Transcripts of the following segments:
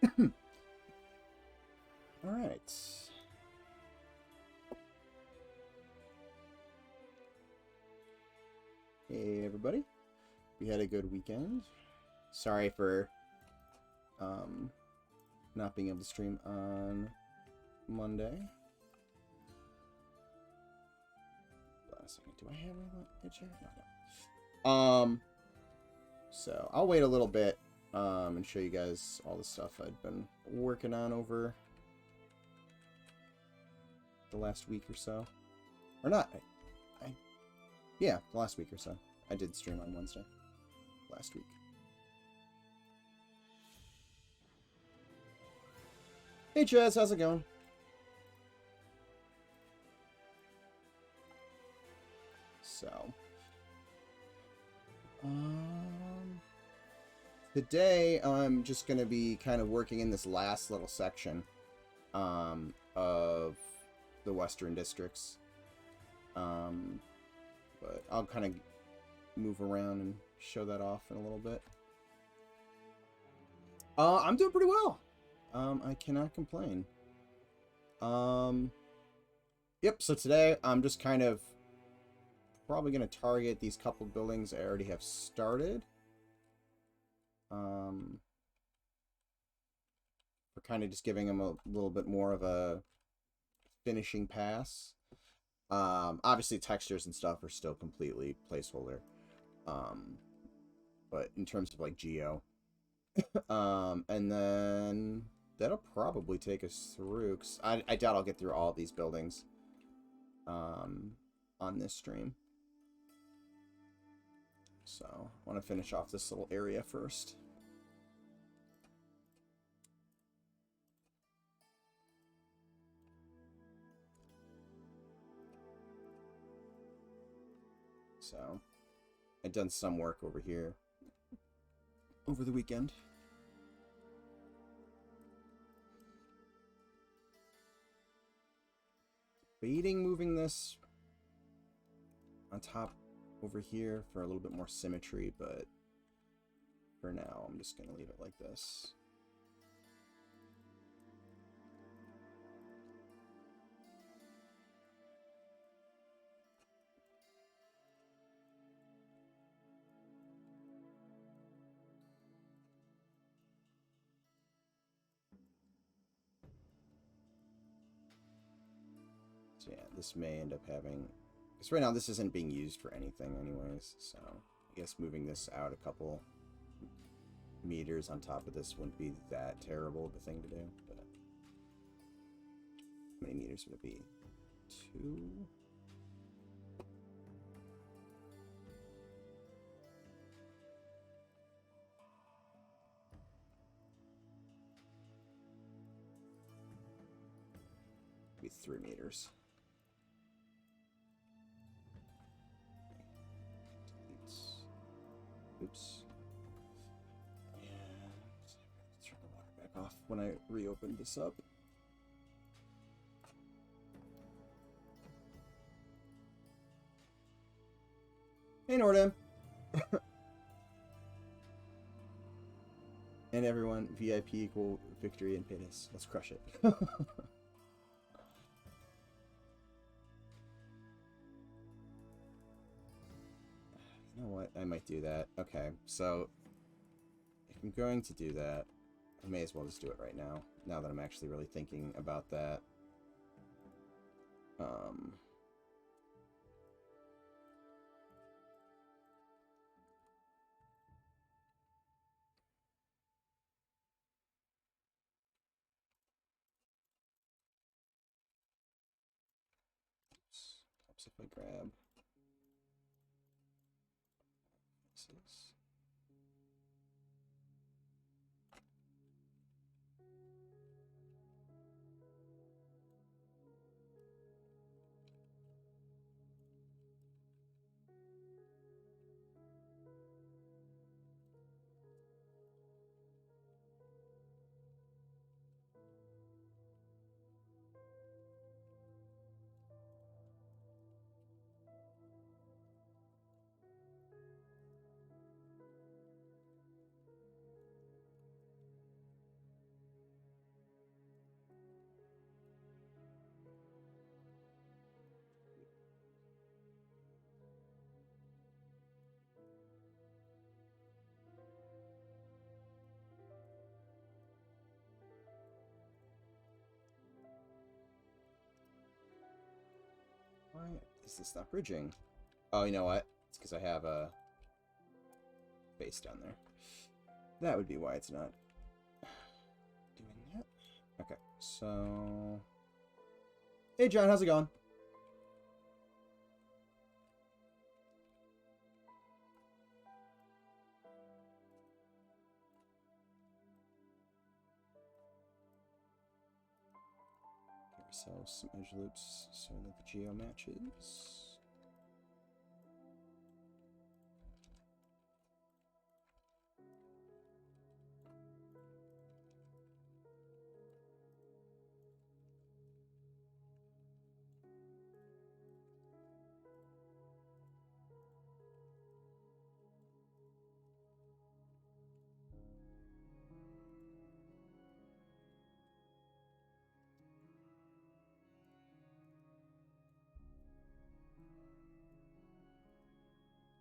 All right. Hey, everybody. We had a good weekend. Sorry for not being able to stream on Monday. Do I have a picture? No. So I'll wait a little bit and show you guys all the stuff I've been working on over the last week or so. Or not. Yeah, the last week or so. I did stream on Wednesday last week. Hey Chaz, how's it going? So, today I'm just going to be kind of working in this last little section of the Western Districts. But I'll kind of move around and show that off in a little bit. I'm doing pretty well. I cannot complain. Yep, so today I'm just kind of probably going to target these couple buildings I already have started. For kind of just giving them a little bit more of a finishing pass. Obviously textures and stuff are still completely placeholder. But in terms of like geo. And then that'll probably take us through, because I doubt I'll get through all of these buildings on this stream. So I want to finish off this little area first. So I've done some work over here over the weekend. Debating moving this on top over here for a little bit more symmetry, but for now I'm just going to leave it like this. So yeah, this may end up having, because right now this isn't being used for anything anyways, so I guess moving this out a couple meters on top of this wouldn't be that terrible of a thing to do, but how many meters would it be? 2? Be 3 meters. Oops. Yeah. Turn the water back off when I reopened this up. Hey, Nordam. And everyone, VIP equal victory and Pittis. Let's crush it. You know what? I might do that. Okay, so if I'm going to do that, I may as well just do it right now. Now that I'm actually really thinking about that. Helps if I grab this. Is this not bridging? Oh, you know what? It's because I have a base down there. That would be why it's not doing that. Okay, so... Hey, John, how's it going? Give ourselves some edge loops so that the geo matches.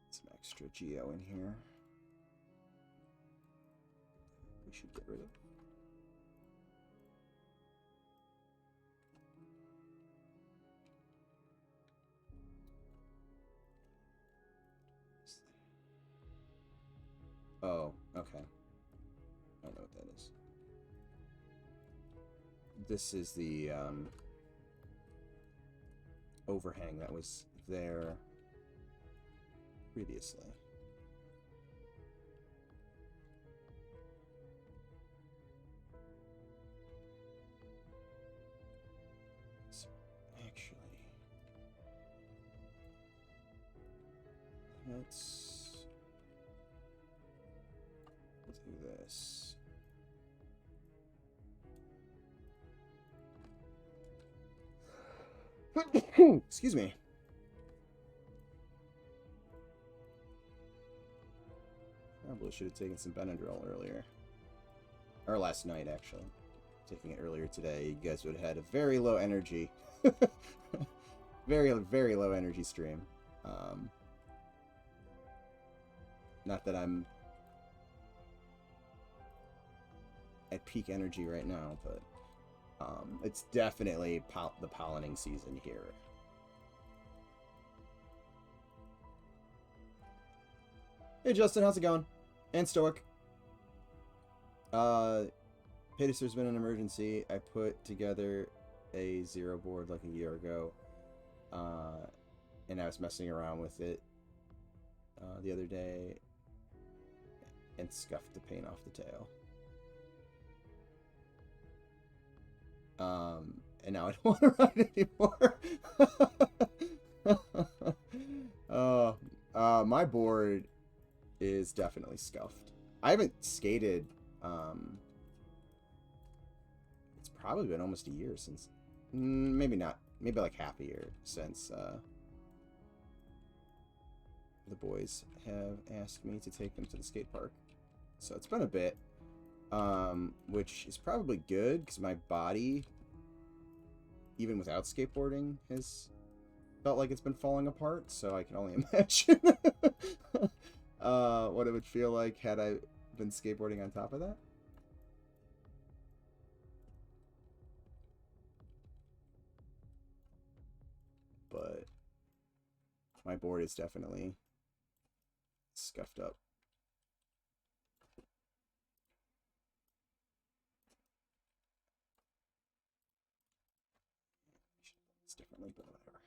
Some extra geo in here. We should get rid of. Oh, okay. I know what that is. This is the overhang that was there previously. So actually, let's do this. Excuse me. Probably should have taken some Benadryl earlier. Or last night, actually. Taking it earlier today, you guys would have had a very low energy. very, very low energy stream. Not that I'm at peak energy right now, but it's definitely the pollinating season here. Hey Justin, how's it going? And Stoic. Paytus, there's been an emergency. I put together a zero board like a year ago, and I was messing around with it the other day and scuffed the paint off the tail. And now I don't want to ride anymore. My board is definitely scuffed. I haven't skated. It's probably been almost a year since. Maybe not. Maybe like half a year since the boys have asked me to take them to the skate park. So it's been a bit. Which is probably good because my body, even without skateboarding, has felt like it's been falling apart. So I can only imagine what it would feel like had I been skateboarding on top of that. But my board is definitely scuffed up. It's differently, but whatever.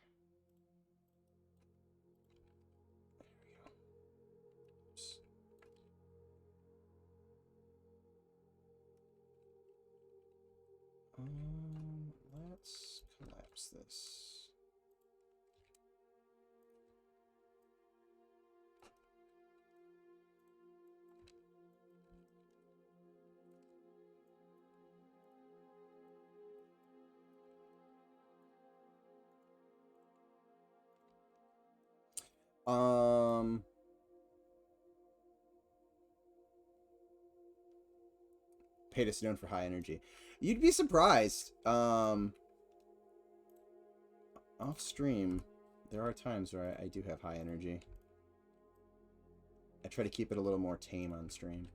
There we go. Oops. Let's collapse this. Paytus known for high energy. You'd be surprised. Off stream, there are times where I do have high energy. I try to keep it a little more tame on stream.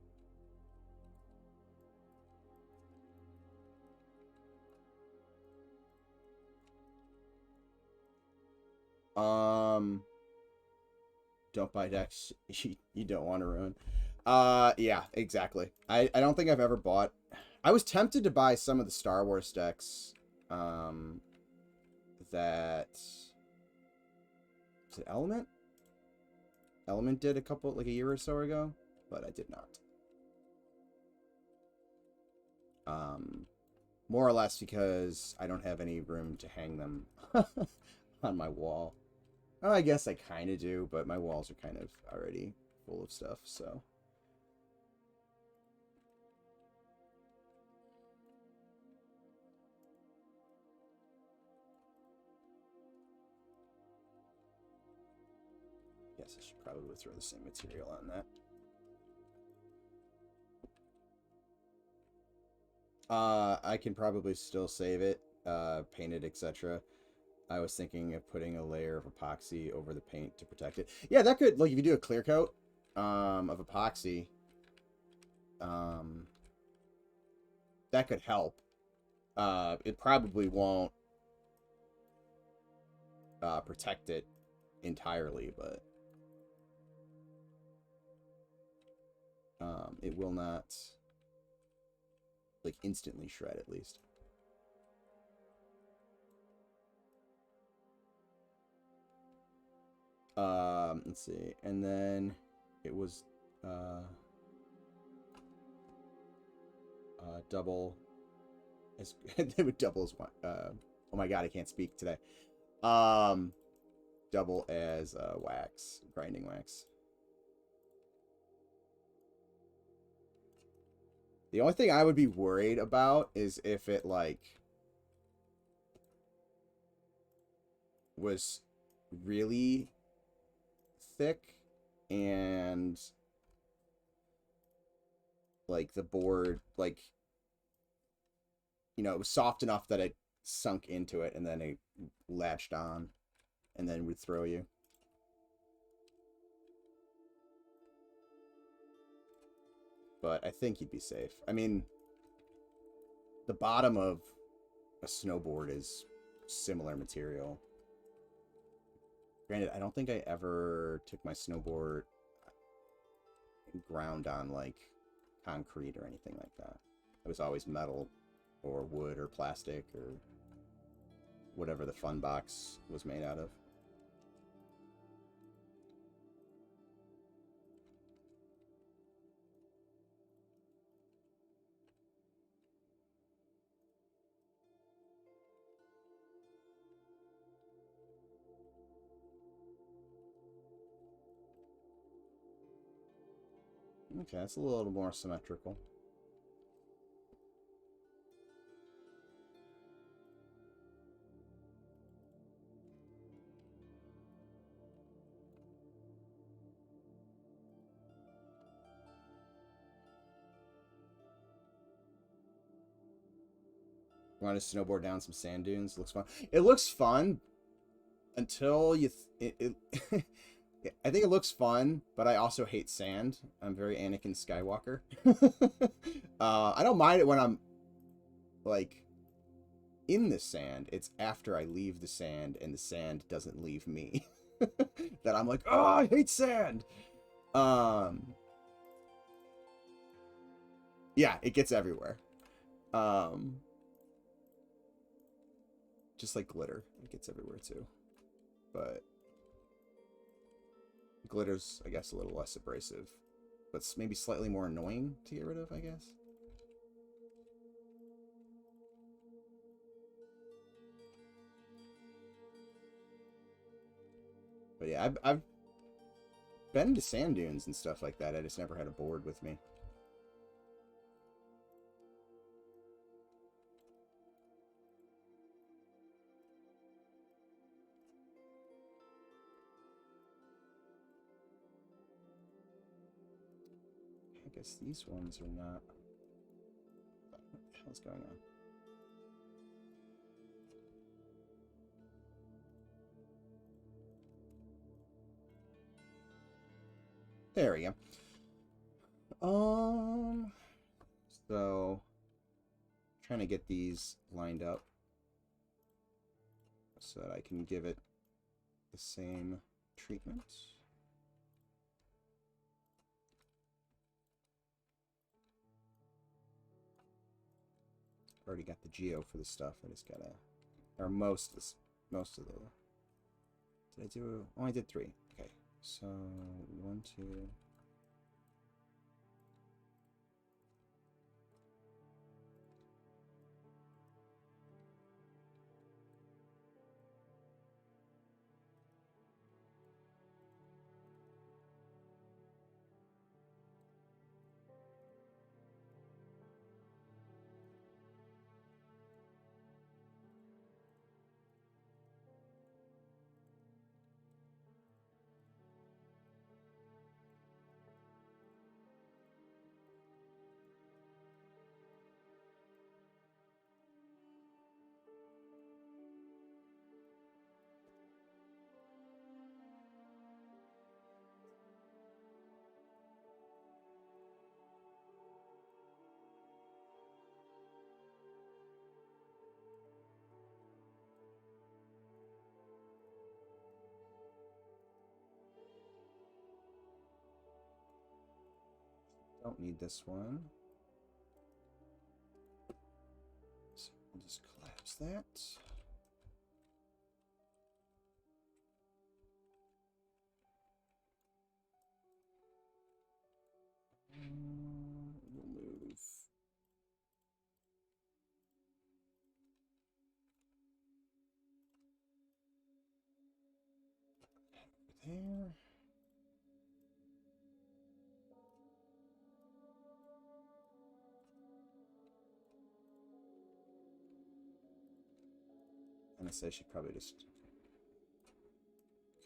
Don't buy decks you don't want to ruin. Yeah, exactly. I don't think I've ever bought. I was tempted to buy some of the Star Wars decks. That was it Element? Element did like a year or so ago, but I did not. More or less because I don't have any room to hang them on my wall. Oh, I guess I kind of do, but my walls are kind of already full of stuff, so. Guess I should probably throw the same material on that. I can probably still save it, paint it, etc. I was thinking of putting a layer of epoxy over the paint to protect it. Yeah, that could, like, if you do a clear coat of epoxy, that could help. It probably won't protect it entirely, but it will not, like, instantly shred, at least. Let's see, and then it was double as they would double as one. Oh my god, I can't speak today. Double as wax, grinding wax. The only thing I would be worried about is if it, like, was really thick and, like, the board, like, you know, it was soft enough that it sunk into it and then it latched on and then would throw you. But I think you'd be safe. I mean, the bottom of a snowboard is similar material. Granted, I don't think I ever took my snowboard and ground on, like, concrete or anything like that. It was always metal or wood or plastic or whatever the fun box was made out of. Okay, that's a little more symmetrical. Want to snowboard down some sand dunes? Looks fun. It looks fun until you. I think it looks fun, but I also hate sand. I'm very Anakin Skywalker. I don't mind it when I'm, like, in the sand. It's after I leave the sand and the sand doesn't leave me that I'm like, oh, I hate sand. Yeah, it gets everywhere. Just like glitter, it gets everywhere too. But glitter's, I guess, a little less abrasive, but maybe slightly more annoying to get rid of, I guess. But yeah, I've been to sand dunes and stuff like that. I just never had a board with me. I guess these ones are not. What the hell's going on? There we go. So trying to get these lined up so that I can give it the same treatment. Already got the geo for the stuff. I just gotta, or most of the. Did I do? Oh, I did 3. Okay, so 1, 2. Don't need this one. So we'll just collapse that. We'll move. There. And I say I should probably just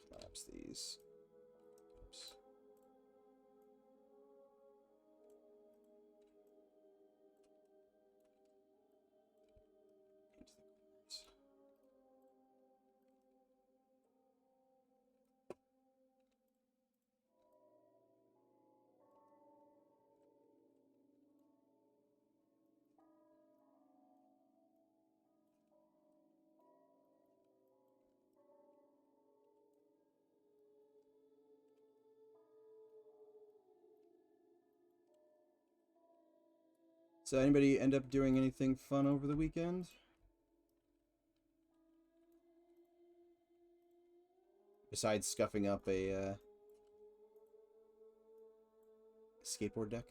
collapse these. Oops. Into the corners. So anybody end up doing anything fun over the weekend? Besides scuffing up a skateboard deck?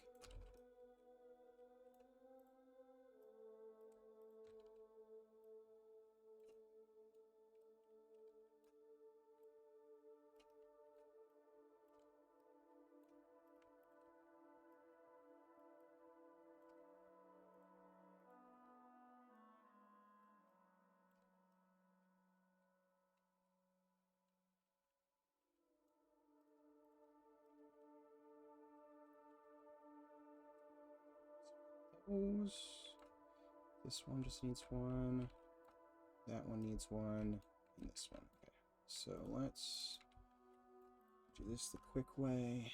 This one just needs 1. That one needs 1. And this one. Okay. So let's do this the quick way.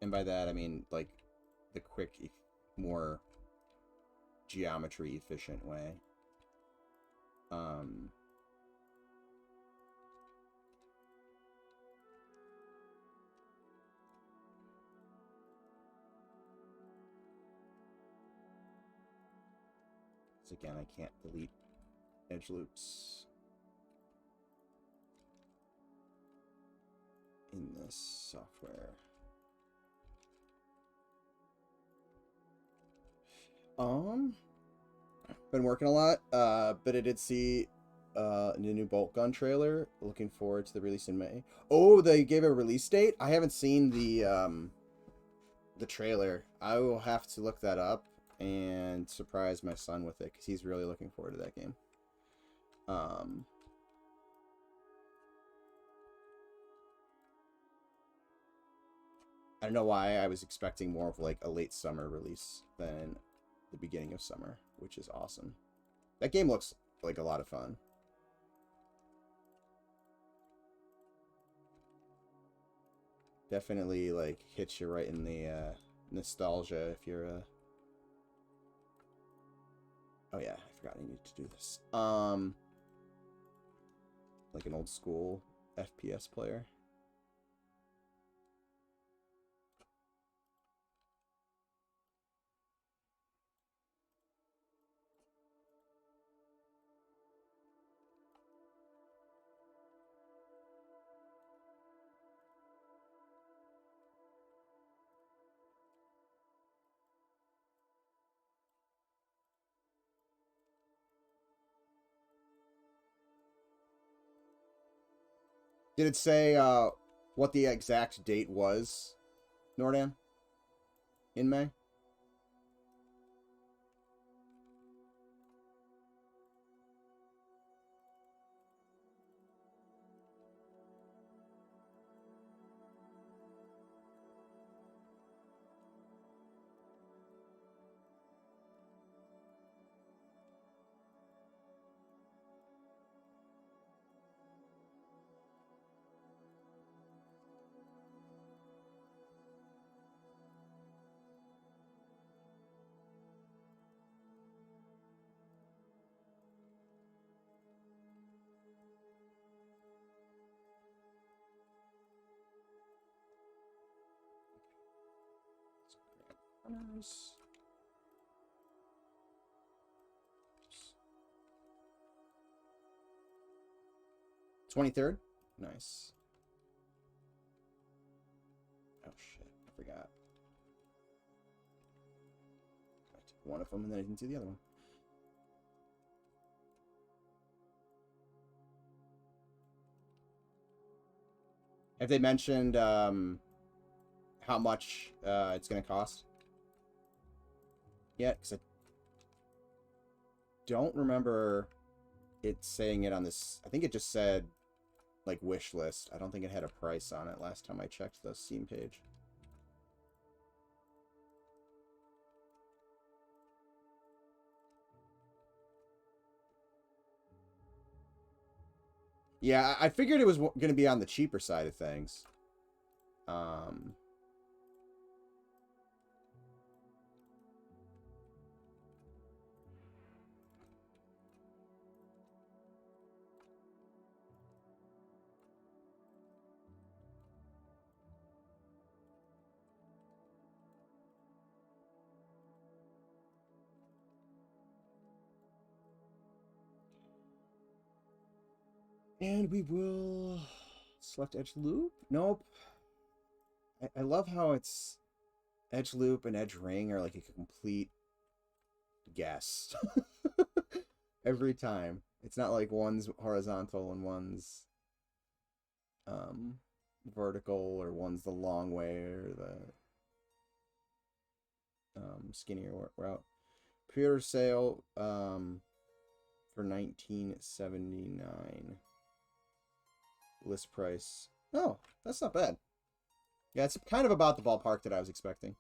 And by that I mean like the quick, more geometry efficient way. Again, I can't delete edge loops in this software. Been working a lot, but I did see the new Bolt Gun trailer. Looking forward to the release in May. Oh, they gave a release date? I haven't seen the trailer. I will have to look that up and surprise my son with it because he's really looking forward to that game. I don't know why I was expecting more of like a late summer release than the beginning of summer, which is awesome. That game looks like a lot of fun. Definitely like hits you right in the nostalgia if you're a Oh yeah, I forgot I needed to do this. Like an old school FPS player. Did it say what the exact date was, Nordan? In May? Honors. 23rd? Nice. Oh shit, I forgot. I took one of them and then I didn't do the other one. Have they mentioned how much it's going to cost yet? Because I don't remember it saying it on this. I think it just said like wish list. I don't think it had a price on it last time I checked the Steam page. Yeah, I figured it was going to be on the cheaper side of things. And we will select edge loop. Nope. I love how it's edge loop and edge ring are like a complete guess every time. It's not like one's horizontal and one's vertical, or one's the long way or the skinnier route. Pre-order sale for $19.79. List price. Oh, that's not bad. Yeah, it's kind of about the ballpark that I was expecting.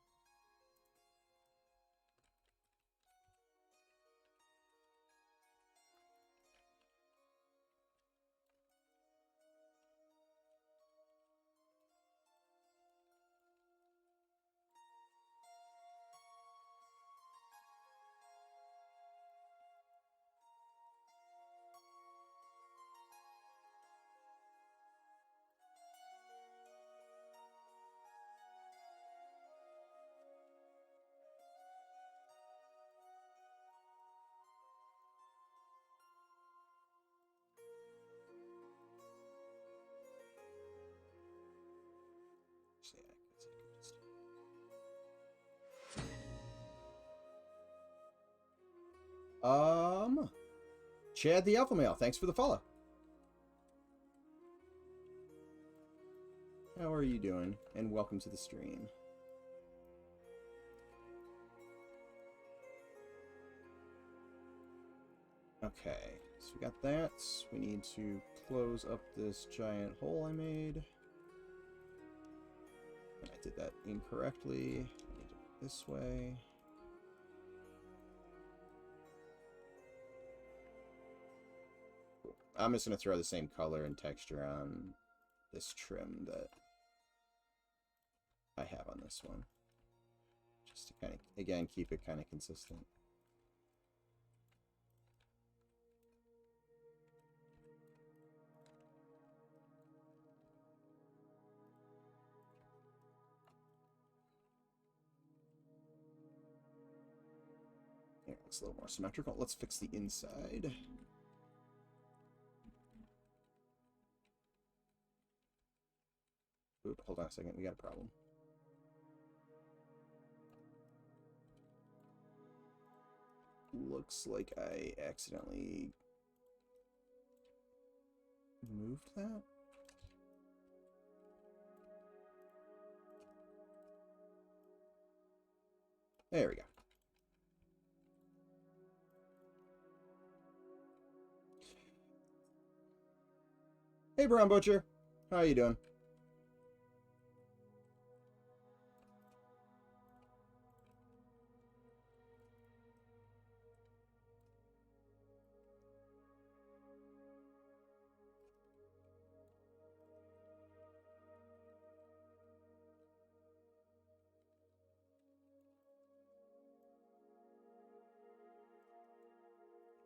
Chad the Alpha Male, thanks for the follow. How are you doing? And welcome to the stream. Okay, so we got that. We need to close up this giant hole I made. And I did that incorrectly. I need to do it this way. Cool. I'm just going to throw the same color and texture on this trim that I have on this one. Just to kind of, again, keep it kind of consistent. It's a little more symmetrical. Let's fix the inside. Oop, hold on a second. We got a problem. Looks like I accidentally moved that. There we go. Hey, Brown Butcher. How you doing?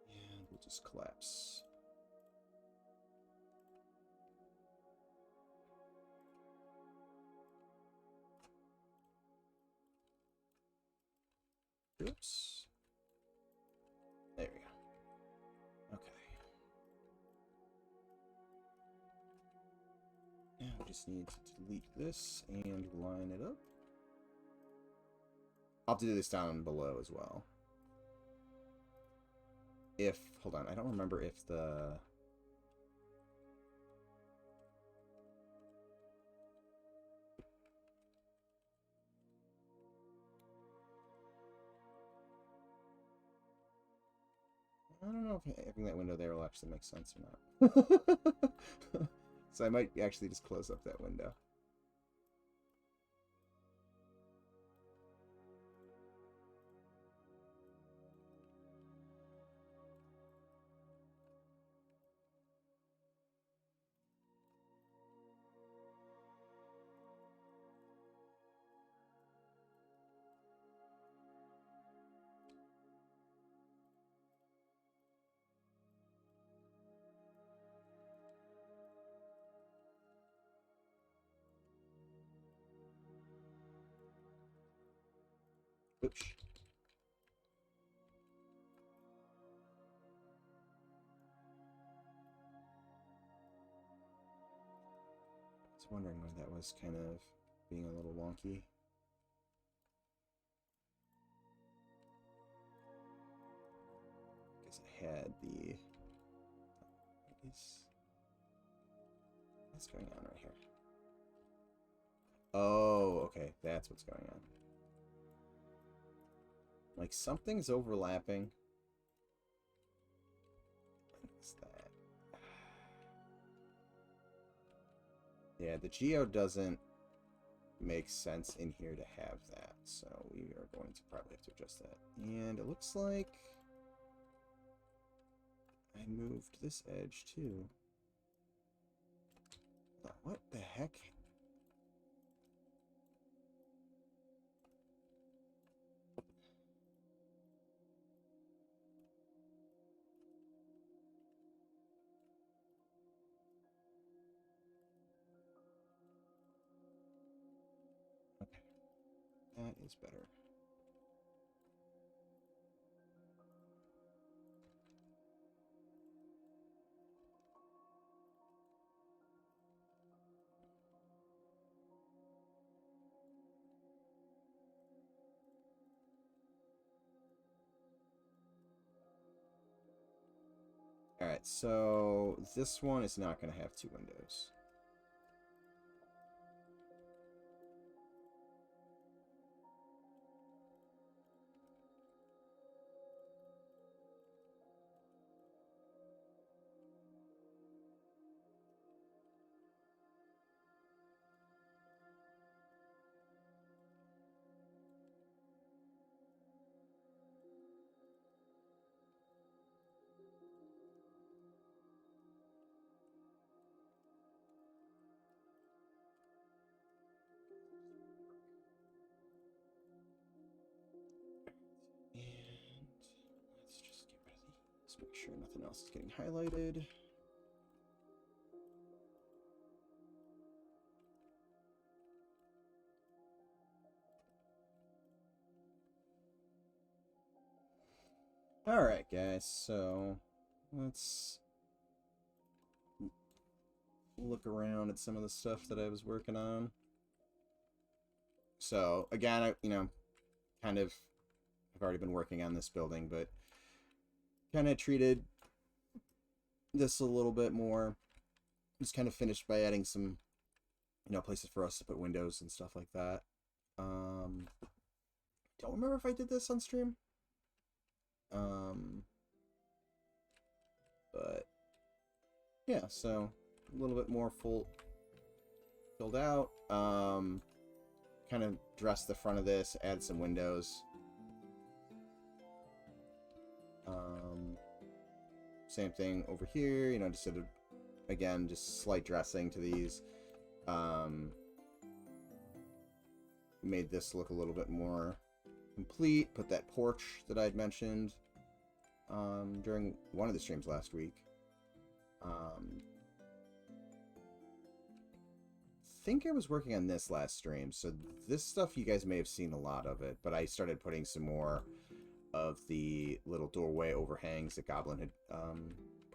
And we'll just collapse. Oops. There we go. Okay. Now we just need to delete this and line it up. I'll have to do this down below as well. If, hold on, I don't remember if the... I don't know if having that window there will actually make sense or not. So I might actually just close up that window. Oops. I was wondering why that was kind of being a little wonky. Guess I had the... What's going on right here? Oh, okay. That's what's going on. Like, something's overlapping. What's that? Yeah, the geo doesn't make sense in here to have that, so we are going to probably have to adjust that. And it looks like I moved this edge too. What the heck? Okay, that is better. Alright, so this one is not going to have two windows. Let's make sure nothing else is getting highlighted. Alright, guys, so let's look around at some of the stuff that I was working on. So, again, kind of, I've already been working on this building, but kind of treated this a little bit more. Just kind of finished by adding some, places for us to put windows and stuff like that. Don't remember if I did this on stream. But yeah, so a little bit more filled out. Kind of dressed the front of this, add some windows. Same thing over here, just sort of, again, just slight dressing to these. Made this look a little bit more complete. Put that porch that I'd mentioned during one of the streams last week. I think I was working on this last stream, so this stuff you guys may have seen a lot of it, but I started putting some more of the little doorway overhangs that Goblin had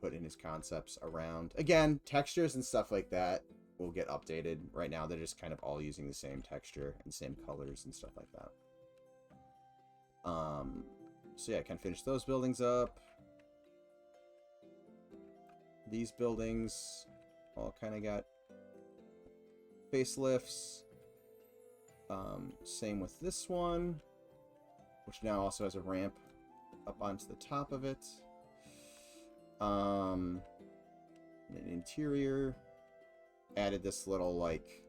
put in his concepts around. Again, textures and stuff like that will get updated. Right now they're just kind of all using the same texture and same colors and stuff like that. So yeah, I kind of finished those buildings up. These buildings all kind of got facelifts. Same with this one, which now also has a ramp up onto the top of it. An interior, added this little like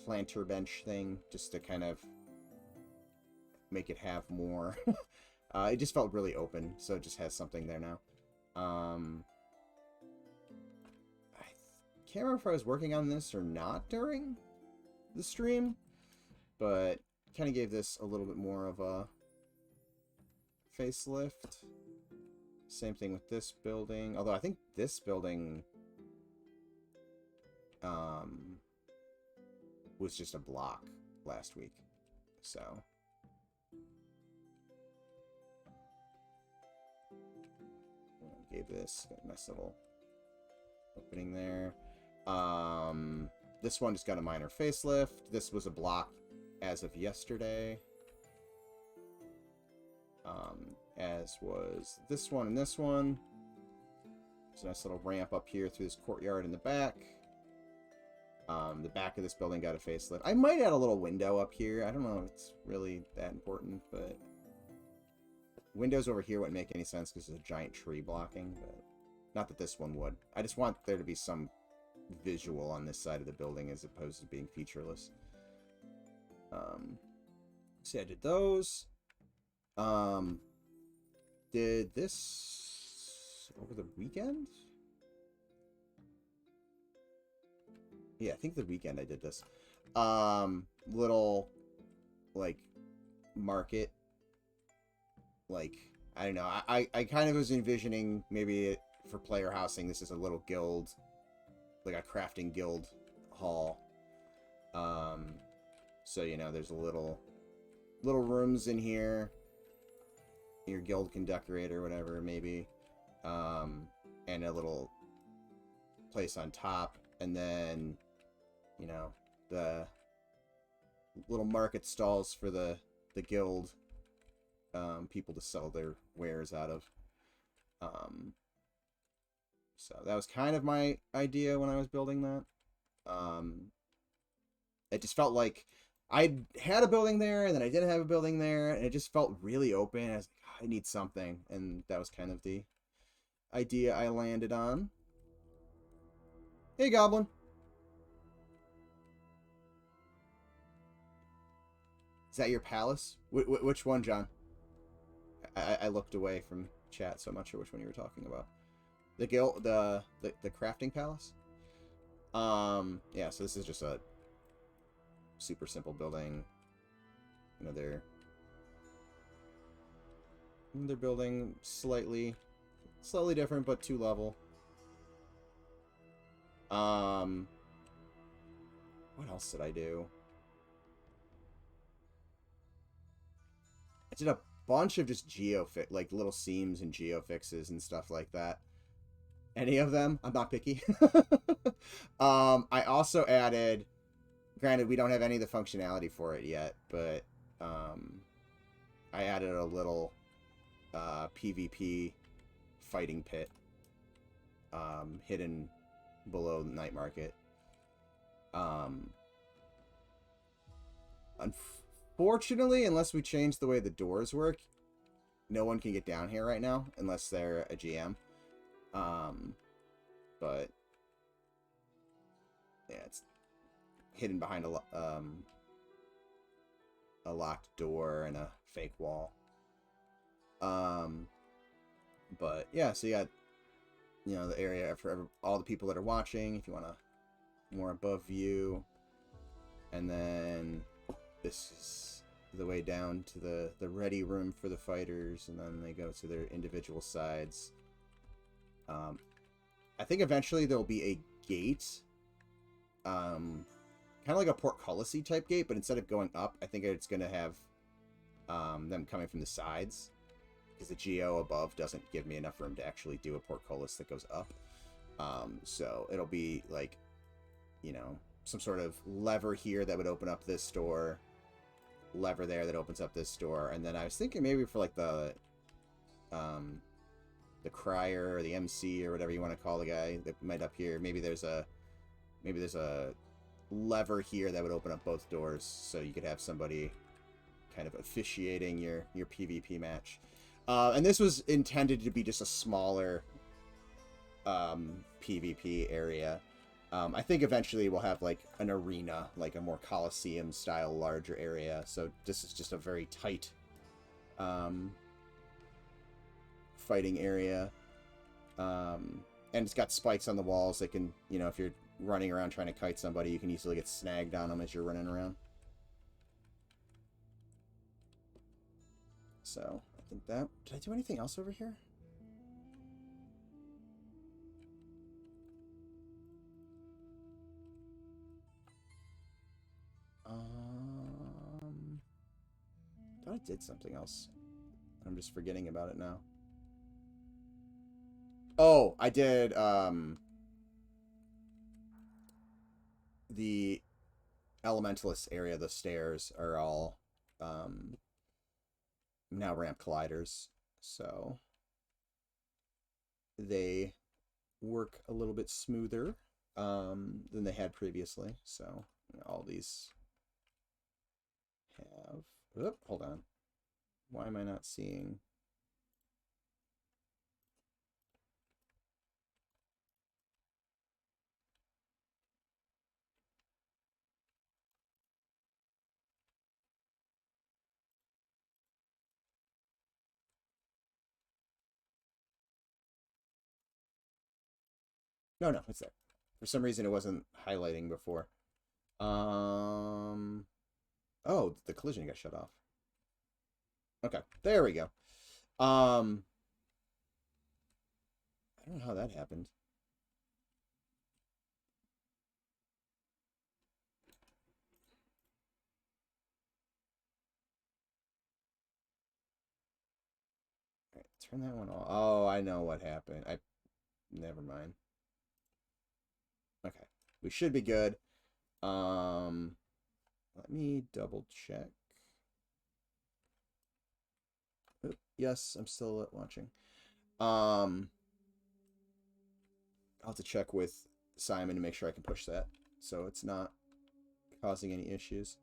planter bench thing just to kind of make it have more. It just felt really open, so it just has something there now. I can't remember if I was working on this or not during the stream, but kind of gave this a little bit more of a facelift. Same thing with this building, although I think this building was just a block last week, so gave this a nice little opening there. This one just got a minor facelift. This was a block as of yesterday. As was this one and this one. There's a nice little ramp up here through this courtyard in the back. The back of this building got a facelift. I might add a little window up here. I don't know if it's really that important, but windows over here wouldn't make any sense because there's a giant tree blocking, but not that this one would. I just want there to be some visual on this side of the building as opposed to being featureless. So I did those. Did this over the weekend? Yeah, I think the weekend I did this. Little, like, market. Like, I don't know. I kind of was envisioning maybe for player housing, this is a little guild, like a crafting guild hall. So, there's a little rooms in here. Your guild can decorate or whatever, maybe. And a little place on top. And then, the little market stalls for the guild people to sell their wares out of. So that was kind of my idea when I was building that. It just felt like I had a building there, and then I didn't have a building there, and it just felt really open. I was like, I need something, and that was kind of the idea I landed on. Hey, Goblin. Is that your palace? Which one, John? I looked away from chat, so I'm not sure which one you were talking about. The guild, the crafting palace. Yeah. So this is just a super simple building. They're building slightly different, but 2-level. What else did I do? I did a bunch of just like little seams and geofixes and stuff like that. Any of them? I'm not picky. I also added, granted we don't have any of the functionality for it yet, but I added a little PvP fighting pit hidden below Night Market. Unfortunately, unless we change the way the doors work, no one can get down here right now unless they're a GM. But yeah, it's hidden behind a locked door and a fake wall. But yeah, so you got, you know, the area for all the people that are watching, if you want a more above view. And then this is the way down to the ready room for the fighters, and then they go to their individual sides. I think eventually there'll be a gate, kind of like a portcullis-y type gate, but instead of going up, I think it's going to have them coming from the sides, because the geo above doesn't give me enough room to actually do a portcullis that goes up. So it'll be like, you know, some sort of lever here that would open up this door, lever there that opens up this door, and then I was thinking maybe for like the crier or the MC or whatever you want to call the guy that might up here, maybe there's a lever here that would open up both doors, so you could have somebody kind of officiating your PvP match. And this was intended to be just a smaller PvP area. I think eventually we'll have like an arena, like a more Coliseum style larger area. So this is just a very tight fighting area. And it's got spikes on the walls that can, you know, if you're running around trying to kite somebody, you can easily get snagged on them as you're running around. So I think that... Did I do anything else over here? I thought I did something else. I'm just forgetting about it now. Oh, I did, the Elementalist area, the stairs are all, now ramp colliders, so they work a little bit smoother, than they had previously, so all these have... Oop, hold on. Why am I not seeing... No, it's there. For some reason, it wasn't highlighting before. Oh, the collision got shut off. Okay, there we go. I don't know how that happened. All right, turn that one off. Oh, I know what happened. Never mind. Okay, we should be good. Let me double check. Oop, yes, I'm still watching. I'll have to check with Simon to make sure I can push that, so it's not causing any issues.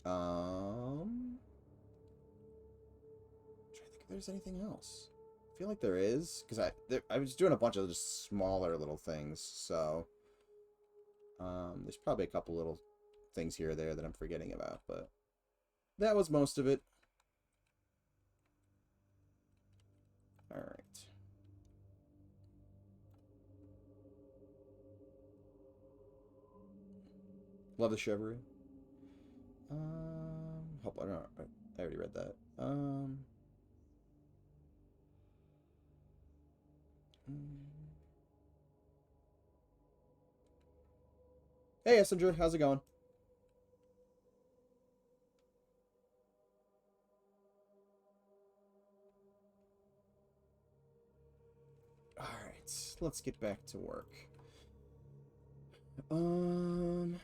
I'm trying to think if there's anything else. I feel like there is, because I was doing a bunch of just smaller little things, so there's probably a couple little things here or there that I'm forgetting about, but that was most of it. All right. Love the chivalry. Hope I don't. I already read that. Hey, Essinger, how's it going? let's get back to work. Trying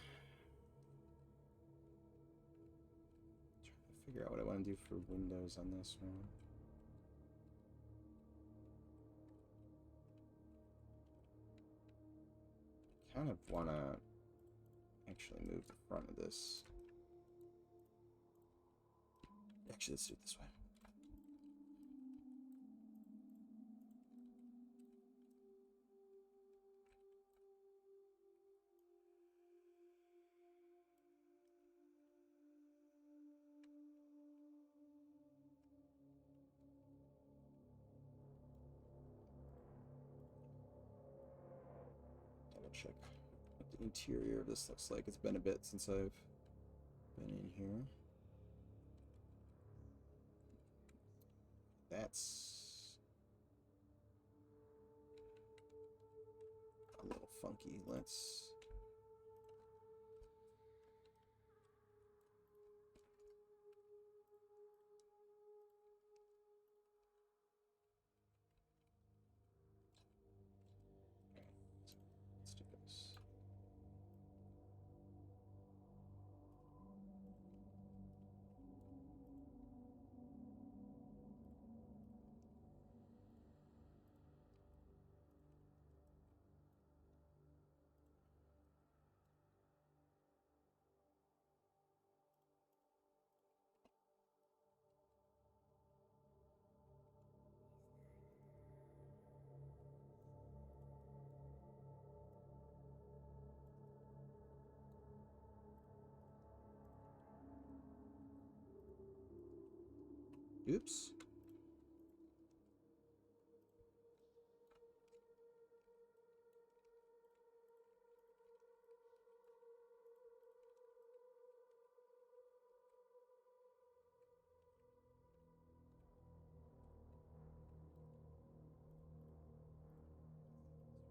to figure out what I want to do for windows on this one. Kind of want to actually move the front of this. Actually, let's do it this way. Double check what the interior of this looks like. It's been a bit since I've been in here. That's a little funky. Let's... let's do this. Oops.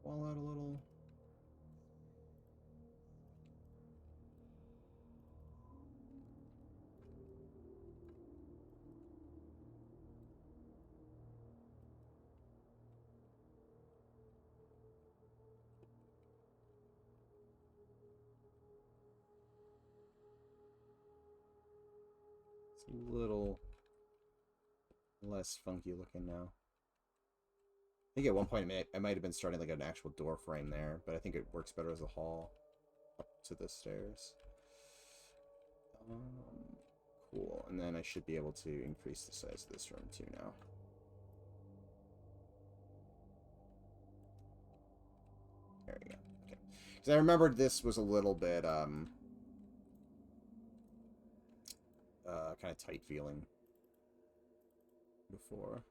Wall out a little. It's a little less funky looking now. I think at one point I might have been starting like an actual door frame there, but I think it works better as a hall up to the stairs. Cool, and then I should be able to increase the size of this room too now. There we go. Okay, because I remembered this was a little bit kind of tight feeling before.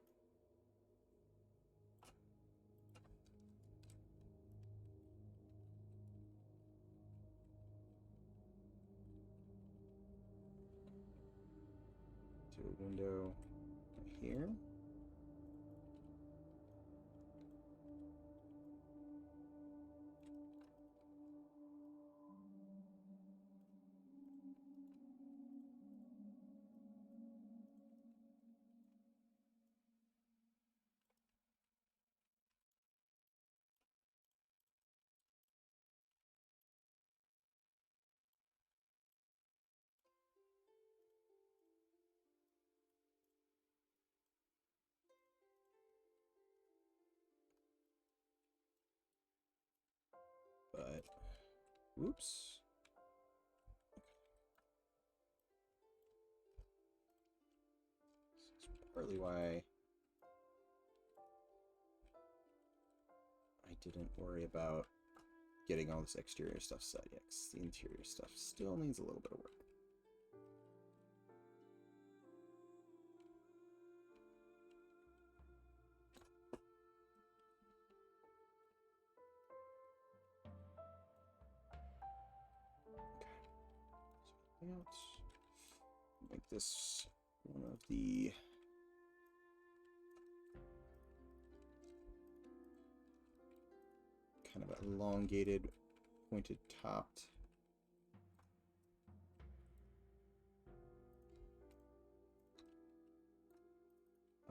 To a window here. But, whoops. This is partly why I didn't worry about getting all this exterior stuff set yet, because the interior stuff still needs a little bit of work. Make this one of the kind of elongated, pointed topped.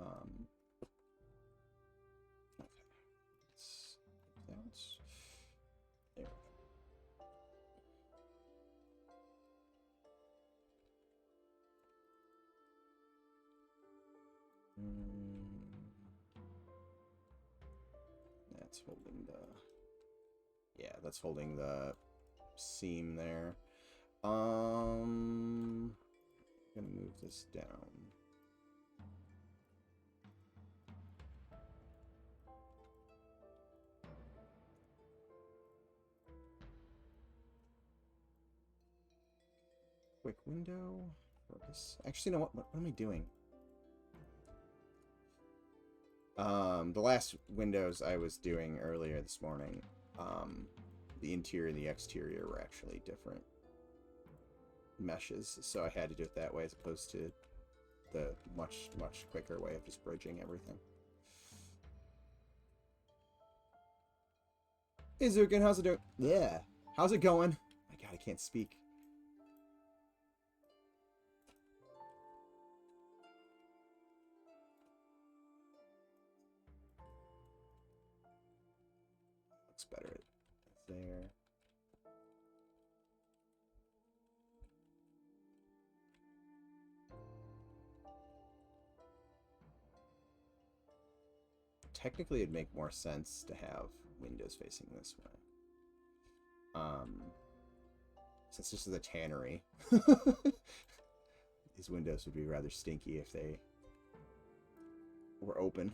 Okay. That's holding the... Yeah, that's holding the seam there. I'm gonna move this down. Quick window. Focus. Actually, you know what am I doing? The last windows I was doing earlier this morning, the interior and the exterior were actually different meshes, so I had to do it that way as opposed to the much quicker way of just bridging everything. Hey Zukin, how's it doing? Yeah, how's it going? My God, I can't speak. Looks better there. Technically, it'd make more sense to have windows facing this way. Since this is a tannery, these windows would be rather stinky if they were open.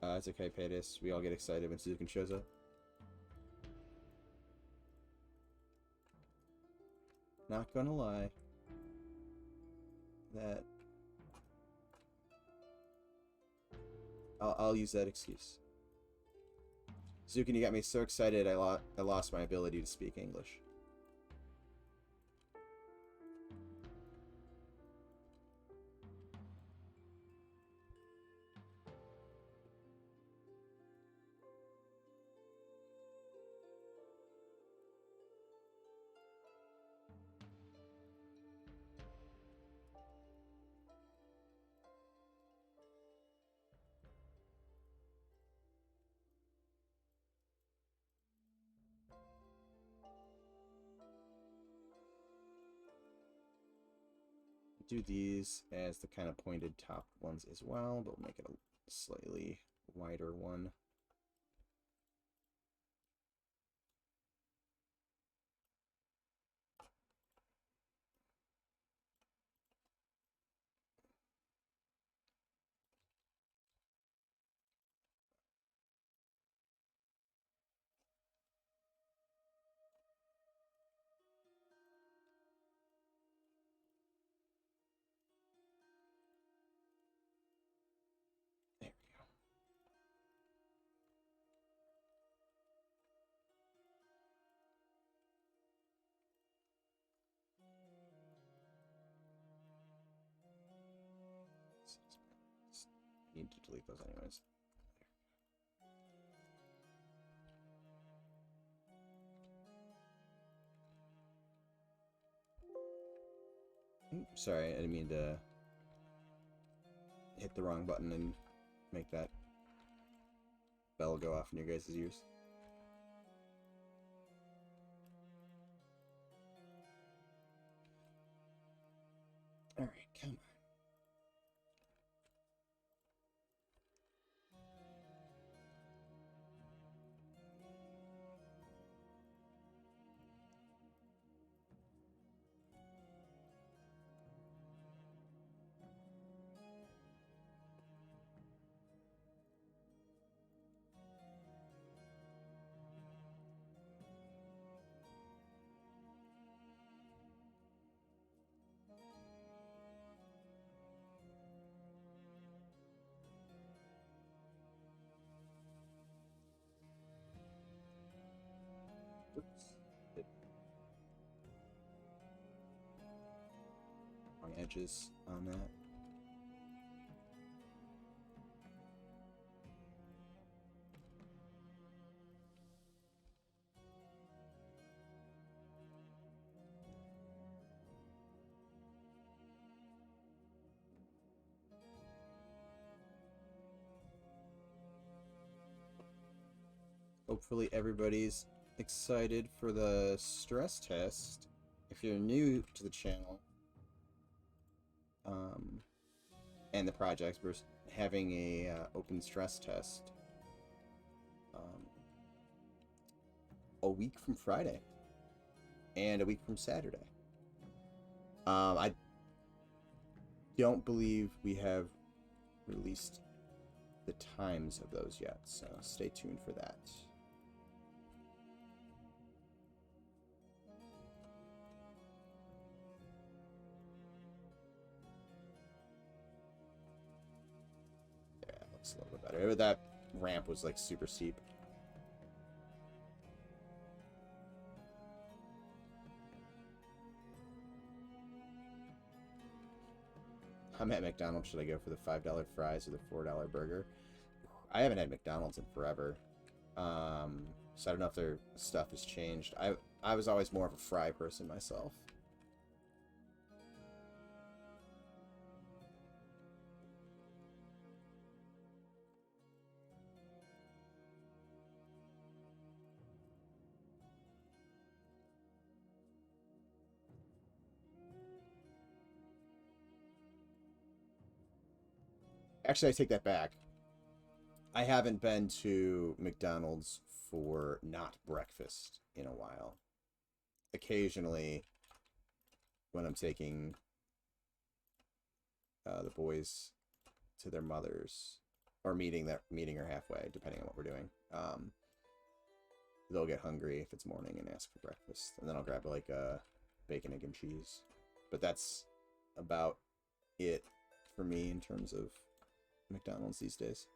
It's okay, Paytas. We all get excited when Suzuki shows up. Not gonna lie. That... I'll use that excuse. Zukin, you got me so excited I lost my ability to speak English. Do these as the kind of pointed top ones as well, but we'll make it a slightly wider one. Need to delete those anyways. Oops, sorry, I didn't mean to hit the wrong button and make that bell go off in your guys' ears. Alright, come on. Oops. Wrong edges on that. Hopefully everybody's excited for the stress test. If you're new to the channel, and the projects. We're having a open stress test a week from Friday and a week from Saturday. I don't believe we have released the times of those yet, so stay tuned for that. Yeah, looks a little bit better. That ramp was like super steep. I'm at McDonald's. Should I go for the $5 fries or the $4 burger? I haven't had McDonald's in forever. So I don't know if their stuff has changed. I was always more of a fry person myself. Actually, I take that back. I haven't been to McDonald's for not breakfast in a while. Occasionally, when I'm taking the boys to their mothers, or meeting her halfway, depending on what we're doing, they'll get hungry if it's morning and ask for breakfast, and then I'll grab like a bacon, egg, and cheese. But that's about it for me in terms of McDonald's these days.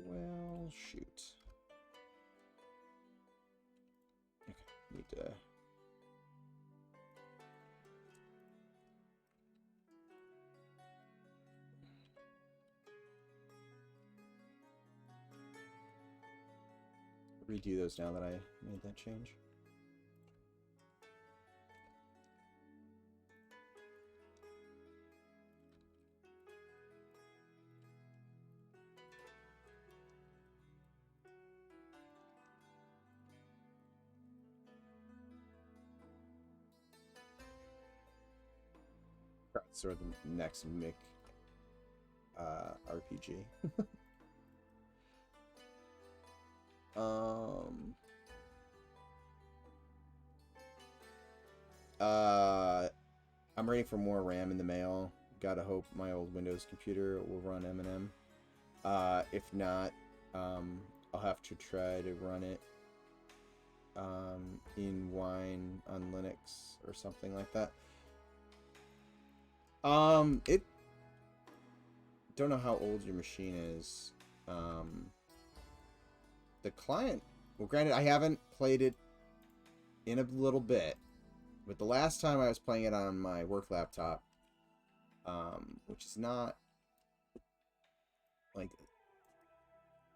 Well, shoot. Okay, need to... redo those now that I made that change. Sort of the next Mick RPG. I'm waiting for more RAM in the mail. Gotta hope my old Windows computer will run M&M. If not, I'll have to try to run it in Wine on Linux or something like that. It don't know how old your machine is. The client, well, granted, I haven't played it in a little bit, but the last time I was playing it on my work laptop, which is not like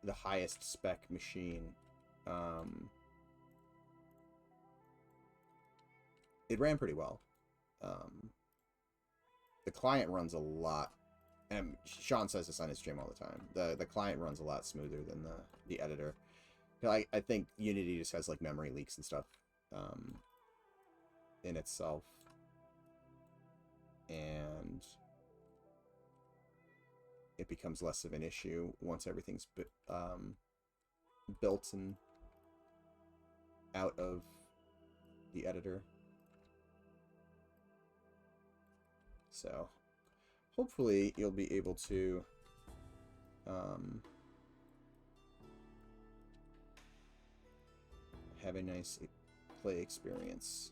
the highest spec machine, it ran pretty well. The client runs a lot, and Sean says this on his stream all the time. The client runs a lot smoother than the editor. I think Unity just has like memory leaks and stuff in itself, and it becomes less of an issue once everything's built and out of the editor. So hopefully you'll be able to have a nice play experience,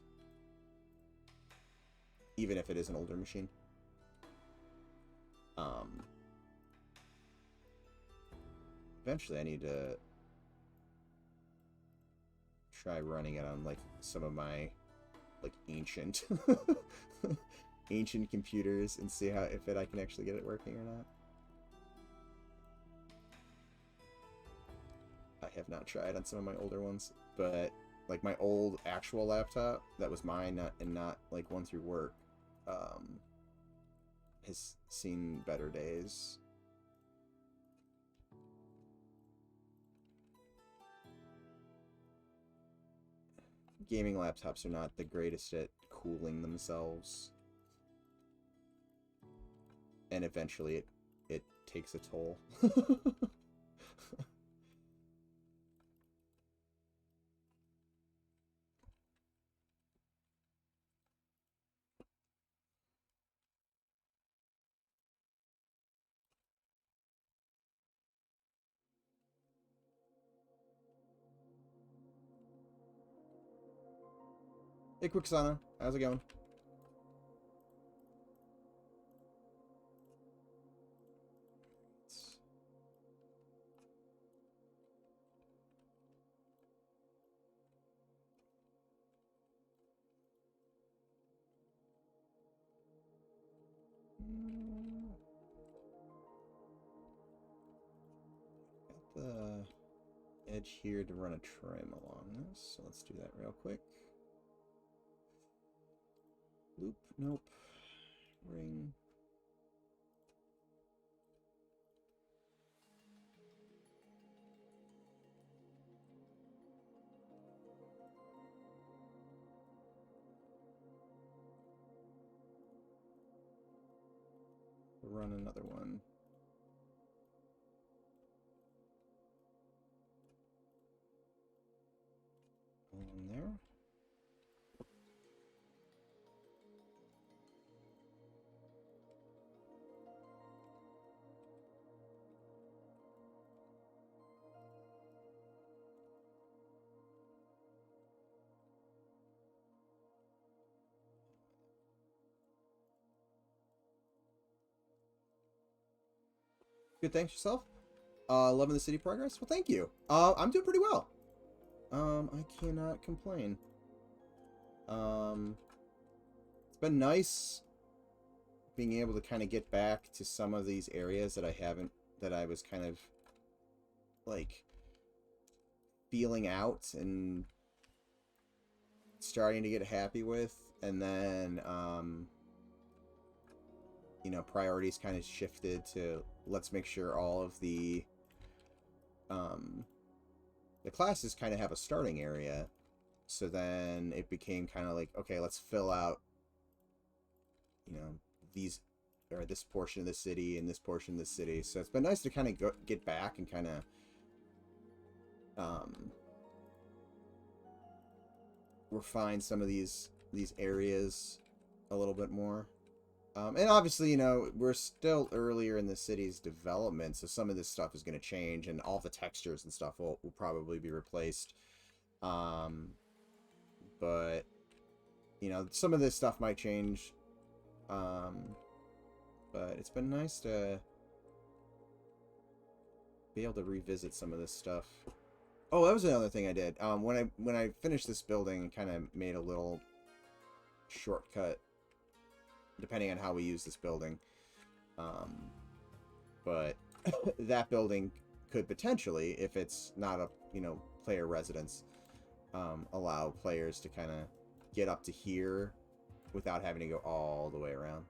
even if it is an older machine. Eventually I need to try running it on like some of my like ancient ancient computers and see if I can actually get it working or not. I have not tried on some of my older ones, but like my old actual laptop that was mine, not like one through work, has seen better days. gaming laptops are not the greatest at cooling themselves. And eventually it takes a toll. Hey, Quixana, how's it going? Got the edge here to run a trim along this, so let's do that real quick. Loop, nope. Ring. Run another one. On there. Good, thanks yourself. Loving the city progress? Well, thank you. I'm doing pretty well. I cannot complain. It's been nice being able to kind of get back to some of these areas that I was kind of like feeling out and starting to get happy with, and then you know, priorities kind of shifted to let's make sure all of the classes kind of have a starting area. So then it became kind of like, okay, let's fill out, you know, these or this portion of the city and this portion of the city. So it's been nice to kind of get back and kind of refine some of these areas a little bit more. And obviously, you know, we're still earlier in the city's development, so some of this stuff is going to change, and all the textures and stuff will probably be replaced. But, you know, some of this stuff might change. But it's been nice to be able to revisit some of this stuff. Oh, that was another thing I did. When I finished this building, kind of made a little shortcut depending on how we use this building. But that building could potentially, if it's not a, you know, player residence, allow players to kind of get up to here without having to go all the way around.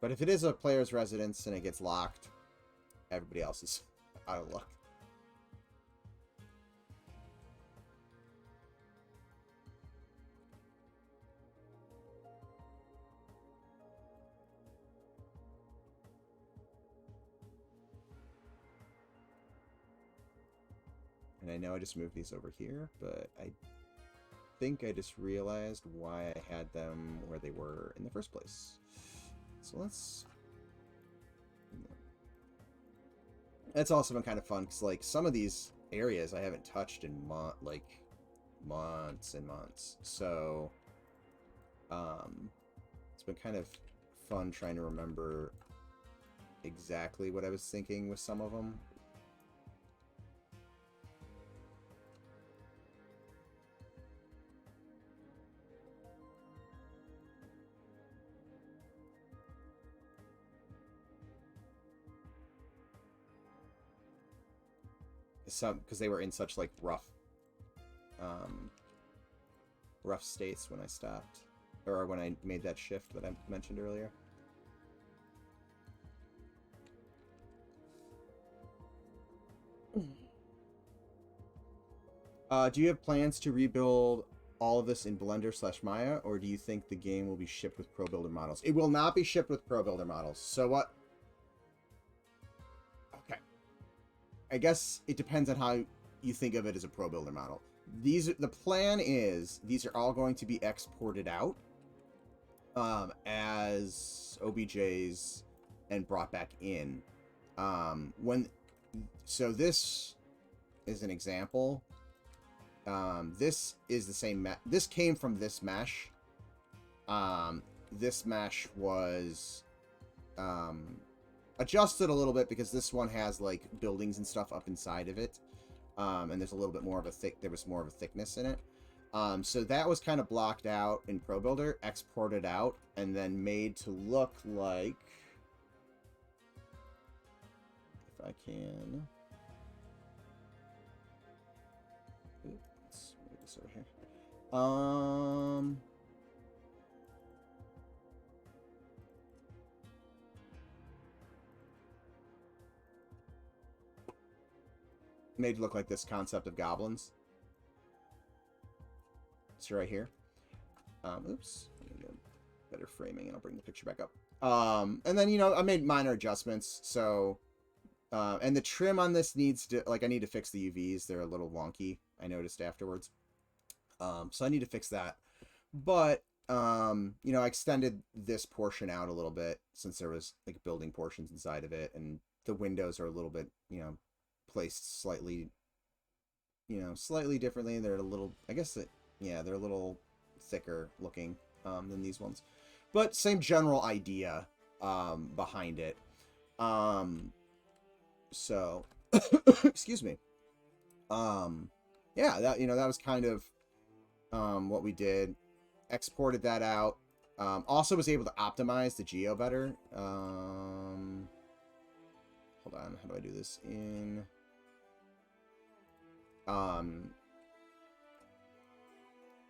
But if it is a player's residence and it gets locked, everybody else is out of luck. And I know I just moved these over here, but I think I just realized why I had them where they were in the first place. So let's... That's also been kind of fun, because, like, some of these areas I haven't touched in, months and months. So, it's been kind of fun trying to remember exactly what I was thinking with some of them. Some because they were in such like rough states when I stopped, or when I made that shift that I mentioned earlier. Do you have plans to rebuild all of this in Blender/Maya, or do you think the game will be shipped with Pro Builder models? It will not be shipped with Pro Builder models. So what? Okay. I guess it depends on how you think of it as a Pro Builder model. The plan is these are all going to be exported out as OBJs and brought back in. So this is an example. This is the same this came from this mesh. This mesh was adjusted a little bit because this one has like buildings and stuff up inside of it. And there's a little bit more of a there was more of a thickness in it. So that was kind of blocked out in Pro Builder, exported out, and then made to look like, if I can, let's move this over here. Made to look like this concept of goblins. It's right here. Oops. I need better framing, and I'll bring the picture back up. And then, you know, I made minor adjustments. So, and the trim on this needs to, like, I need to fix the UVs. They're a little wonky, I noticed afterwards. So I need to fix that. But, you know, I extended this portion out a little bit since there was, like, building portions inside of it. And the windows are a little bit, you know, placed slightly, you know, slightly differently. They're a little, I guess that, yeah, they're a little thicker looking than these ones, but same general idea behind it. So excuse me. Yeah, that, you know, that was kind of what we did. Exported that out. Also was able to optimize the geo better. Hold on, how do I do this in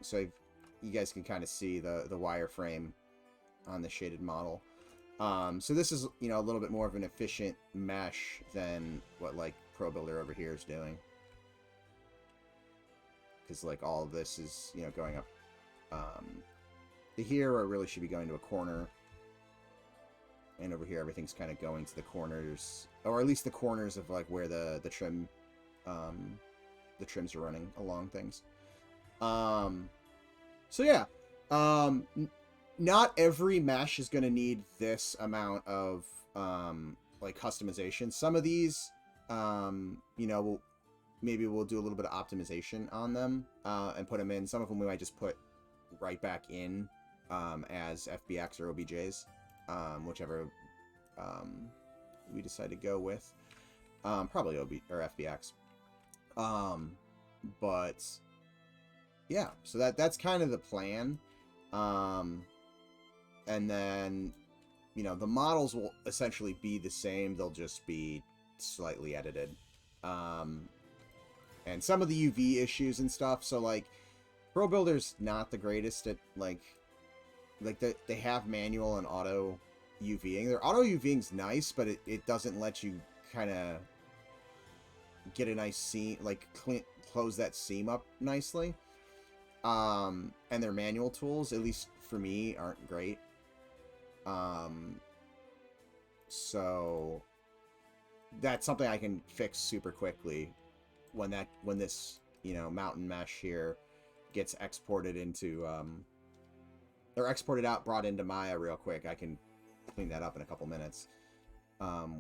so you guys can kind of see the wireframe on the shaded model. So this is, you know, a little bit more of an efficient mesh than what like Pro Builder over here is doing, because like all of this is, you know, going up to here, or it really should be going to a corner, and over here everything's kind of going to the corners, or at least the corners of like where the trim the trims are running along things. So yeah, not every mesh is going to need this amount of like customization. Some of these, you know, maybe we'll do a little bit of optimization on them and put them in. Some of them we might just put right back in as FBX or OBJs, whichever we decide to go with. Probably OB or FBX. But yeah, so that's kind of the plan. And then, you know, the models will essentially be the same. They'll just be slightly edited. And some of the UV issues and stuff. So like Pro Builder's not the greatest at like they have manual and auto UVing. Their auto UVing's nice, but it doesn't let you kind of get a nice seam, like close that seam up nicely. And their manual tools, at least for me, aren't great. So that's something I can fix super quickly when this, you know, mountain mesh here gets exported into or exported out, brought into Maya real quick. I can clean that up in a couple minutes.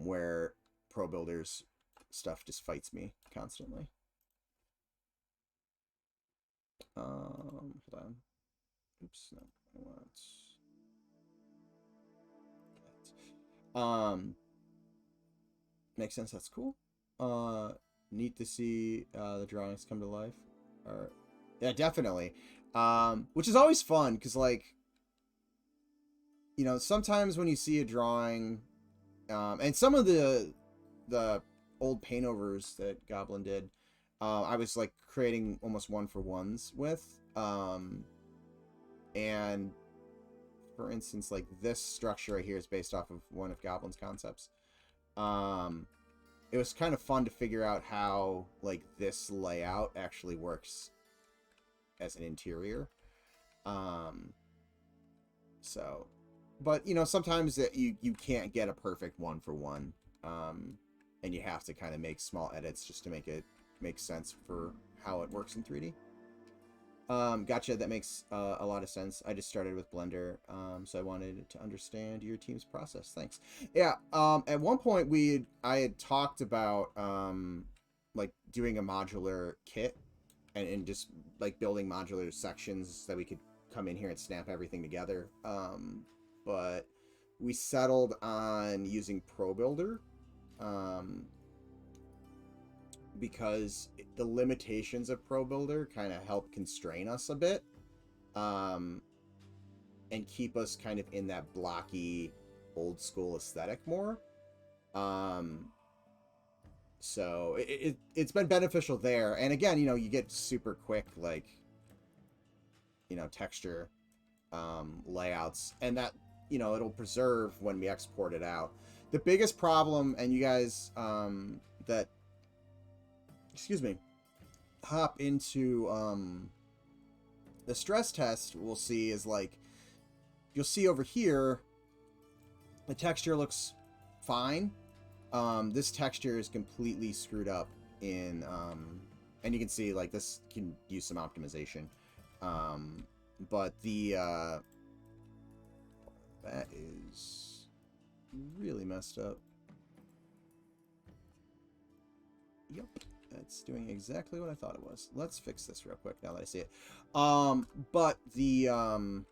Where Pro Builder's stuff just fights me constantly. Hold on. Oops, no, I want makes sense. That's cool. Neat to see the drawings come to life. Or yeah, definitely. Which is always fun because, like, you know, sometimes when you see a drawing, and some of the old paint overs that Goblin did, I was like creating almost one-for-ones with, and for instance, like this structure right here is based off of one of Goblin's concepts. it was kind of fun to figure out how, like, this layout actually works as an interior. So, but, you know, sometimes that you can't get a perfect one-for-one, and you have to kind of make small edits just to make it make sense for how it works in 3D. Gotcha. That makes a lot of sense. I just started with Blender, so I wanted to understand your team's process. Thanks. Yeah. At one point I had talked about like doing a modular kit and just like building modular sections that we could come in here and snap everything together. But we settled on using ProBuilder. Because the limitations of ProBuilder kind of help constrain us a bit, and keep us kind of in that blocky, old school aesthetic more. So it's been beneficial there. And again, you know, you get super quick, like, you know, texture layouts, and that, you know, it'll preserve when we export it out. The biggest problem, and you guys that excuse me, hop into the stress test, we'll see is like, you'll see over here, the texture looks fine. This texture is completely screwed up in, and you can see like this can use some optimization. But the, that is really messed up. Yep. It's doing exactly what I thought it was. Let's fix this real quick now that I see it. But the, oh,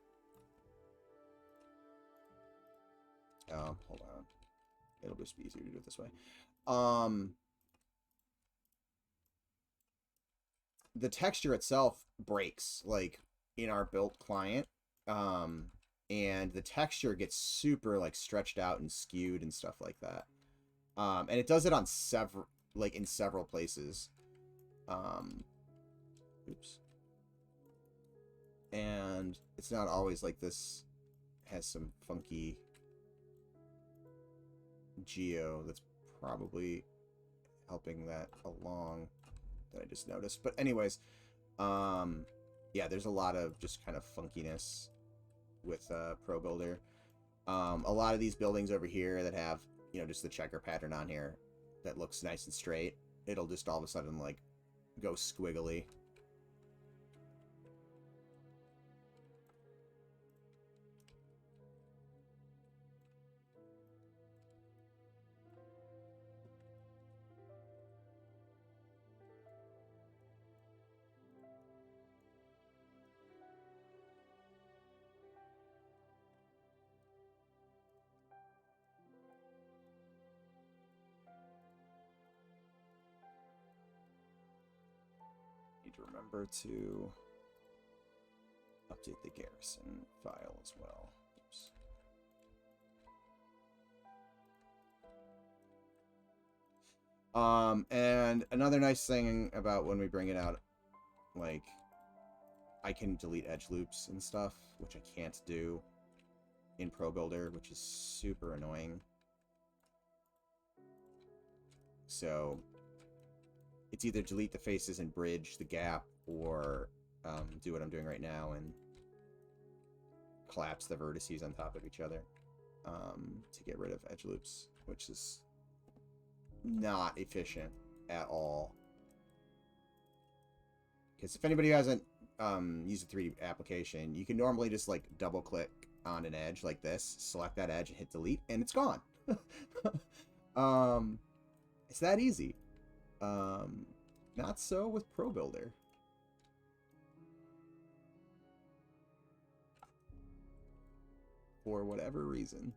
hold on. It'll just be easier to do it this way. The texture itself breaks, like, in our built client. And the texture gets super, like, stretched out and skewed and stuff like that. And it does it on several, like, in several places. Oops. And it's not always like this. Has some funky geo that's probably helping that along that I just noticed. But anyways, yeah, there's a lot of just kind of funkiness with ProBuilder. A lot of these buildings over here that have, you know, just the checker pattern on here that looks nice and straight, it'll just all of a sudden like go squiggly. Need to remember to update the garrison file as well. Oops. And another nice thing about when we bring it out, like, I can delete edge loops and stuff, which I can't do in ProBuilder, which is super annoying. So it's either delete the faces and bridge the gap, or do what I'm doing right now and collapse the vertices on top of each other to get rid of edge loops, which is not efficient at all. Because if anybody hasn't used a 3D application, you can normally just like double click on an edge like this, select that edge and hit delete, and it's gone. It's that easy. Not so with ProBuilder. For whatever reason.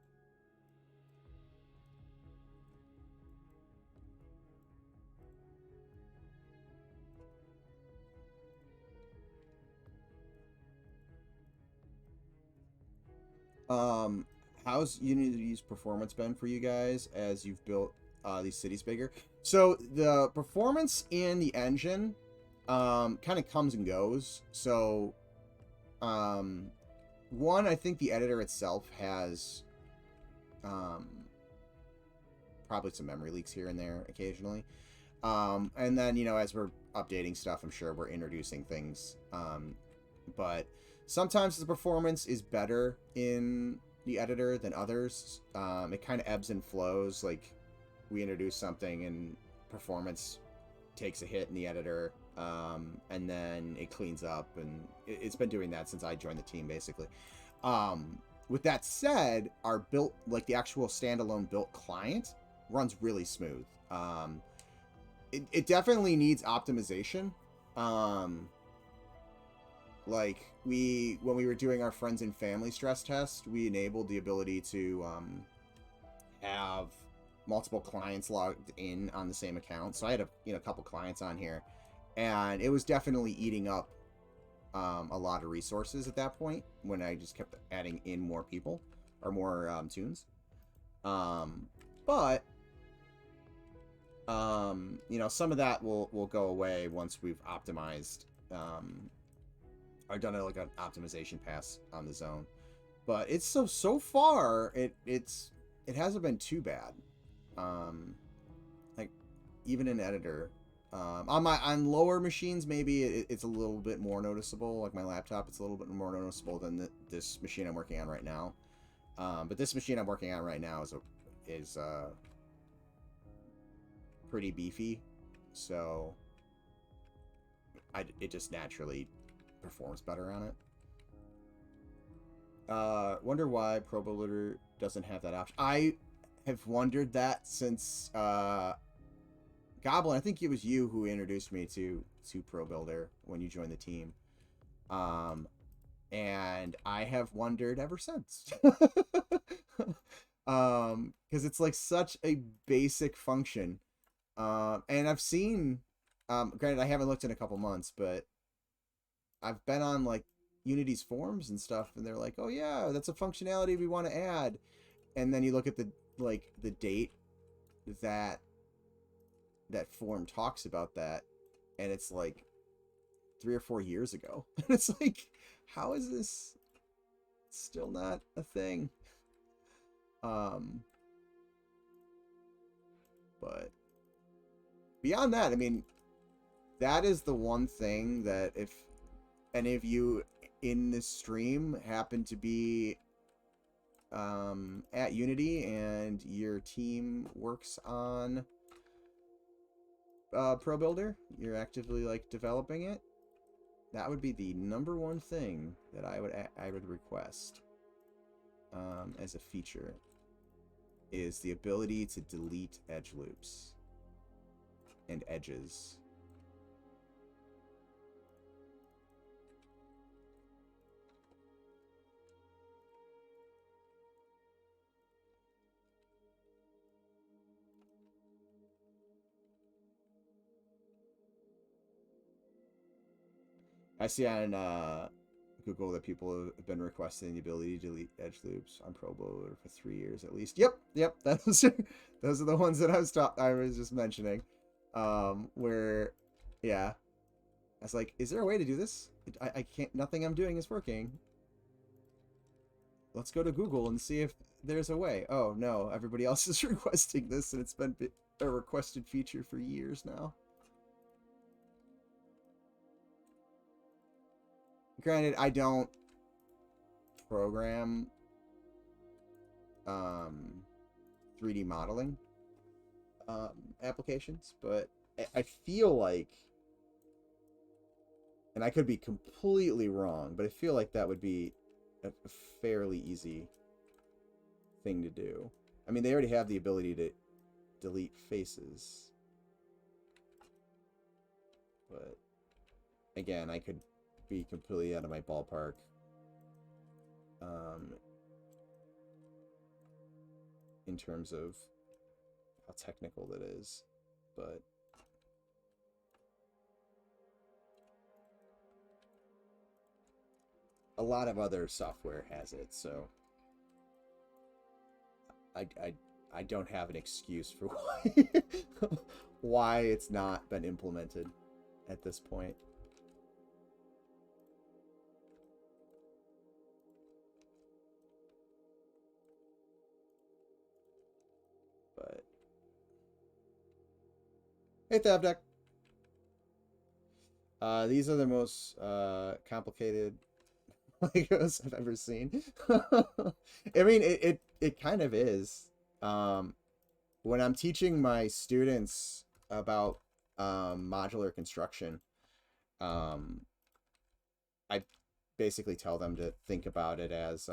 How's Unity's performance been for you guys as you've built these cities bigger? So the performance in the engine kind of comes and goes. So one, I think the editor itself has probably some memory leaks here and there occasionally. And then, you know, as we're updating stuff, I'm sure we're introducing things. But sometimes the performance is better in the editor than others. It kind of ebbs and flows. Like, we introduce something and performance takes a hit in the editor, and then it cleans up, and it's been doing that since I joined the team, basically. With that said, our built, like the actual standalone built client, runs really smooth. It definitely needs optimization. Like, when we were doing our friends and family stress test, we enabled the ability to have multiple clients logged in on the same account. So I had a couple clients on here, and it was definitely eating up a lot of resources at that point when I just kept adding in more people or more tunes. But you know, some of that will go away once we've optimized. I've done like an optimization pass on the zone, but it's so far it hasn't been too bad. Like, even in editor, on lower machines, maybe it's a little bit more noticeable. Like my laptop, it's a little bit more noticeable than this machine I'm working on right now. But this machine I'm working on right now is pretty beefy, so it just naturally performs better on it. Wonder why Pro Builder doesn't have that option. I have wondered that since Goblin. I think it was you who introduced me to Pro Builder when you joined the team, and I have wondered ever since. Because it's like such a basic function, and I've seen, granted I haven't looked in a couple months, but I've been on like Unity's forums and stuff, and they're like, oh yeah, that's a functionality we want to add. And then you look at the date that forum talks about that, and it's like 3 or 4 years ago. And it's like, how is this still not a thing? But beyond that, I mean, that is the one thing that if any of you in this stream happen to be at Unity and your team works on Pro Builder, you're actively like developing it, that would be the number one thing that I would request as a feature, is the ability to delete edge loops and edges. I see on Google that people have been requesting the ability to delete edge loops on Pro Builder for 3 years at least. Yep, those are the ones that I was just mentioning. Where, yeah, I was like, is there a way to do this? I can't. Nothing I'm doing is working. Let's go to Google and see if there's a way. Oh no, everybody else is requesting this, and it's been a requested feature for years now. Granted, I don't program 3D modeling applications, but I feel like, and I could be completely wrong, but I feel like that would be a fairly easy thing to do. I mean, they already have the ability to delete faces, but again, I could be completely out of my ballpark. In terms of how technical that is, but a lot of other software has it, so I don't have an excuse for why it's not been implemented at this point. But Hey, Thavdek. These are the most complicated Legos I've ever seen. I mean, it kind of is. When I'm teaching my students about modular construction, um, I basically tell them to think about it as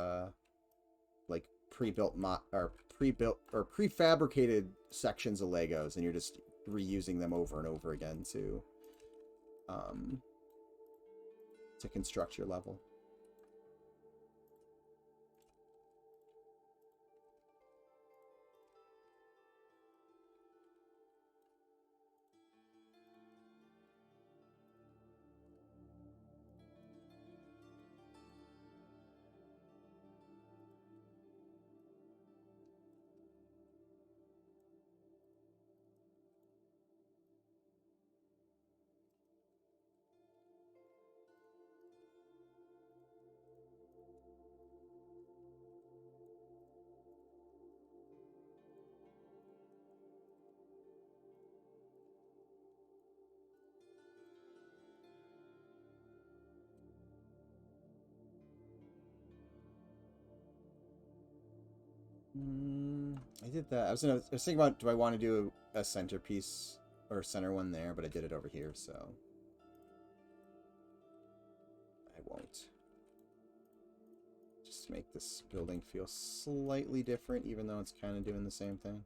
like pre-built or prefabricated sections of Legos, and you're just reusing them over and over again um, to construct your level. I did that. I was thinking about, do I want to do a centerpiece or center one there, but I did it over here, so I won't. Just to make this building feel slightly different, even though it's kind of doing the same thing.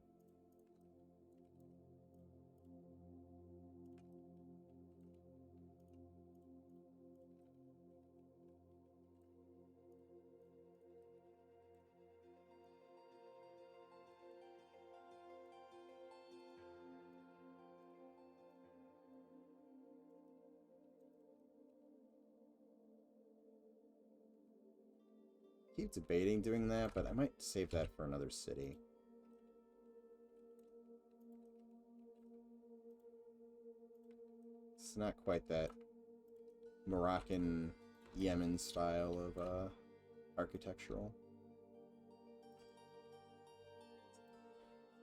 Keep debating doing that, but I might save that for another city. It's not quite that Moroccan Yemen style of architectural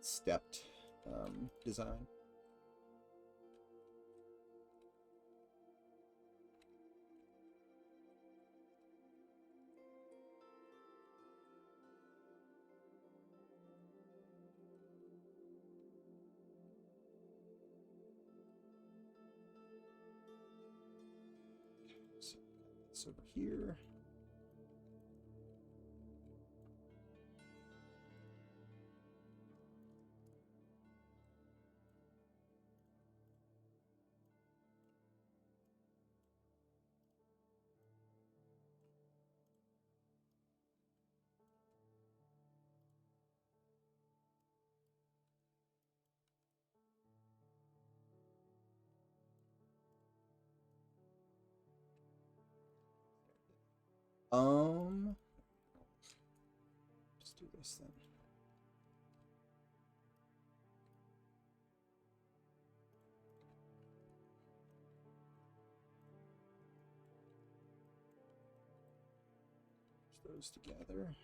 stepped design. So it's over here. Just do this then. Put those together.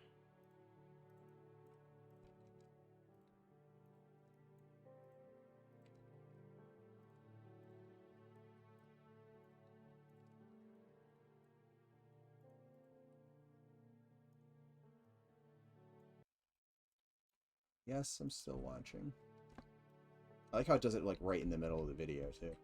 Yes, I'm still watching. I like how it does it like right in the middle of the video too.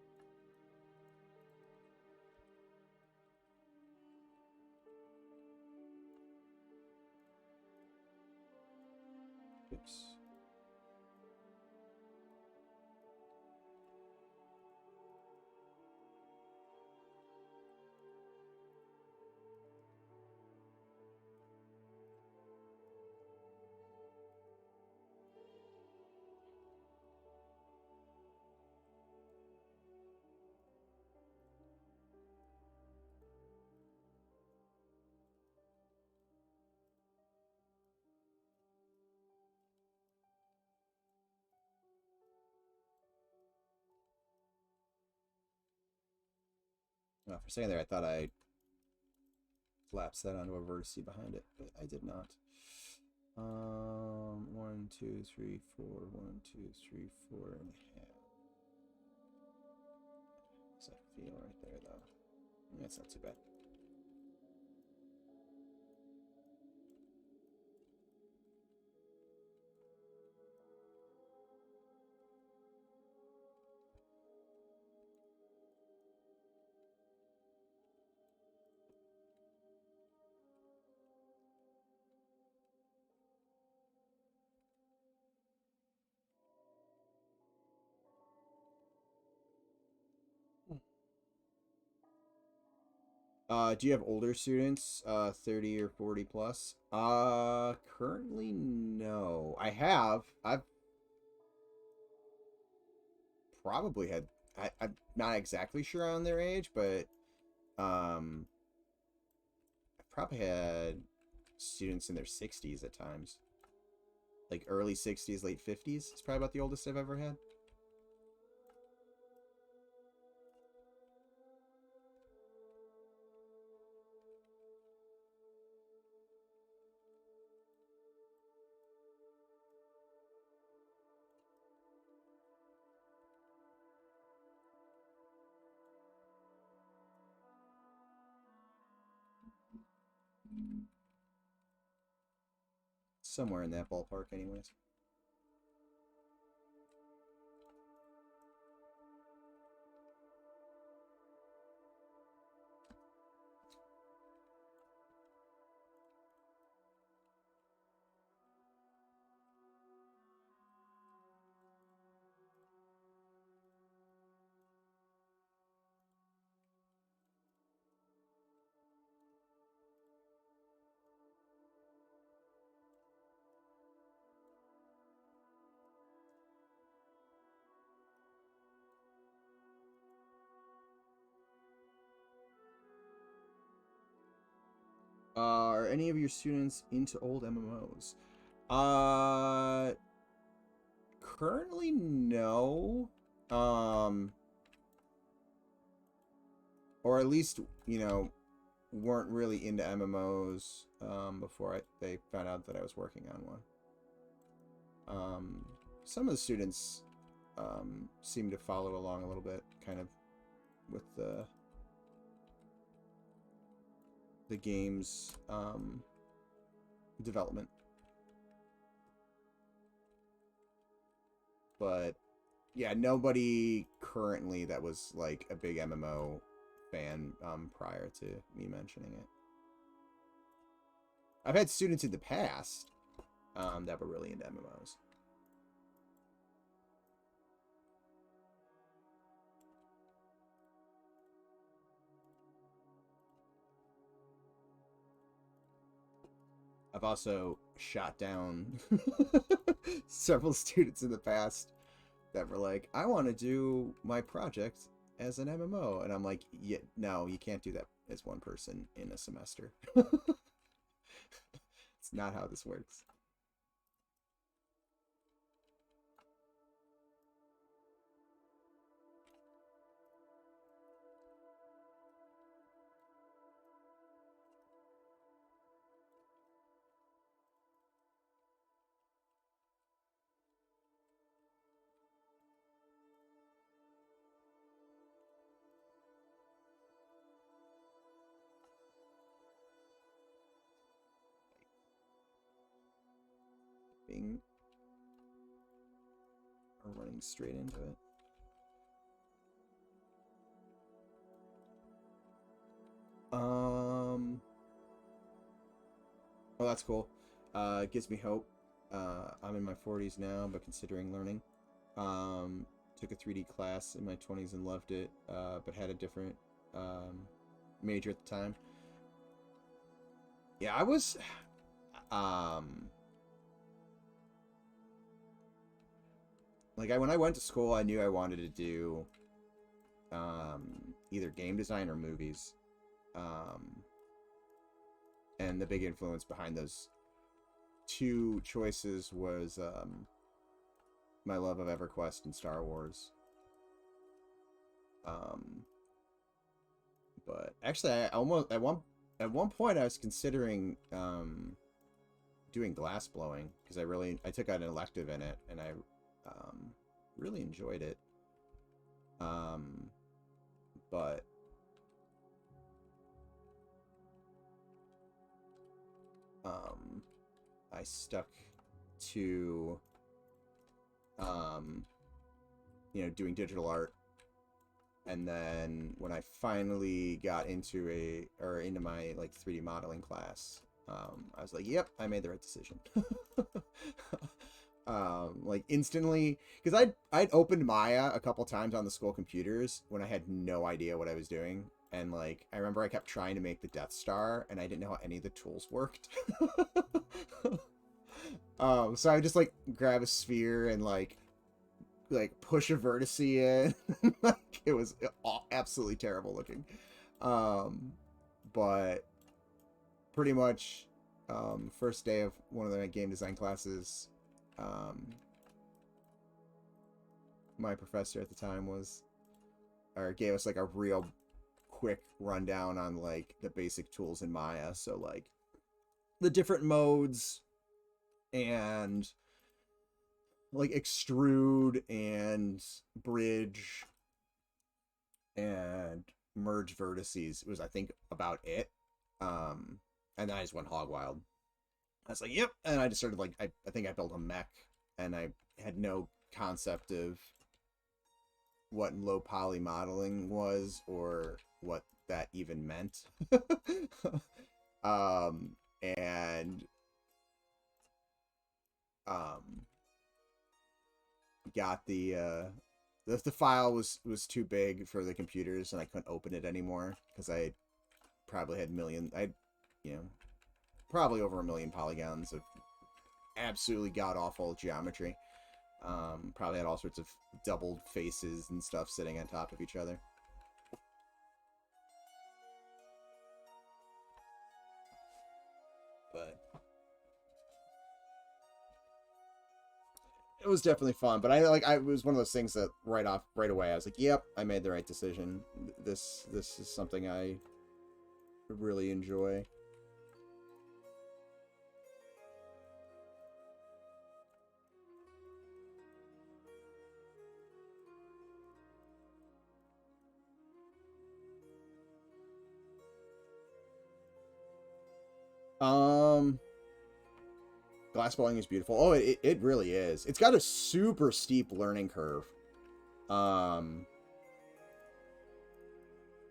Oops. Well, for a second there, I thought I collapsed that onto a vertice behind it, but I did not. 1, 2, 3, 4, 1, 2, 3, 4 and a half. How's that feel right there, though? That's not too bad. Do you have older students, 30 or 40 plus? Currently, no. I've probably had, I'm not exactly sure on their age, but, I've probably had students in their 60s at times. Like early 60s, late 50s. It's probably about the oldest I've ever had. Somewhere in that ballpark, anyways. Are any of your students into old MMOs? Currently no. Or at least, you know, weren't really into MMOs before they found out that I was working on one. Some of the students seem to follow along a little bit, kind of with the game's development. But yeah, nobody currently that was like a big MMO fan prior to me mentioning it. I've had students in the past that were really into MMOs. I've also shot down several students in the past that were like, I want to do my project as an MMO. And I'm like, yeah, no, you can't do that as one person in a semester. It's not how this works. Being or running straight into it. Oh, that's cool. It gives me hope. I'm in my 40s now, but considering learning. Took a 3D class in my 20s and loved it, but had a different major at the time. Yeah, I was like when I went to school, I knew I wanted to do either game design or movies. And the big influence behind those two choices was my love of EverQuest and Star Wars. But actually, I almost at one point I was considering doing glass blowing because I took out an elective in it and I really enjoyed it. but I stuck to you know, doing digital art. And then when I finally got into into my like 3D modeling class, I was like, yep, I made the right decision. Like instantly, because I'd opened Maya a couple times on the school computers when I had no idea what I was doing. And like, I remember I kept trying to make the Death Star and I didn't know how any of the tools worked. So I would just like grab a sphere and like push a vertex in. Like, it was absolutely terrible looking. But pretty much first day of one of the game design classes, my professor at the time gave us like a real quick rundown on like the basic tools in Maya. So like the different modes and like extrude and bridge and merge vertices was, I think, about it. And then I just went hog wild. I was like, yep. And I just started like, I think I built a mech and I had no concept of what low poly modeling was or what that even meant. And got the file was too big for the computers and I couldn't open it anymore because I probably had probably over 1 million polygons of absolutely god-awful geometry. Probably had all sorts of doubled faces and stuff sitting on top of each other. But it was definitely fun. But it was one of those things that right away I was like, yep, I made the right decision. This is something I really enjoy. Glass blowing is beautiful. Oh, it really is. It's got a super steep learning curve.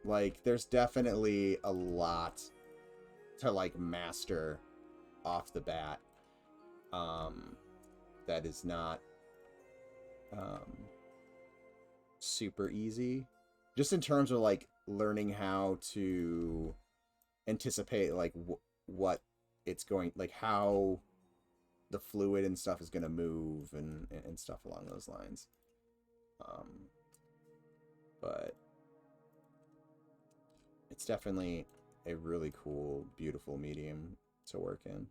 Like there's definitely a lot to like master off the bat. That is not super easy. Just in terms of like learning how to anticipate like what it's going, like how the fluid and stuff is going to move and stuff along those lines. But it's definitely a really cool, beautiful medium to work in.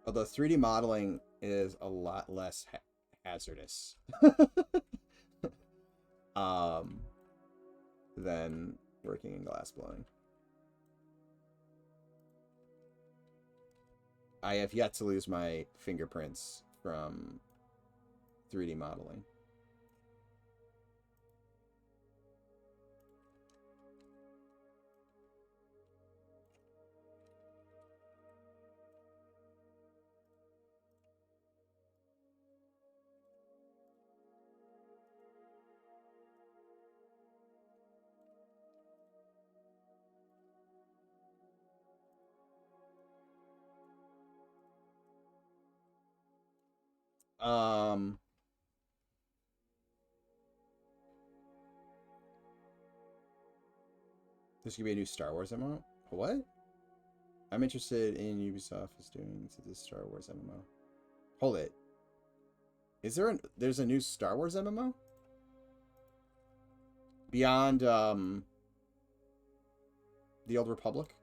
Although 3D modeling is a lot less hazardous than working in glass blowing. I have yet to lose my fingerprints from 3D modeling. There's gonna be a new Star Wars MMO? What? I'm interested in Ubisoft is doing to this Star Wars MMO. Hold it. Is there's a new Star Wars MMO? Beyond the Old Republic?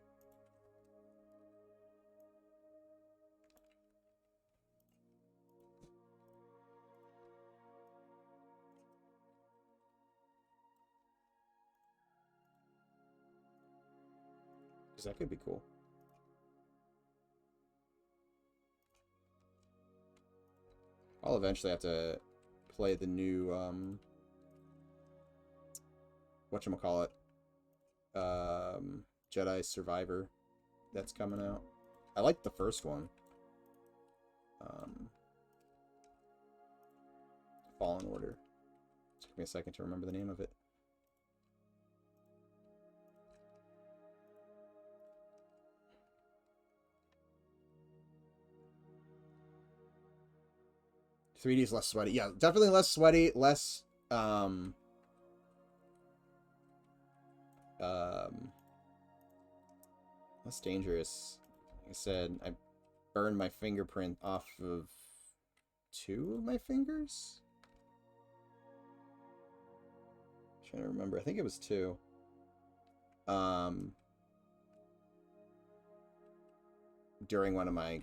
that could be cool. I'll eventually have to play the new, whatchamacallit, Jedi Survivor that's coming out. I liked the first one. Fallen Order. It took me a second to remember the name of it. .3D is less sweaty. Yeah, definitely less sweaty, less less dangerous. Like I said, I burned my fingerprint off of 2 of my fingers. I'm trying to remember. I think it was 2. During one of my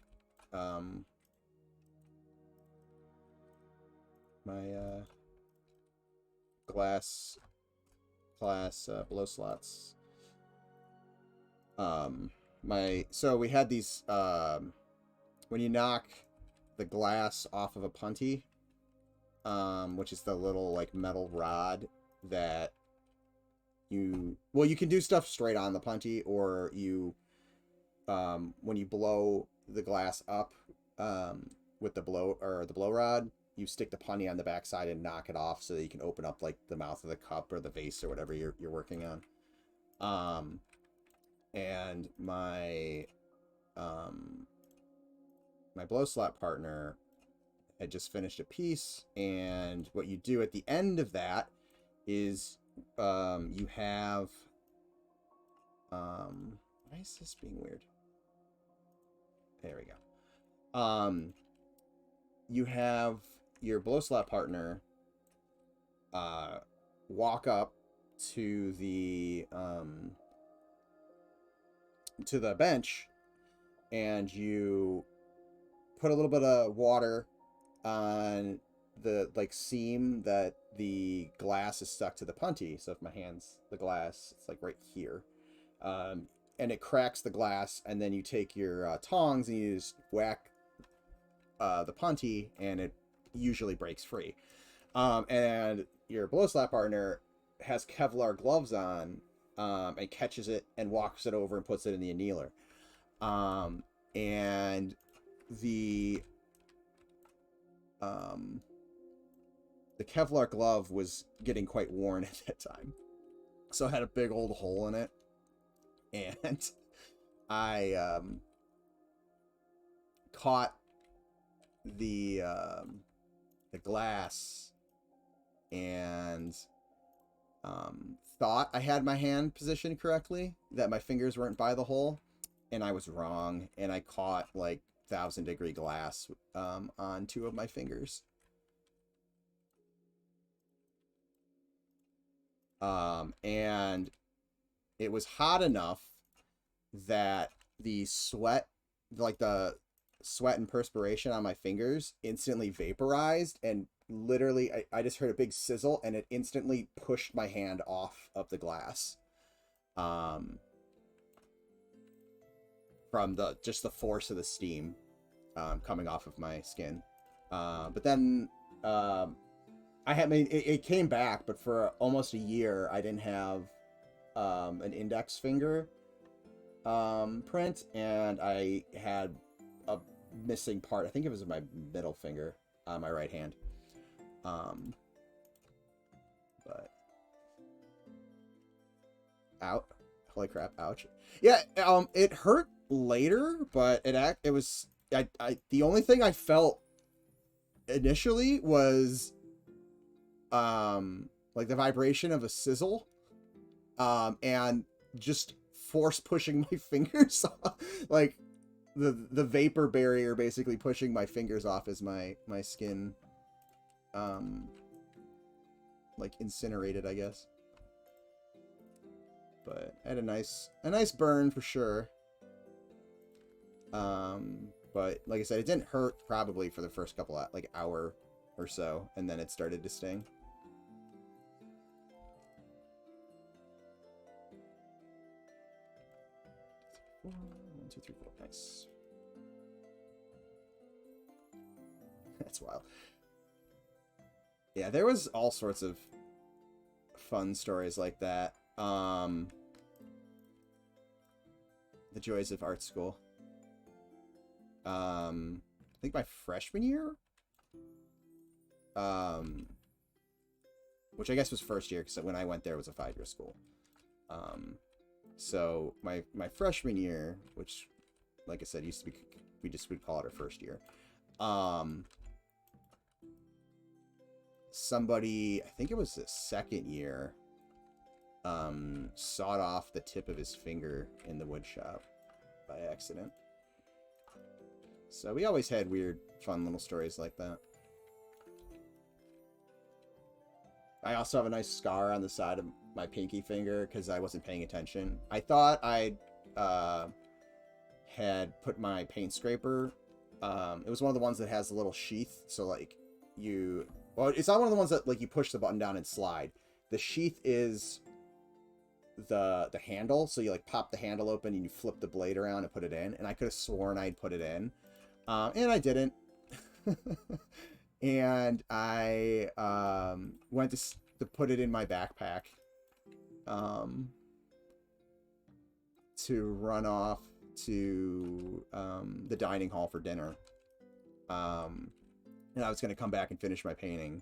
glass class blow slots. So we had these when you knock the glass off of a punty, which is the little like metal rod that you can do stuff straight on the punty, or you when you blow the glass up with the blow rod, you stick the punty on the backside and knock it off so that you can open up like the mouth of the cup or the vase or whatever you're working on. And my my blow slot partner had just finished a piece, and what you do at the end of that is you have why is this being weird? There we go. You have your blow slot partner walk up to the bench, and you put a little bit of water on the like seam that the glass is stuck to the punty. So if my hand's the glass, it's like right here, and it cracks the glass, and then you take your tongs and you just whack the punty, and it usually breaks free. And your blow slap partner has Kevlar gloves on, and catches it and walks it over and puts it in the annealer. And the Kevlar glove was getting quite worn at that time, so it had a big old hole in it, and I caught the glass and thought I had my hand positioned correctly, that my fingers weren't by the hole, and I was wrong, and I caught like 1,000-degree glass on 2 of my fingers. And it was hot enough that the sweat, like the sweat and perspiration on my fingers, instantly vaporized, and literally I just heard a big sizzle, and it instantly pushed my hand off of the glass, from just the force of the steam coming off of my skin. But then it came back, but for almost a year I didn't have an index finger print, and I had a missing part. I think it was my middle finger on my right hand. But out. Holy crap! Ouch. Yeah. It hurt later, but it was the only thing I felt initially was like the vibration of a sizzle, and just force pushing my fingers off. Like the vapor barrier basically pushing my fingers off as my skin like incinerated, I guess. But I had a nice burn for sure. But like I said, it didn't hurt probably for the first couple of, like hour or so, and then it started to sting. 1, 2, 3, 4. Nice. That's wild. Yeah, there was all sorts of fun stories like that. The joys of art school. I think my freshman year, which I guess was first year because when I went there it was a 5-year school. So my freshman year, which, like I said, used to be, we just would call it our first year. Somebody, I think it was the second year, sawed off the tip of his finger in the wood shop by accident. So we always had weird, fun little stories like that. I also have a nice scar on the side of my pinky finger because I wasn't paying attention. I thought I had put my paint scraper. It was one of the ones that has a little sheath. So like well, it's not one of the ones that like you push the button down and slide. The sheath is the handle. So you like pop the handle open and you flip the blade around and put it in. And I could have sworn I'd put it in. And I didn't. And I went to put it in my backpack to run off to the dining hall for dinner. And I was going to come back and finish my painting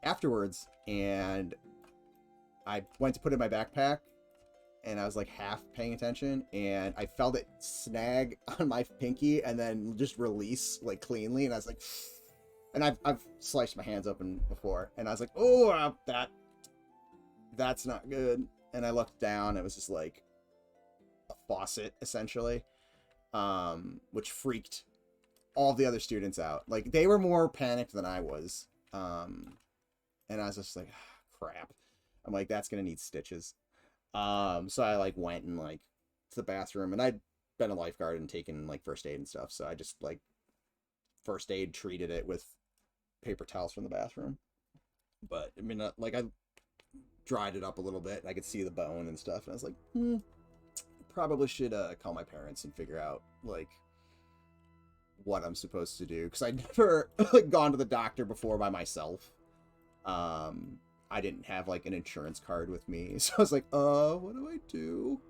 afterwards. And I went to put it in my backpack. And I was like half paying attention, and I felt it snag on my pinky and then just release like cleanly. And I was like, and I've sliced my hands open before, and I was like, oh, that's not good. And I looked down, it was just like a faucet essentially, which freaked all the other students out. Like they were more panicked than I was. And I was just like, crap. I'm like, that's gonna need stitches. So I like went and like to the bathroom, and I'd been a lifeguard and taken like first aid and stuff. So I just like first aid treated it with paper towels from the bathroom. But I mean, like I dried it up a little bit. And I could see the bone and stuff. And I was like, probably should call my parents and figure out like what I'm supposed to do. Cause I'd never like gone to the doctor before by myself. I didn't have like an insurance card with me, so I was like, what do I do?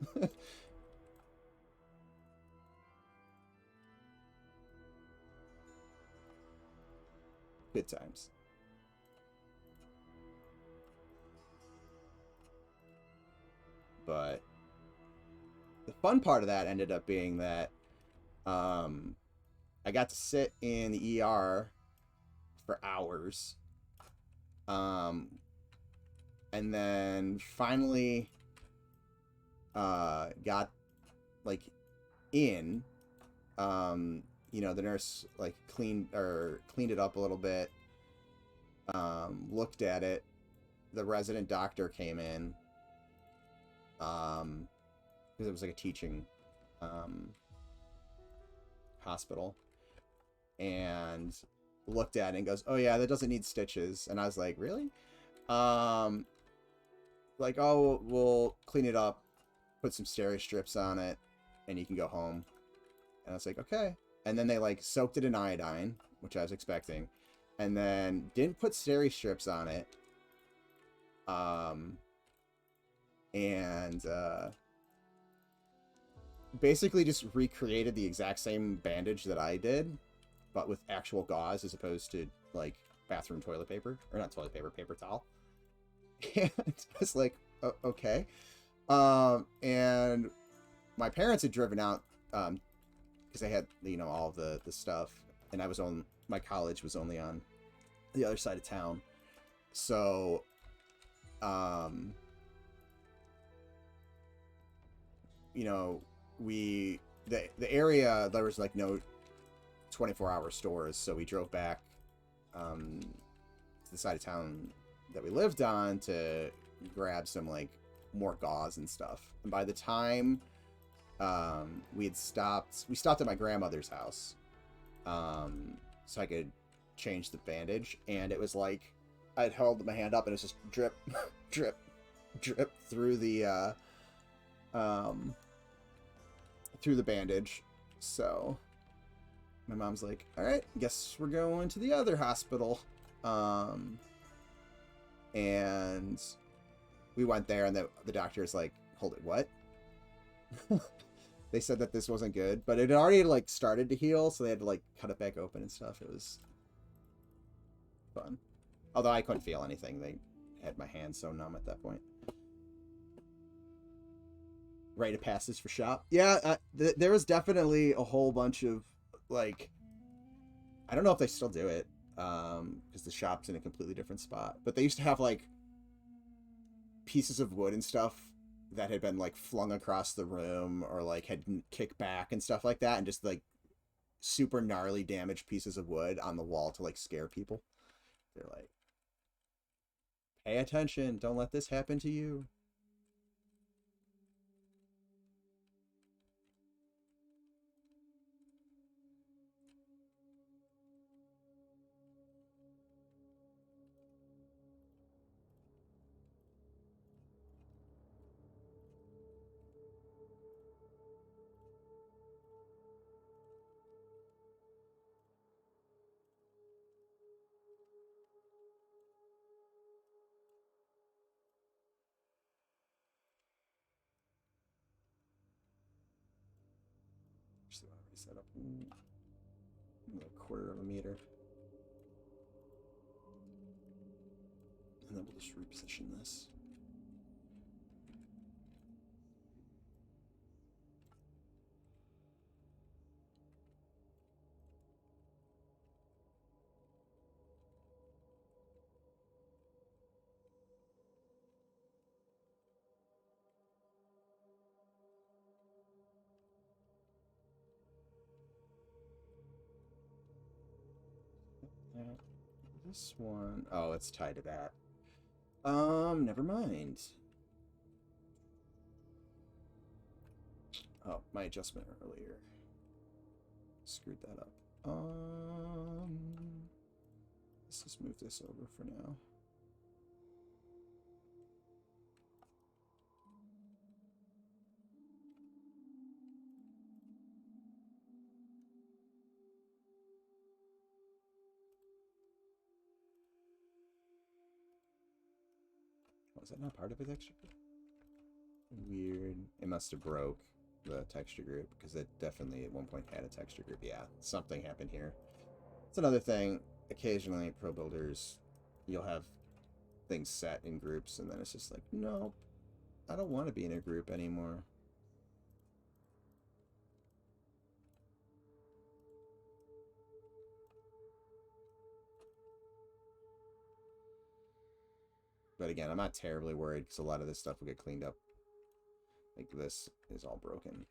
Good times. But the fun part of that ended up being that I got to sit in the ER for hours. And then finally got like in, you know, the nurse like cleaned it up a little bit, looked at it. The resident doctor came in, because it was like a teaching hospital, and looked at it and goes, oh yeah, that doesn't need stitches. And I was like, really? Like, oh, we'll clean it up, put some steri strips on it, and you can go home. And I was like, okay. And then they like soaked it in iodine, which I was expecting, and then didn't put steri strips on it. And basically just recreated the exact same bandage that I did, but with actual gauze as opposed to like bathroom toilet paper, or not toilet paper, paper towel. And I was like, okay. And my parents had driven out because they had, you know, all the stuff, and I was on, my college was only on the other side of town. So you know, the area, there was like no 24-hour stores, so we drove back to the side of town that we lived on to grab some like more gauze and stuff. And by the time we stopped at my grandmother's house, so I could change the bandage, and it was like I'd held my hand up and it was just drip drip drip through the through the bandage. So my mom's like, all right, guess we're going to the other hospital. And we went there, and the doctor's like, hold it, what? They said that this wasn't good, but it had already like started to heal, so they had to like cut it back open and stuff. It was fun. Although I couldn't feel anything. They had my hands so numb at that point. Rite of passage for shop. Yeah, there was definitely a whole bunch of like, I don't know if they still do it, because the shop's in a completely different spot. But they used to have like pieces of wood and stuff that had been like flung across the room, or like had kicked back and stuff like that, and just like super gnarly damaged pieces of wood on the wall to like scare people. They're like, pay attention, don't let this happen to you. Actually, want to reset up a quarter of a meter, and then we'll just reposition this. This one, oh, it's tied to that. Never mind. Oh, my adjustment earlier screwed that up. Let's just move this over for now. Was that not part of a texture group? Weird. It must have broke the texture group, because it definitely at one point had a texture group. Yeah, something happened here. It's another thing. Occasionally, pro builders, you'll have things set in groups, and then it's just like, nope, I don't want to be in a group anymore. But again, I'm not terribly worried, because a lot of this stuff will get cleaned up. Like, this is all broken.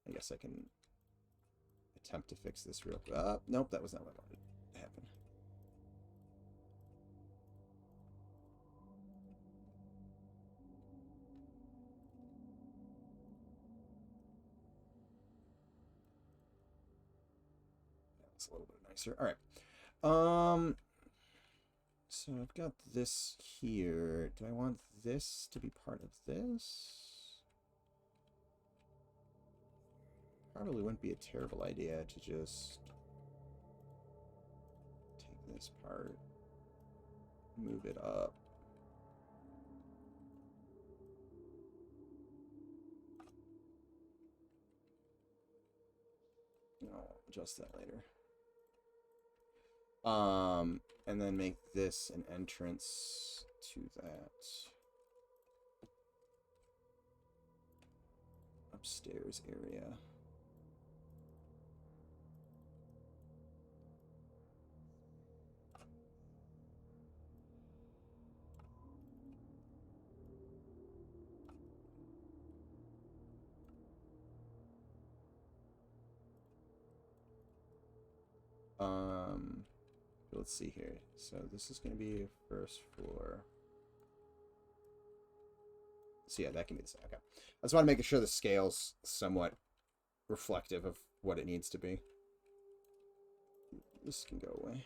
I guess I can attempt to fix this real quick. Nope, that was not what I wanted to happen. That's a little bit nicer. All right. So I've got this here. Do I want this to be part of this? Probably wouldn't be a terrible idea to just take this part, move it up. I'll adjust that later. And then make this an entrance to that upstairs area. Let's see here. So this is going to be first floor. So yeah, that can be the same. Okay. I just want to make sure the scale's somewhat reflective of what it needs to be. This can go away.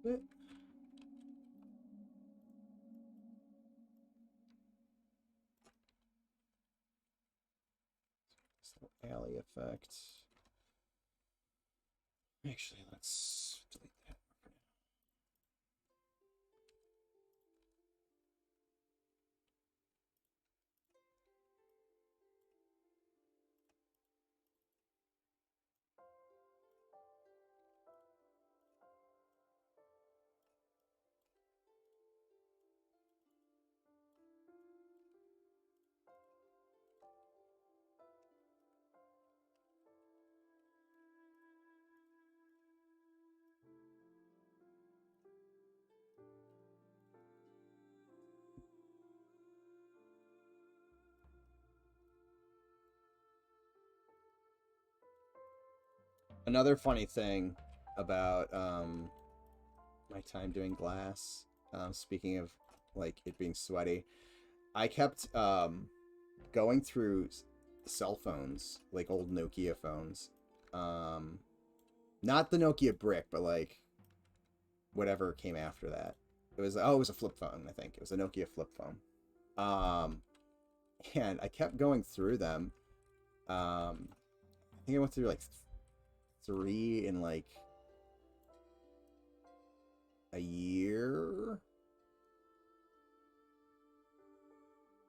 bit. This little alley effect. Actually, let's delete that. Another funny thing about my time doing glass, speaking of like it being sweaty, I kept going through cell phones, like old Nokia phones, not the Nokia brick, but like whatever came after that. It was a flip phone. I think it was a Nokia flip phone. And I kept going through them. I think I went through like 3 in like a year.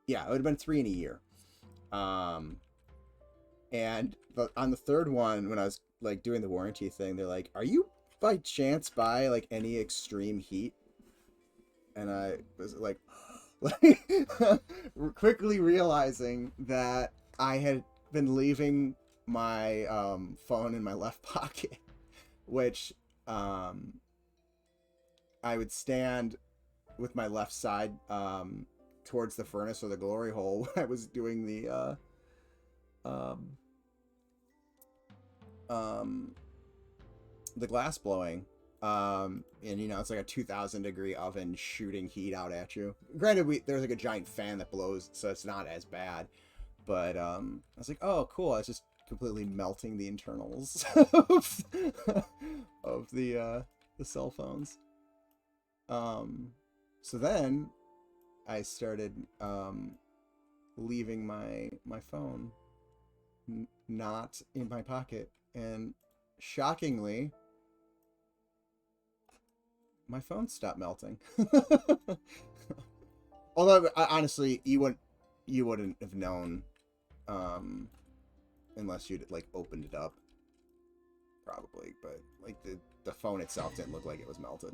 Yeah, it would have been 3 in a year. And on the third one, when I was like doing the warranty thing, they're like, "Are you by chance by like any extreme heat?" And I was like, quickly realizing that I had been leaving my phone in my left pocket, which I would stand with my left side towards the furnace or the glory hole when I was doing the glass blowing. And you know, it's like a 2,000 degree oven shooting heat out at you. Granted, there's like a giant fan that blows, so it's not as bad. But I was like, oh, cool. I was just completely melting the internals of the cell phones. So then I started leaving my phone not in my pocket, and shockingly, my phone stopped melting. Although honestly, you wouldn't have known unless you'd like opened it up, probably. But like the phone itself didn't look like it was melted.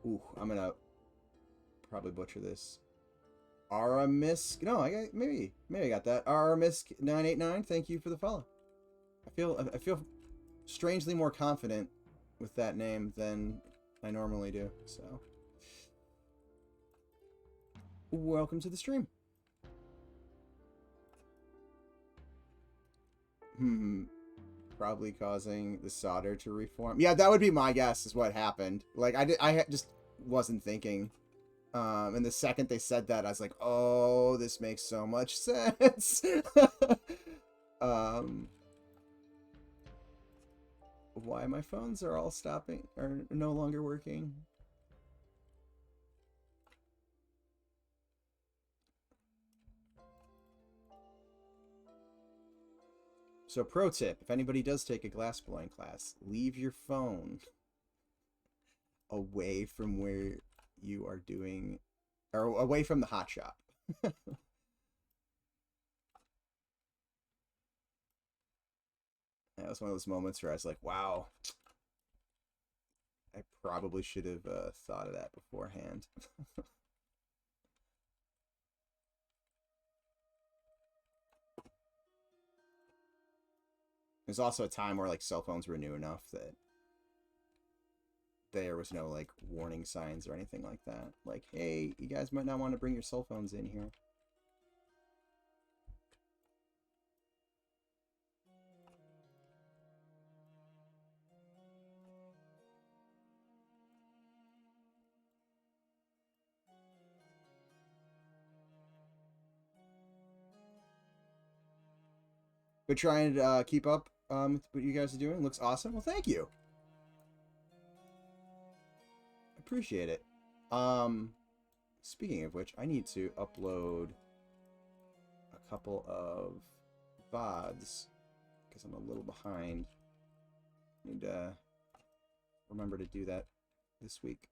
Ooh, I'm gonna probably butcher this. Aramisk. No, maybe I got that. Aramisk 989. Thank you for the follow. I feel strangely more confident with that name than I normally do. So, welcome to the stream. Probably causing the solder to reform. Yeah, that would be my guess. Is what happened. Like I just wasn't thinking. And the second they said that, I was like, oh, this makes so much sense. Why my phones are all stopping, or no longer working. So pro tip, if anybody does take a glass blowing class, leave your phone away from where you are doing, or away from the hot shop. That was one of those moments where I was like, wow, I probably should have thought of that beforehand. There's also a time where like cell phones were new enough that there was no like warning signs or anything like that. Like, hey, you guys might not want to bring your cell phones in here. Been trying to keep up with what you guys are doing. Looks awesome. Well, thank you. Appreciate it. Speaking of which, I need to upload a couple of VODs because I'm a little behind. Need to remember to do that this week.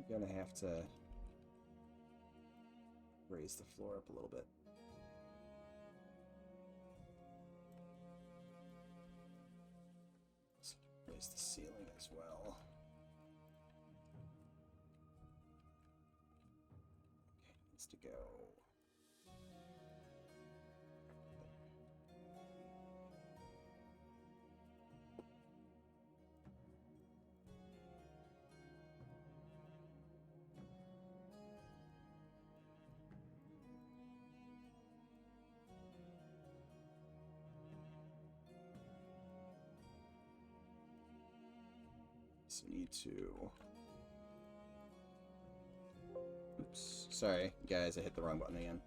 I'm gonna have to raise the floor up a little bit. Let's raise the ceiling as well. Okay, needs to go. So need to. Oops. Sorry, guys, I hit the wrong button again.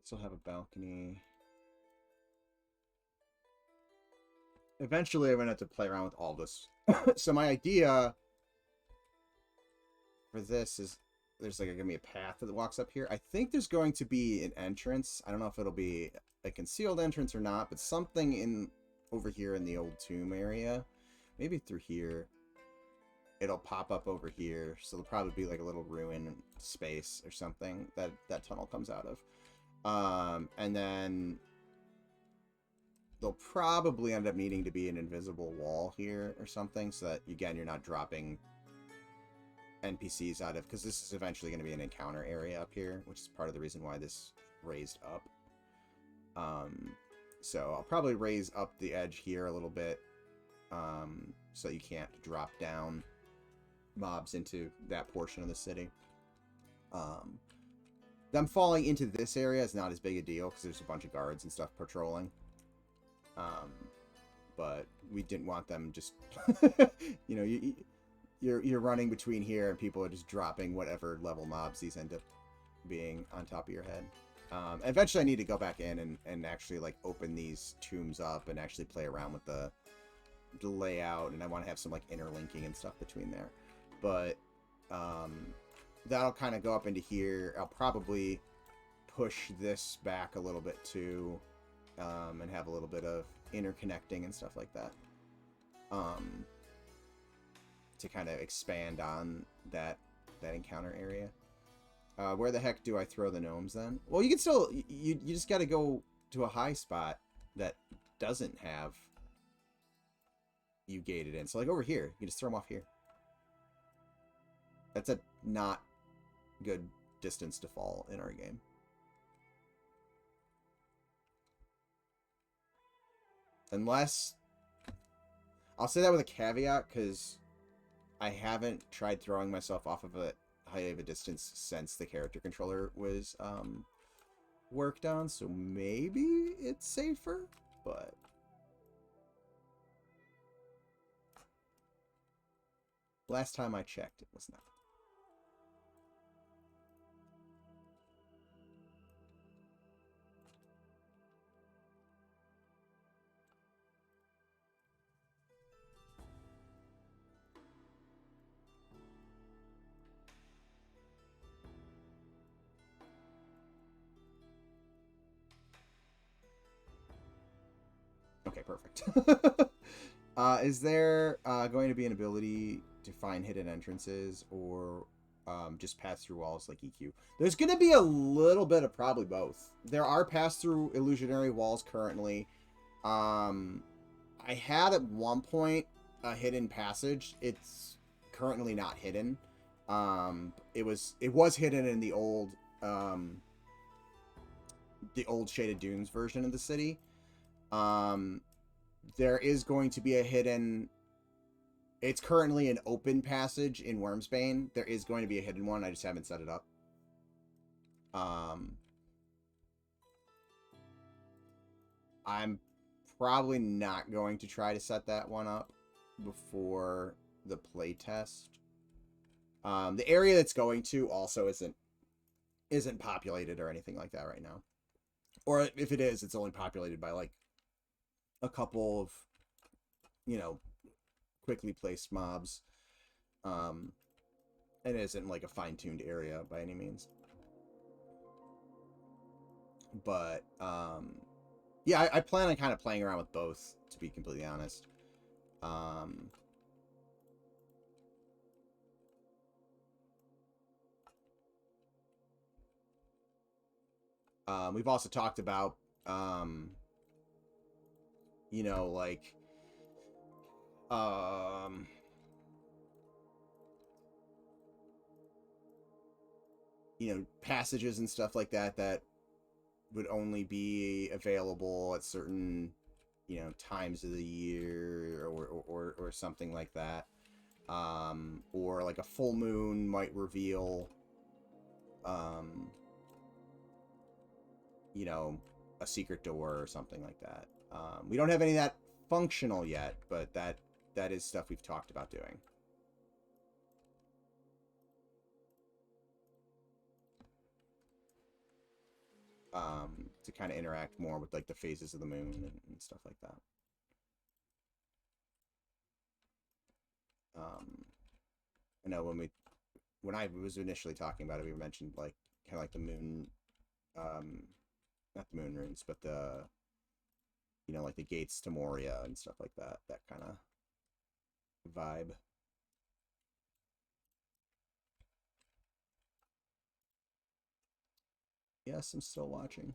This will have a balcony. Eventually, I'm gonna have to play around with all this. So my idea for this is there's like gonna be a path that walks up here. I think there's going to be an entrance. I don't know if it'll be a concealed entrance or not, but something in over here in the old tomb area, maybe through here. It'll pop up over here, so there'll probably be like a little ruin space or something that that tunnel comes out of. And then there'll probably end up needing to be an invisible wall here or something, so that again you're not dropping NPCs out of, because this is eventually going to be an encounter area up here, which is part of the reason why this raised up. So I'll probably raise up the edge here a little bit, so you can't drop down mobs into that portion of the city. Them falling into this area is not as big a deal because there's a bunch of guards and stuff patrolling. But we didn't want them just, you know, you're running between here and people are just dropping whatever level mobs these end up being on top of your head. Eventually I need to go back in and actually like open these tombs up and actually play around with the layout, and I want to have some like interlinking and stuff between there. But that'll kind of go up into here. I'll probably push this back a little bit too, and have a little bit of interconnecting and stuff like that, to kind of expand on that encounter area. Where the heck do I throw the gnomes then? Well, you can still, you just got to go to a high spot that doesn't have you gated in. So like over here, you just throw them off here. That's a not good distance to fall in our game. Unless, I'll say that with a caveat, because I haven't tried throwing myself off of a high of a distance since the character controller was worked on, so maybe it's safer, but last time I checked, it was not. Okay, perfect. Is there going to be an ability to find hidden entrances, or just pass through walls like EQ? There's going to be a little bit of probably both. There are pass-through illusionary walls currently. I had at one point a hidden passage. It's currently not hidden. It was hidden in the old Shaded Dunes version of the city. There is going to be a hidden... It's currently an open passage in Wormsbane. There is going to be a hidden one. I just haven't set it up. I'm probably not going to try to set that one up before the playtest. The area that's going to also isn't populated or anything like that right now. Or if it is, it's only populated by like a couple of, you know, quickly placed mobs. And it isn't like a fine-tuned area by any means. But yeah, I plan on kind of playing around with both, to be completely honest. We've also talked about, you know, like, you know, passages and stuff like that that would only be available at certain, you know, times of the year, or something like that. Or like a full moon might reveal, you know, a secret door or something like that. We don't have any of that functional yet, but that is stuff we've talked about doing. To kind of interact more with like the phases of the moon and stuff like that. I know when I was initially talking about it, we mentioned like kind of like the moon, not the moon runes, but the, you know, like the gates to Moria and stuff like that. That kind of vibe. Yes, I'm still watching.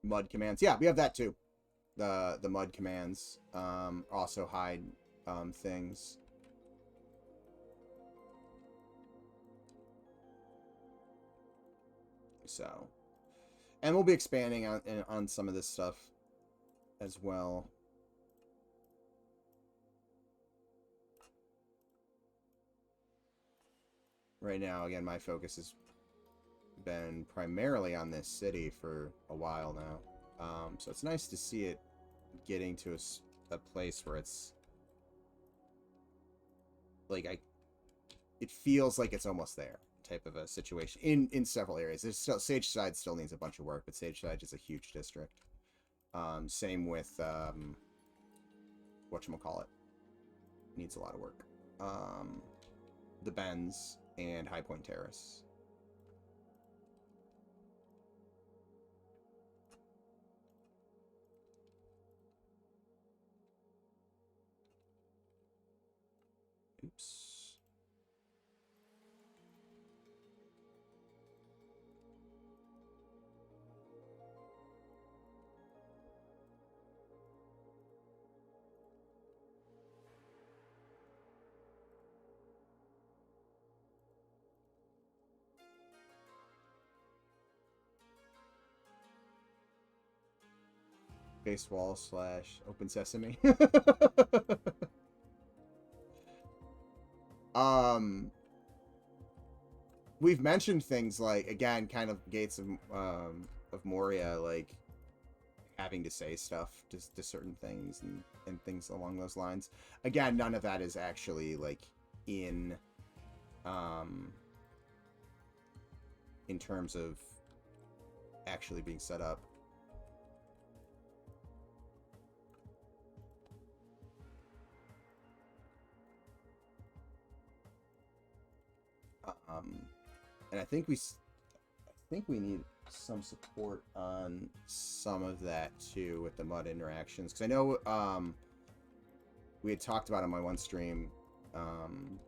Mud commands. Yeah, we have that too. The mud commands also hide things. So, and we'll be expanding on some of this stuff as well. Right now, again, my focus has been primarily on this city for a while now. So it's nice to see it getting to a place where it's like it feels like it's almost there type of a situation in several areas. There's still Sageside still needs a bunch of work, but Sageside is a huge district. Same with whatchamacallit. Needs a lot of work. The Bends and High Point Terrace. Baseball / Open Sesame. We've mentioned things like, again, kind of Gates of Moria, like having to say stuff to certain things and things along those lines. Again, none of that is actually like in terms of actually being set up. And I think we need some support on some of that too with the MUD interactions, because I know we had talked about on my one stream, and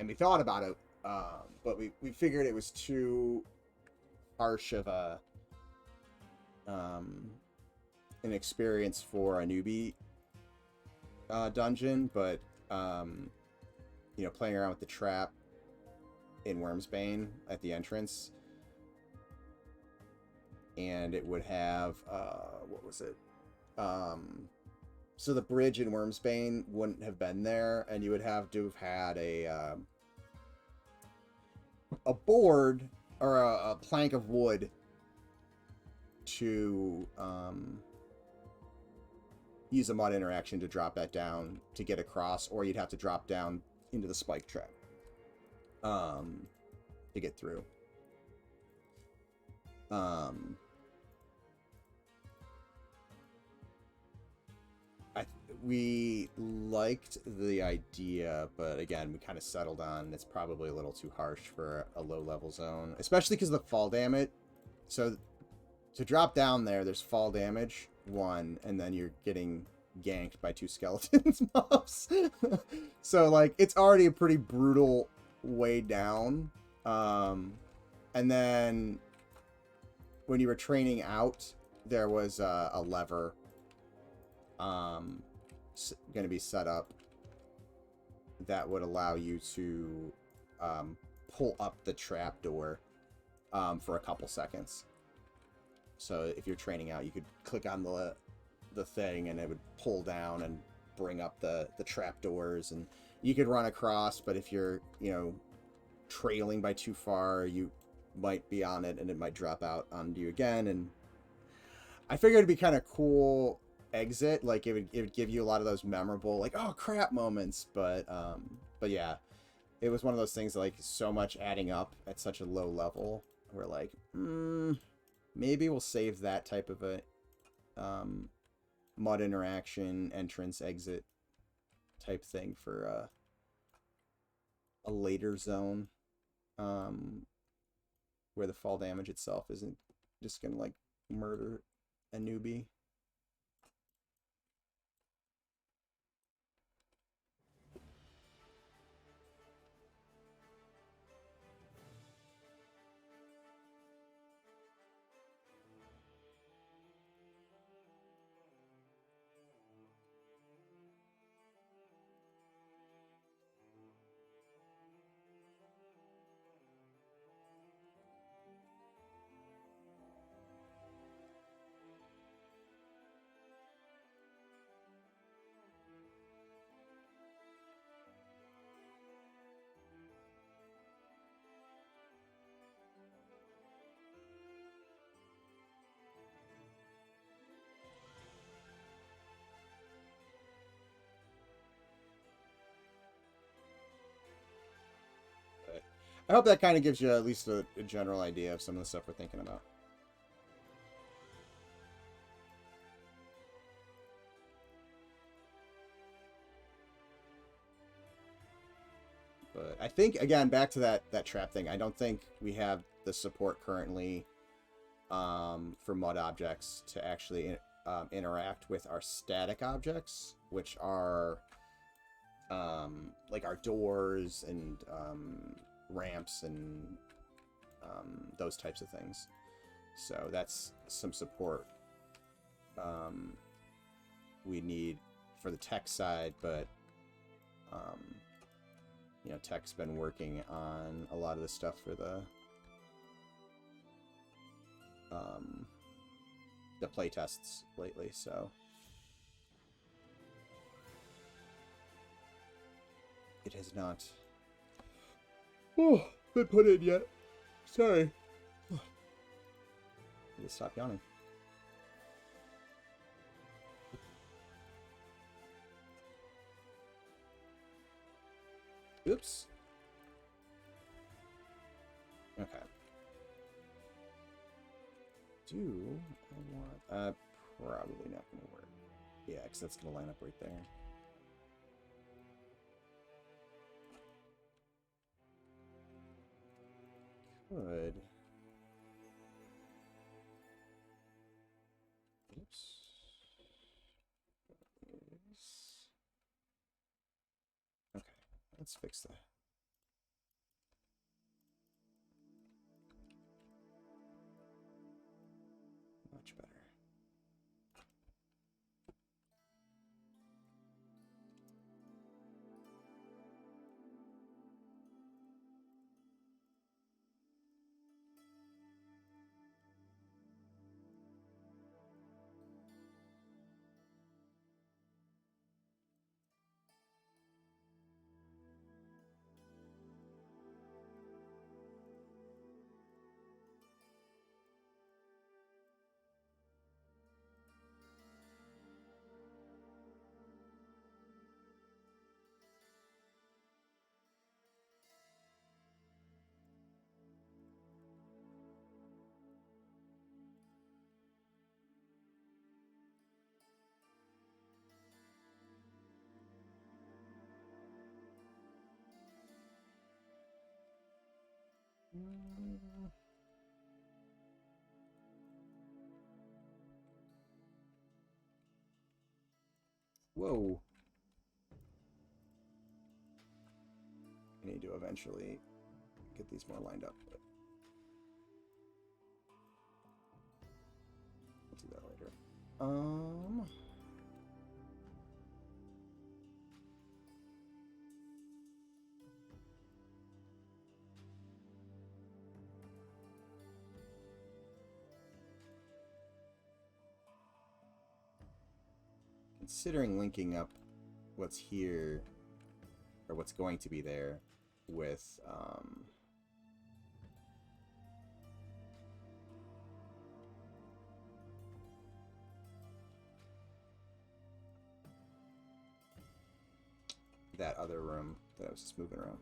we thought about it, but we figured it was too harsh of a an experience for a newbie dungeon, but you know, playing around with the trap in Wormsbane at the entrance, and it would have what was it? So the bridge in Wormsbane wouldn't have been there, and you would have to have had a board or a plank of wood to use a MUD interaction to drop that down to get across, or you'd have to drop down into the spike trap to get through. We liked the idea, but again, we kind of settled on it's probably a little too harsh for a low-level zone, especially because of the fall damage. So to drop down there, there's fall damage, 1, and then you're getting ganked by 2 skeletons mobs. So, like, it's already a pretty brutal way down. And then when you were training out, there was a lever going to be set up that would allow you to pull up the trapdoor for a couple seconds. So if you're training out, you could click on the thing and it would pull down and bring up the trapdoors, and you could run across, but if you're, you know, trailing by too far, you might be on it and it might drop out onto you again. And I figured it'd be kind of cool exit, like it would give you a lot of those memorable, like, oh crap moments, but yeah, it was one of those things that, like, so much adding up at such a low level, we're like, maybe we'll save that type of a MUD interaction, entrance, exit type thing for a later zone, where the fall damage itself isn't just gonna, like, murder a newbie. I hope that kind of gives you at least a general idea of some of the stuff we're thinking about. But I think, again, back to that trap thing, I don't think we have the support currently for MUD objects to actually interact with our static objects, which are like our doors and ramps and those types of things. So that's some support we need for the tech side, but you know, tech's been working on a lot of the stuff for the playtests lately, so it has not been put in yet. Sorry. Just stop yawning. Oops. Okay. Do I want... probably not going to work. Yeah, because that's going to line up right there. Could... Oops. Okay, let's fix that. Much better. Whoa. I need to eventually get these more lined up, but we'll do that later. Considering linking up what's here, or what's going to be there, with that other room that I was just moving around.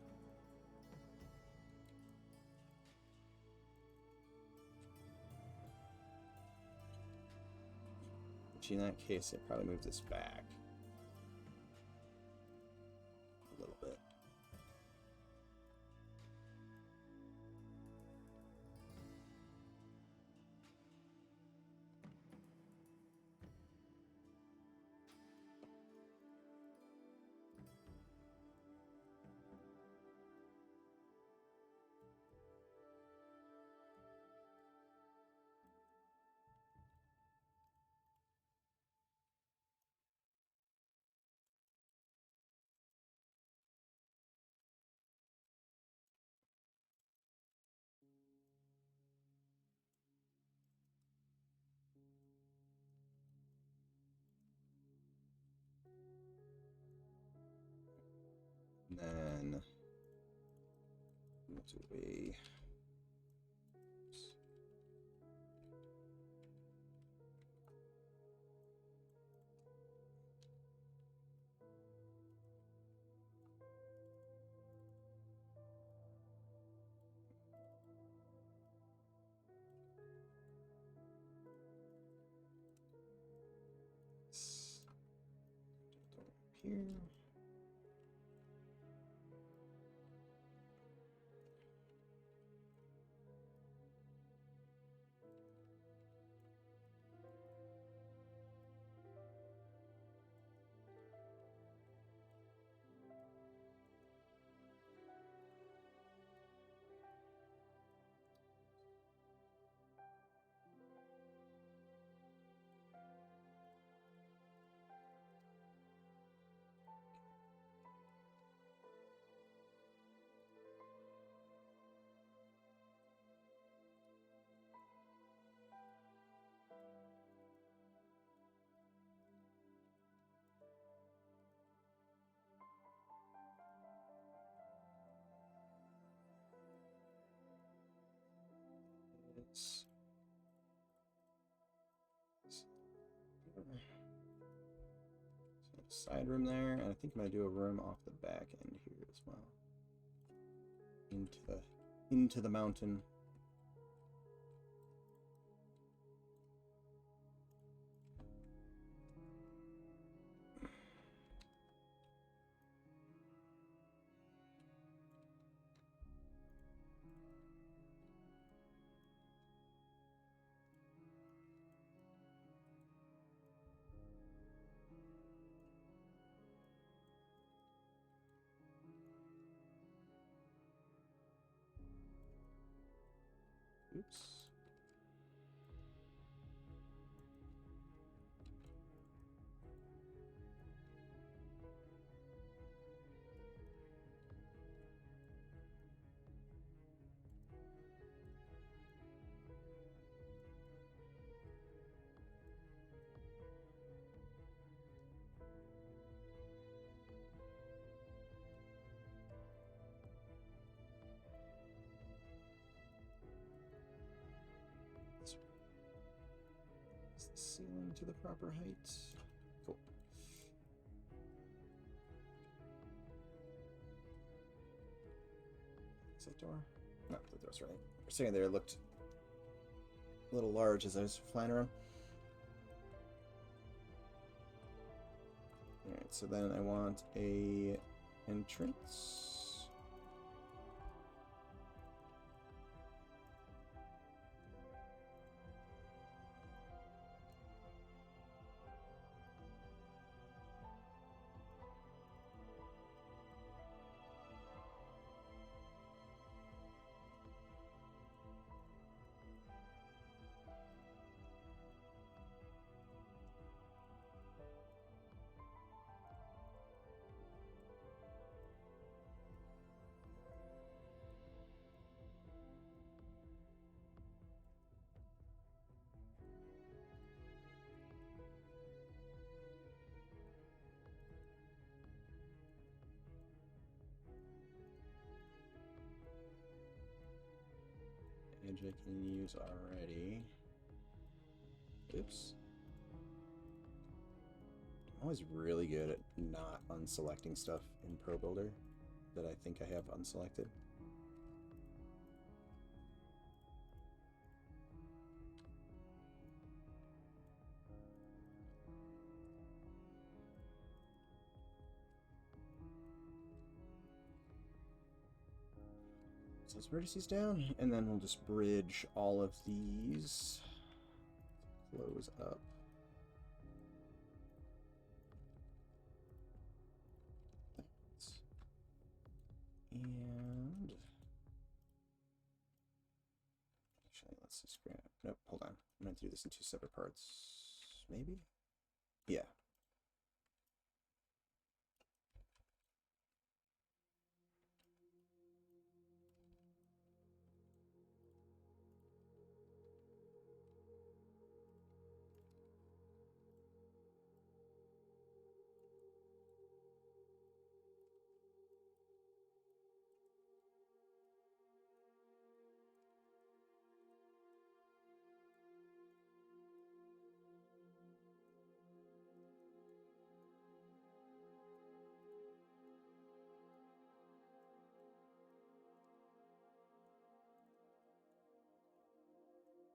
Which in that case, I'd probably move this back a little bit. And then we'll do a here. side room there, and I think I'm gonna do a room off the back end here as well. Into the mountain. Oops. Is the ceiling to the proper height? Cool. Is that door? No, the door's right. For a second there, it looked a little large as I was flying around. Alright, so then I want a entrance. Edge I can use already. Oops. I'm always really good at not unselecting stuff in Pro Builder that I think I have unselected. So let's vertices down, and then we'll just bridge all of these. Close up. And actually, let's just grab. Nope, hold on. I'm going to do this in two separate parts. Maybe? Yeah.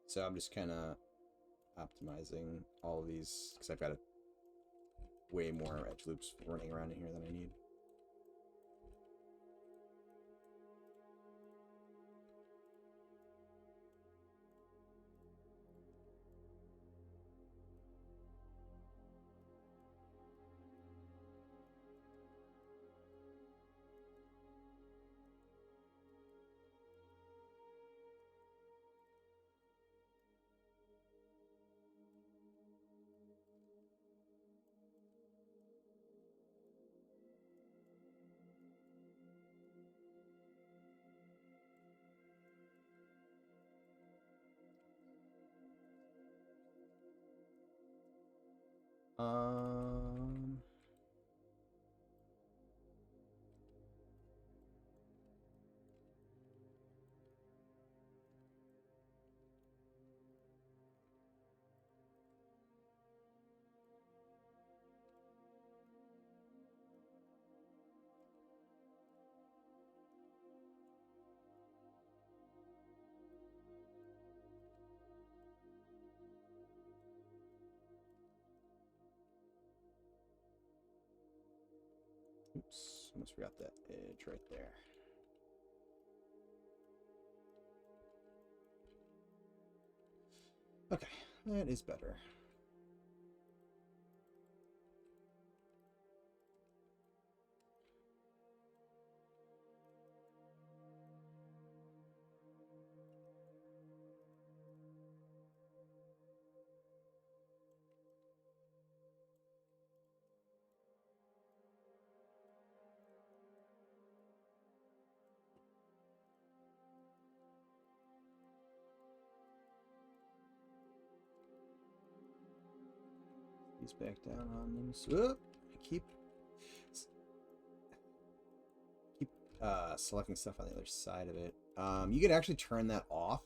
So I'm just kind of optimizing all of these because I've got way more edge loops running around in here than I need. Um, Oops, almost forgot that edge right there. Okay, that is better. He's back down on them. So, keep selecting stuff on the other side of it. You could actually turn that off,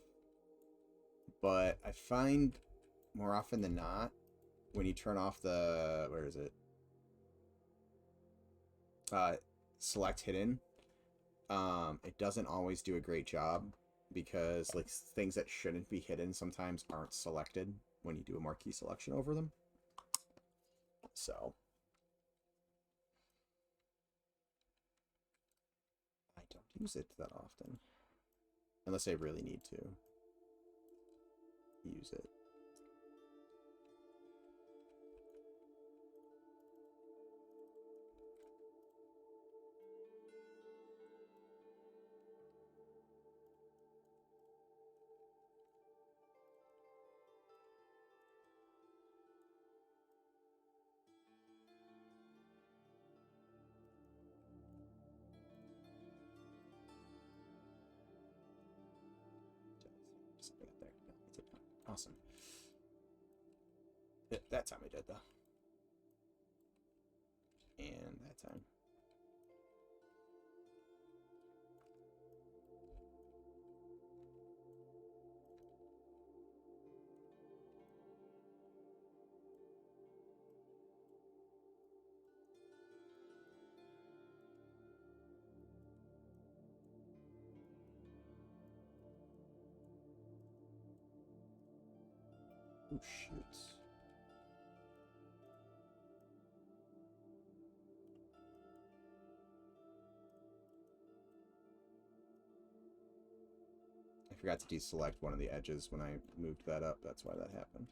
but I find more often than not when you turn off the select hidden, it doesn't always do a great job because like things that shouldn't be hidden sometimes aren't selected when you do a marquee selection over them. So I don't use it that often unless I really need to use it. There. Awesome. That time I did, though. And that time. Oh, shoot. I forgot to deselect one of the edges when I moved that up. That's why that happened.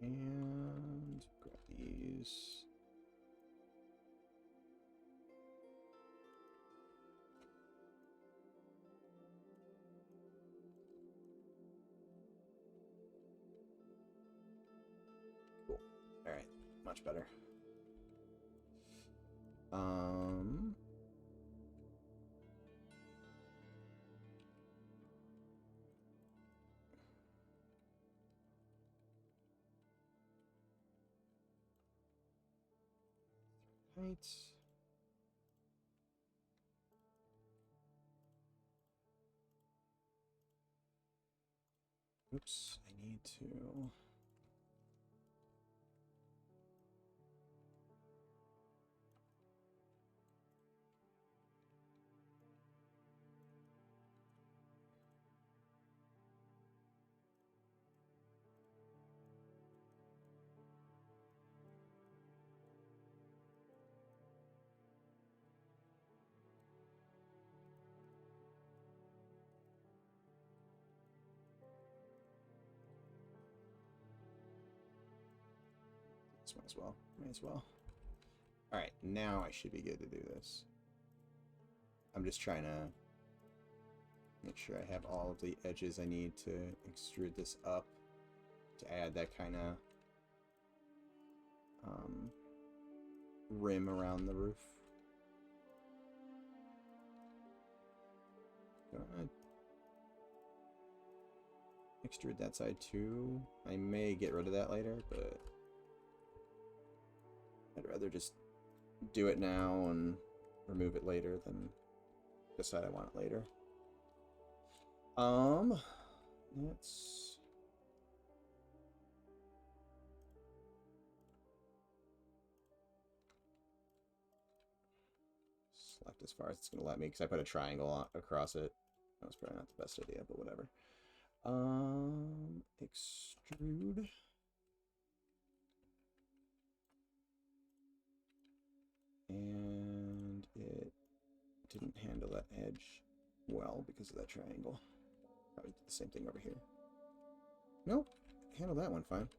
And grab these. Cool. All right, much better. Right. Oops, I need to... Might as well. Might as well. Alright, now I should be good to do this. I'm just trying to make sure I have all of the edges I need to extrude this up to add that kind of rim around the roof. Gonna extrude that side too. I may get rid of that later, but I'd rather just do it now and remove it later than decide I want it later. Let's select as far as it's going to let me, because I put a triangle across it. That was probably not the best idea, but whatever. Extrude. And it didn't handle that edge well because of that triangle. Probably did the same thing over here. Nope, handle that one fine.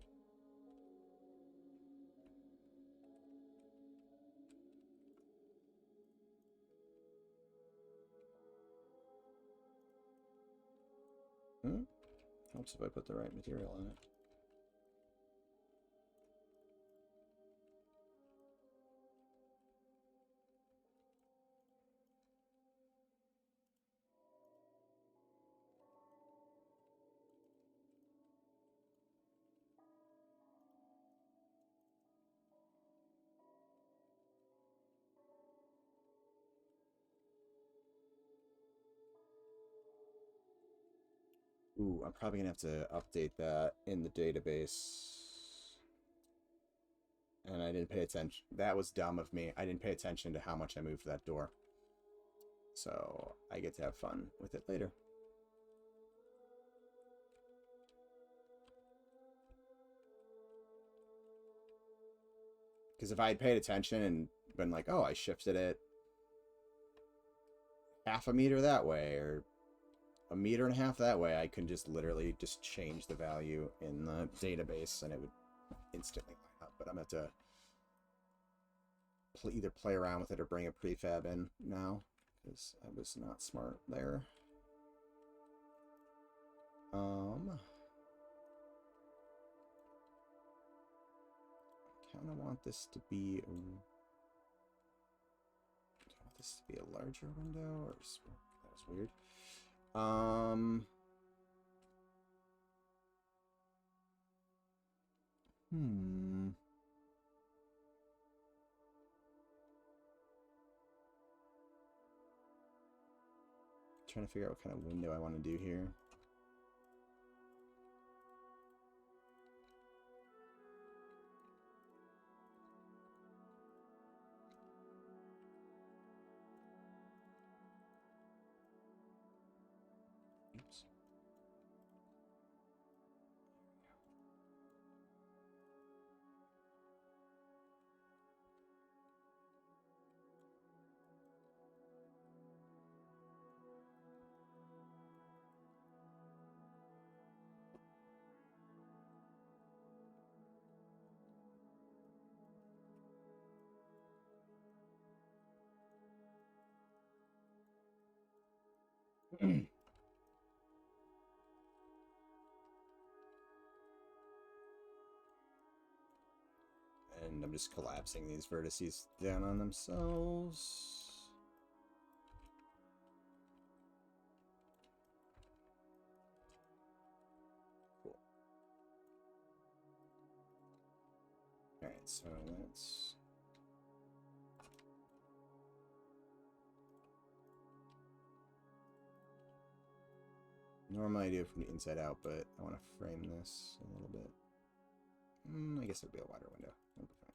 Helps if I put the right material on it. Ooh, I'm probably gonna have to update that in the database. And I didn't pay attention. That was dumb of me. I didn't pay attention to how much I moved that door. So I get to have fun with it later. Because if I had paid attention and been like, oh, I shifted it half a meter that way, or a meter and a half that way, I can just literally just change the value in the database and it would instantly line up. But I'm going to have to either play around with it or bring a prefab in now, because I was not smart there. I kind of want this to be... Do I want this to be a larger window? Or that was weird. Trying to figure out what kind of window I want to do here. Oops. And I'm just collapsing these vertices down on themselves. Cool. Alright, so let's... Normally I do it from the inside out, but I want to frame this a little bit. I guess it'll be a wider window. That'll be fine.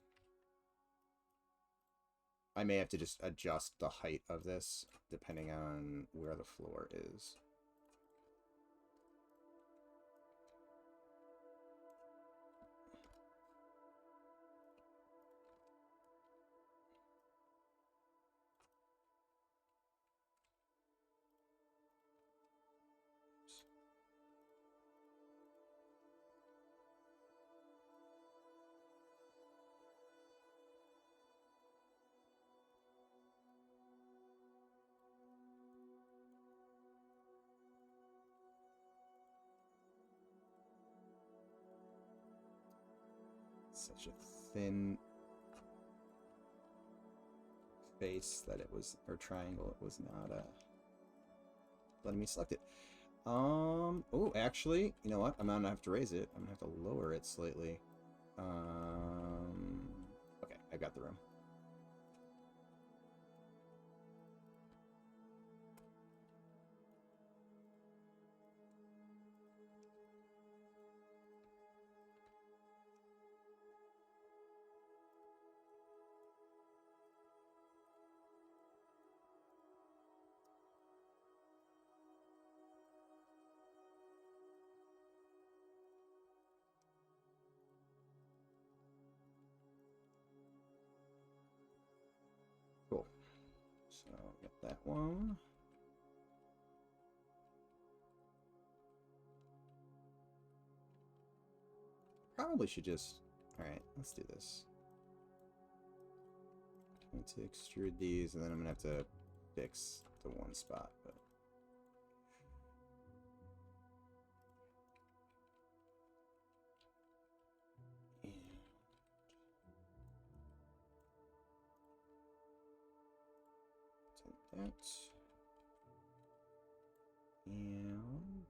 I may have to just adjust the height of this depending on where the floor is. Such a thin face that it was, or triangle, it was not letting me select it. Oh, actually, you know what? I'm gonna have to raise it. I'm gonna have to lower it slightly. Okay, I got the room. Cool. So, get that one. Probably should just... Alright, let's do this. I'm going to extrude these, and then I'm going to have to fix the one spot, but... And... take that. And...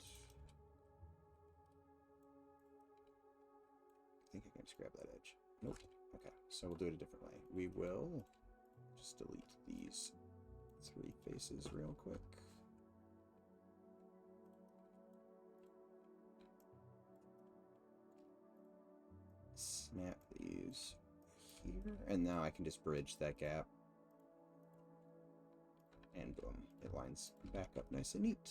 I think I can just grab that edge. Nope. Okay, so we'll do it a different way. We will just delete these 3 faces real quick. Snap these here, and now I can just bridge that gap. And boom, it lines back up nice and neat.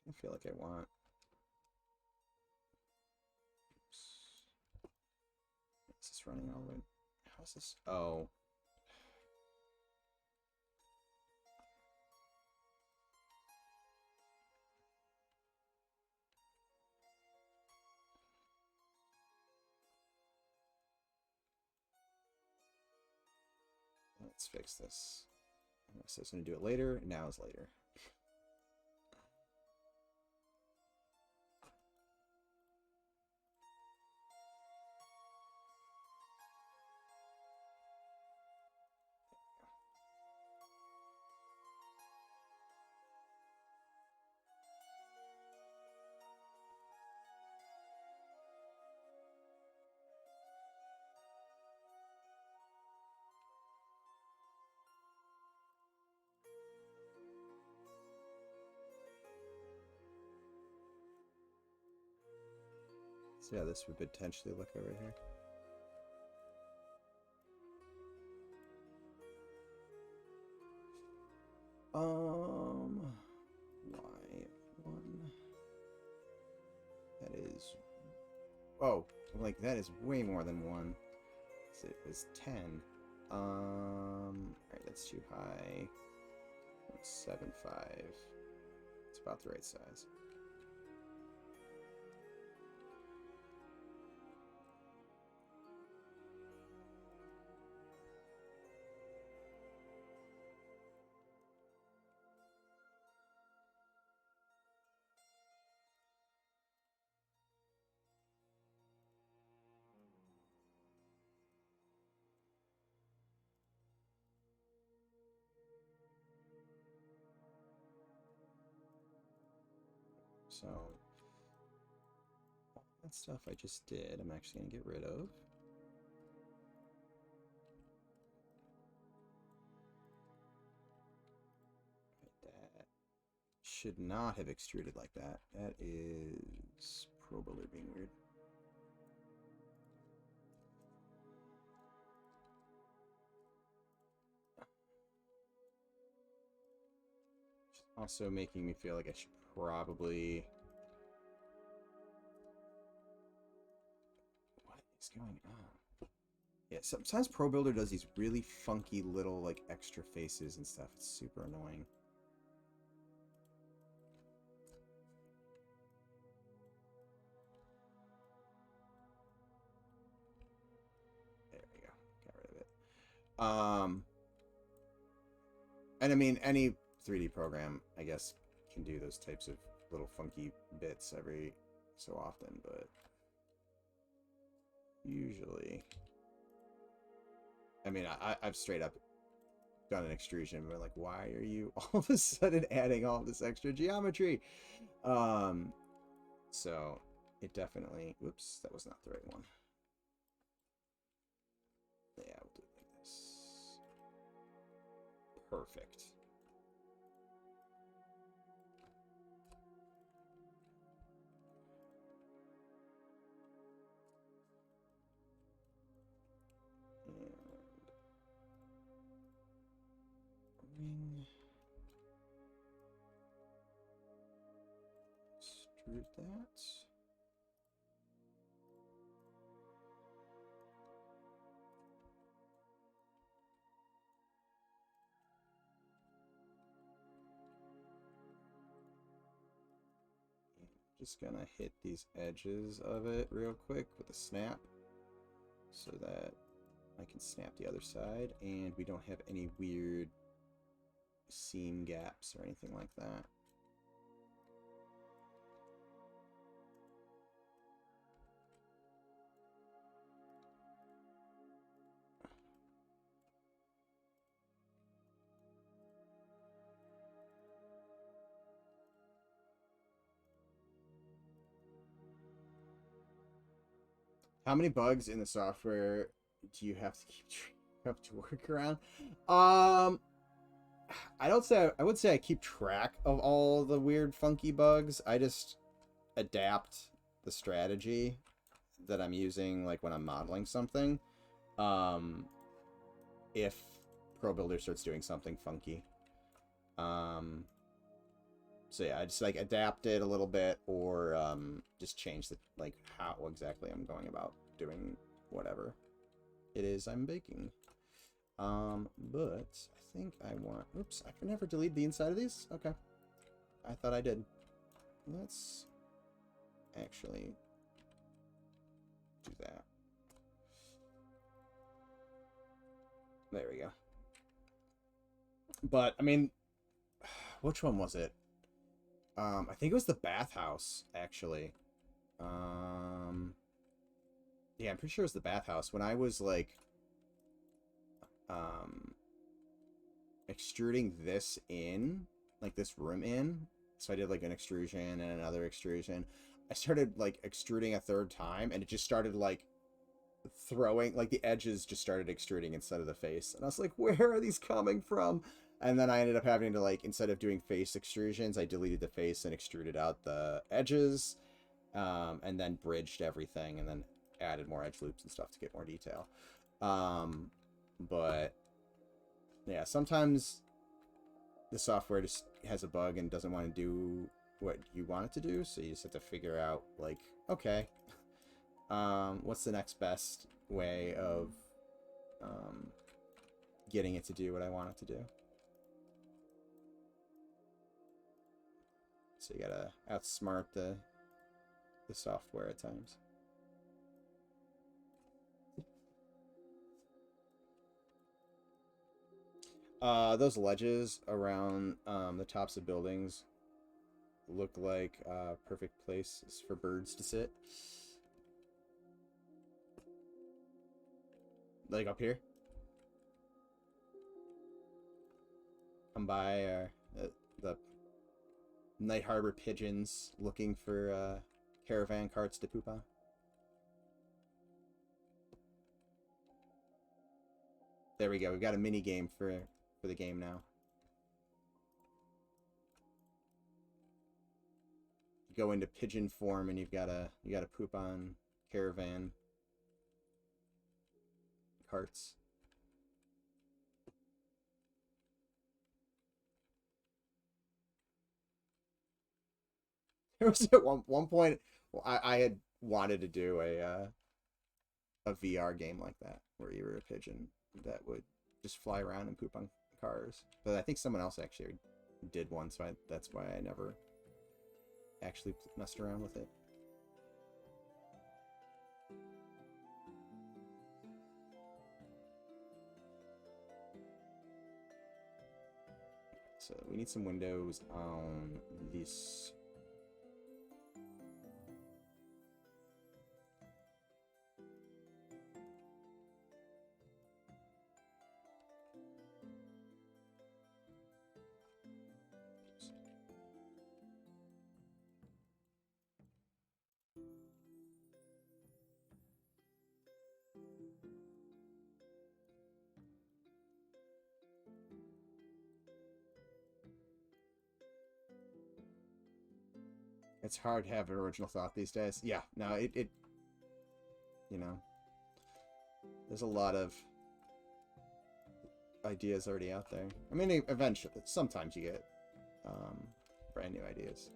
I feel like I want... Oops. Is this running all the way? How's this? Oh. Let's fix this. So I was going to do it later. Now is later. So yeah, this would potentially look over here. Y1. That is... Oh, like that is way more than 1. So it was 10. Alright, that's too high. 1.75. It's about the right size. So, all that stuff I just did, I'm actually going to get rid of. That should not have extruded like that. That is probably being weird. Also making me feel like I should probably... What is going on? Yeah, sometimes Pro Builder does these really funky little like extra faces and stuff. It's super annoying. And I mean, any 3D program, I guess, can do those types of little funky bits every so often, but usually, I mean, I've straight up done an extrusion and been like, why are you all of a sudden adding all this extra geometry? So it definitely, whoops, that was not the right one. Yeah, we'll do it like this. Perfect. Ring. Extrude that. Just gonna hit these edges of it real quick with a snap so that I can snap the other side and we don't have any weird seam gaps or anything like that. How many bugs in the software do you have to work around? I don't say I would say I keep track of all the weird funky bugs. I just adapt the strategy that I'm using like when I'm modeling something. If Pro Builder starts doing something funky. So yeah, I just like adapt it a little bit or just change the like how exactly I'm going about doing whatever it is I'm baking. But I think I want, oops, I can never delete the inside of these? Okay. I thought I did. Let's actually do that. There we go. But, I mean, which one was it? I think it was the bathhouse, actually. Yeah, I'm pretty sure it was the bathhouse. When I was, like, extruding this in, like, this room in, so I did, like, an extrusion and another extrusion. I started, like, extruding a third time, and it just started, like, throwing, like, the edges just started extruding instead of the face. And I was like, where are these coming from? And then I ended up having to, like, instead of doing face extrusions, I deleted the face and extruded out the edges, and then bridged everything, and then added more edge loops and stuff to get more detail. But, yeah, sometimes the software just has a bug and doesn't want to do what you want it to do, so you just have to figure out, like, okay, what's the next best way of getting it to do what I want it to do. So you gotta outsmart the software at times. Those ledges around the tops of buildings look like perfect places for birds to sit. Like up here. Come by the Night Harbor pigeons looking for caravan carts to poop on. There we go. We've got a mini game for the game now. You go into pigeon form and you gotta poop on caravan carts. There was at one point I had wanted to do a VR game like that where you were a pigeon that would just fly around and poop on cars. But I think someone else actually did one, so that's why I never actually messed around with it. So we need some windows on this. It's hard to have an original thought these days. Yeah, no, it you know, there's a lot of ideas already out there. I mean, eventually, sometimes you get brand new ideas.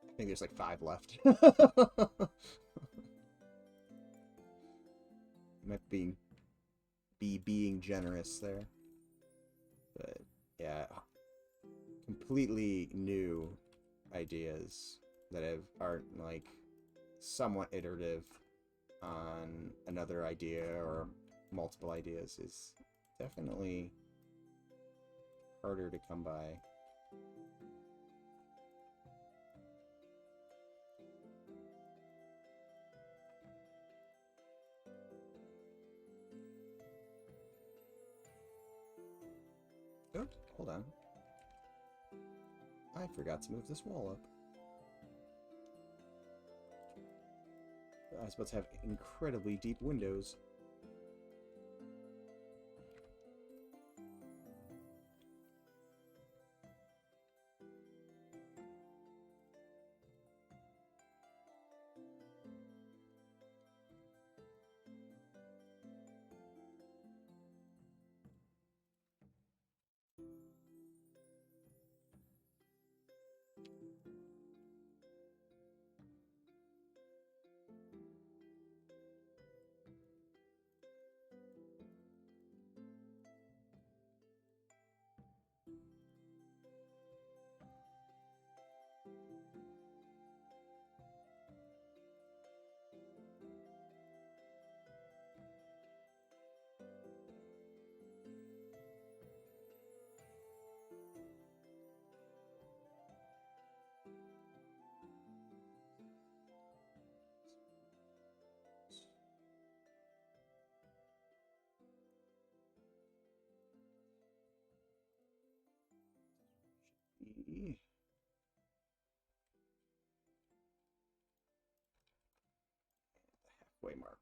I think there's like 5 left. Might be being generous there, but yeah, completely new ideas that are like somewhat iterative on another idea or multiple ideas is definitely harder to come by. Oh, hold on. I forgot to move this wall up. I was supposed to have incredibly deep windows. The halfway mark.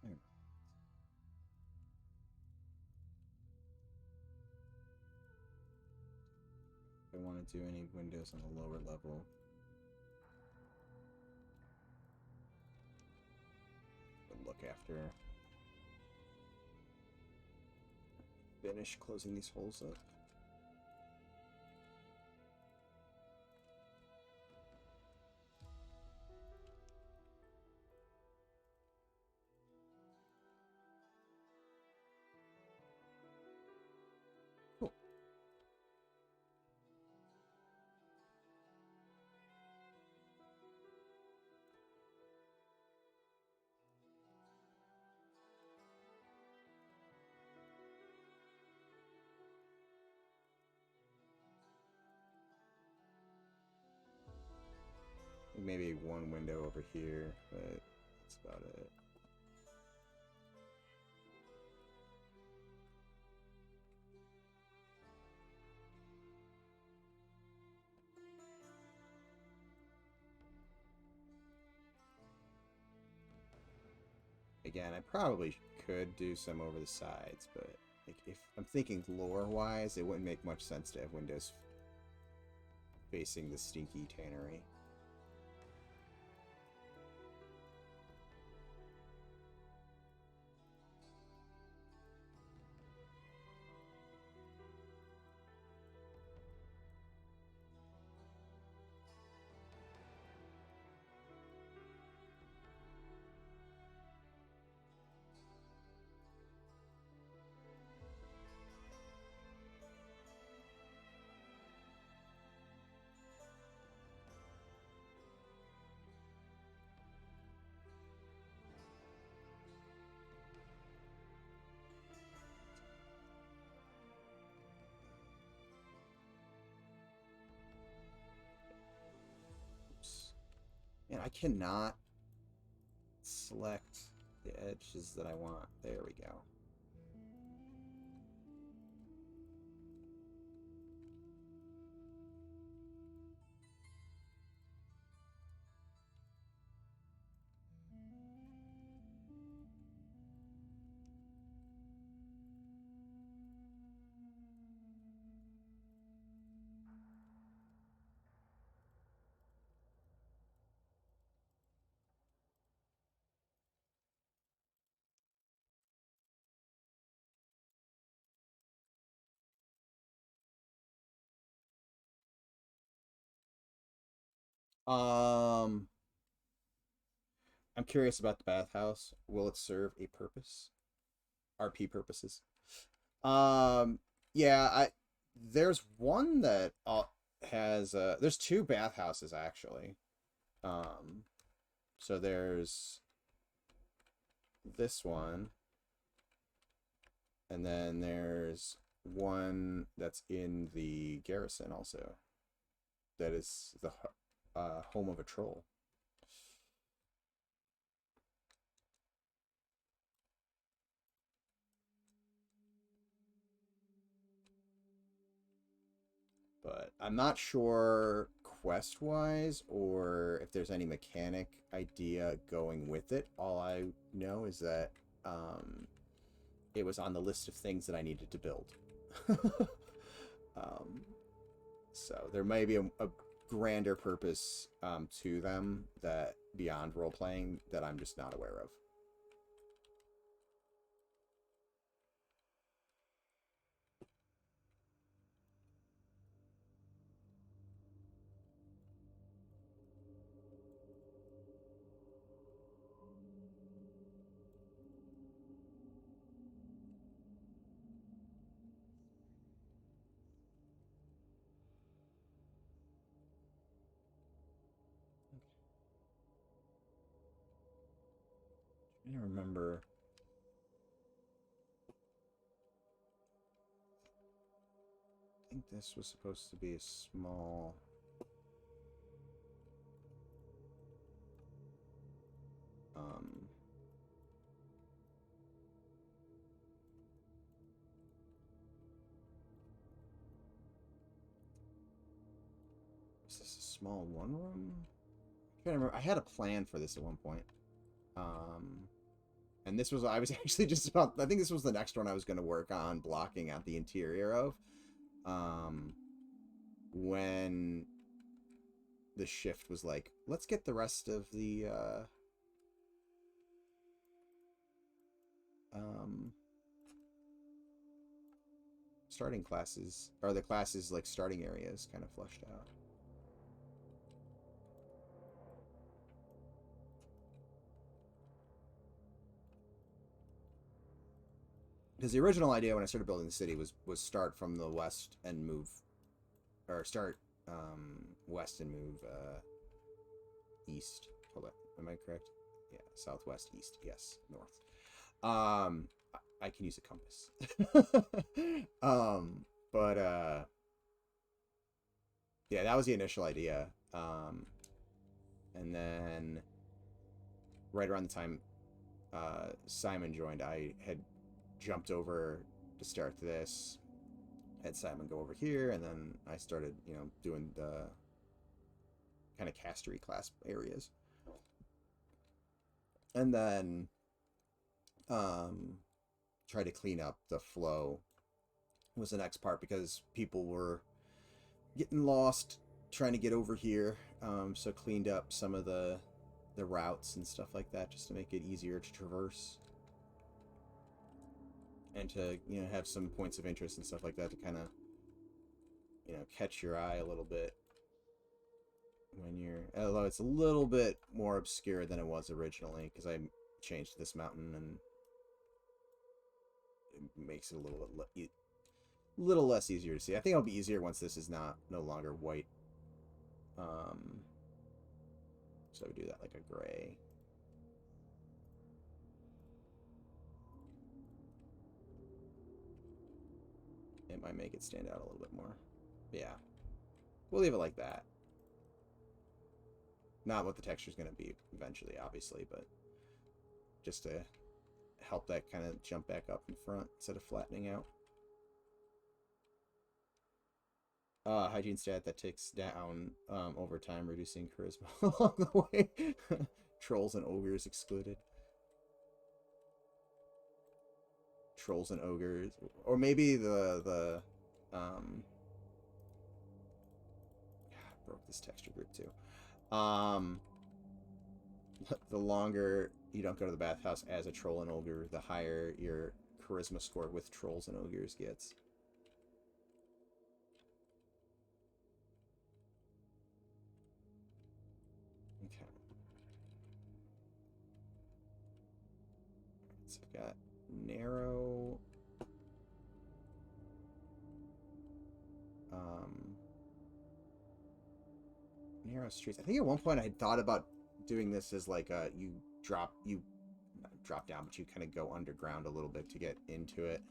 There. If I want to do any windows on the lower level, look after finish closing these holes up. Cool. maybe one window over here, but that's about it. Again, I probably could do some over the sides, but like if I'm thinking lore-wise, it wouldn't make much sense to have windows facing the stinky tannery. And I cannot select the edges that I want. There we go. Um, I'm curious about the bathhouse. Will it serve a purpose? RP purposes. Um, yeah, there's one that has there's two bathhouses actually. Um, so there's this one, and then there's one that's in the garrison also. That is the home of a troll. But I'm not sure quest-wise or if there's any mechanic idea going with it. All I know is that it was on the list of things that I needed to build. So there may be a grander purpose to them that beyond role-playing that I'm just not aware of. I don't remember. I think this was supposed to be a small... is this a small one room? I can't remember. I had a plan for this at one point. And this was, I was actually just about, I think this was the next one I was going to work on blocking out the interior of. When the shift was like, let's get the rest of the, starting classes, or the classes, like, starting areas kind of fleshed out. Because the original idea when I started building the city was start from the west and move, or start west and move east. Hold on, am I correct? Yeah, southwest, east, yes, north. I can use a compass. But yeah, that was the initial idea. And then right around the time Simon joined, I had jumped over to start this, had Simon go over here, and then I started, you know, doing the kind of castery class areas. And then try to clean up the flow was the next part, because people were getting lost trying to get over here. So cleaned up some of the routes and stuff like that, just to make it easier to traverse and to, you know, have some points of interest and stuff like that to kind of, you know, catch your eye a little bit when you're, although it's a little bit more obscure than it was originally, because I changed this mountain and it makes it a little less easier to see. I think it'll be easier once this is no longer white. So we do that like a gray. It might make it stand out a little bit more. Yeah. We'll leave it like that. Not what the texture is going to be eventually, obviously, but just to help that kind of jump back up in front instead of flattening out. Hygiene stat that ticks down over time, reducing charisma along the way. Trolls and ogres excluded. Trolls and ogres, or maybe the broke this texture group too. The longer you don't go to the bathhouse as a troll and ogre, the higher your charisma score with trolls and ogres gets. Okay. So I've got narrow. Narrow streets. I think at one point I had thought about doing this as like you drop down, but you kind of go underground a little bit to get into it.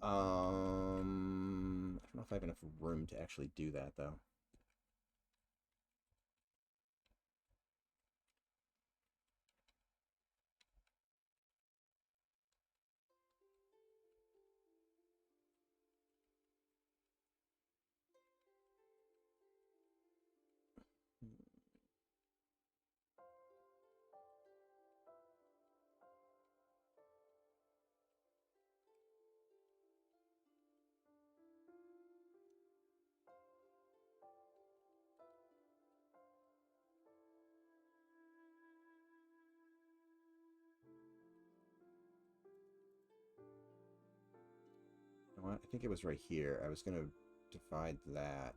I don't know if I have enough room to actually do that though. I think it was right here. I was going to divide that.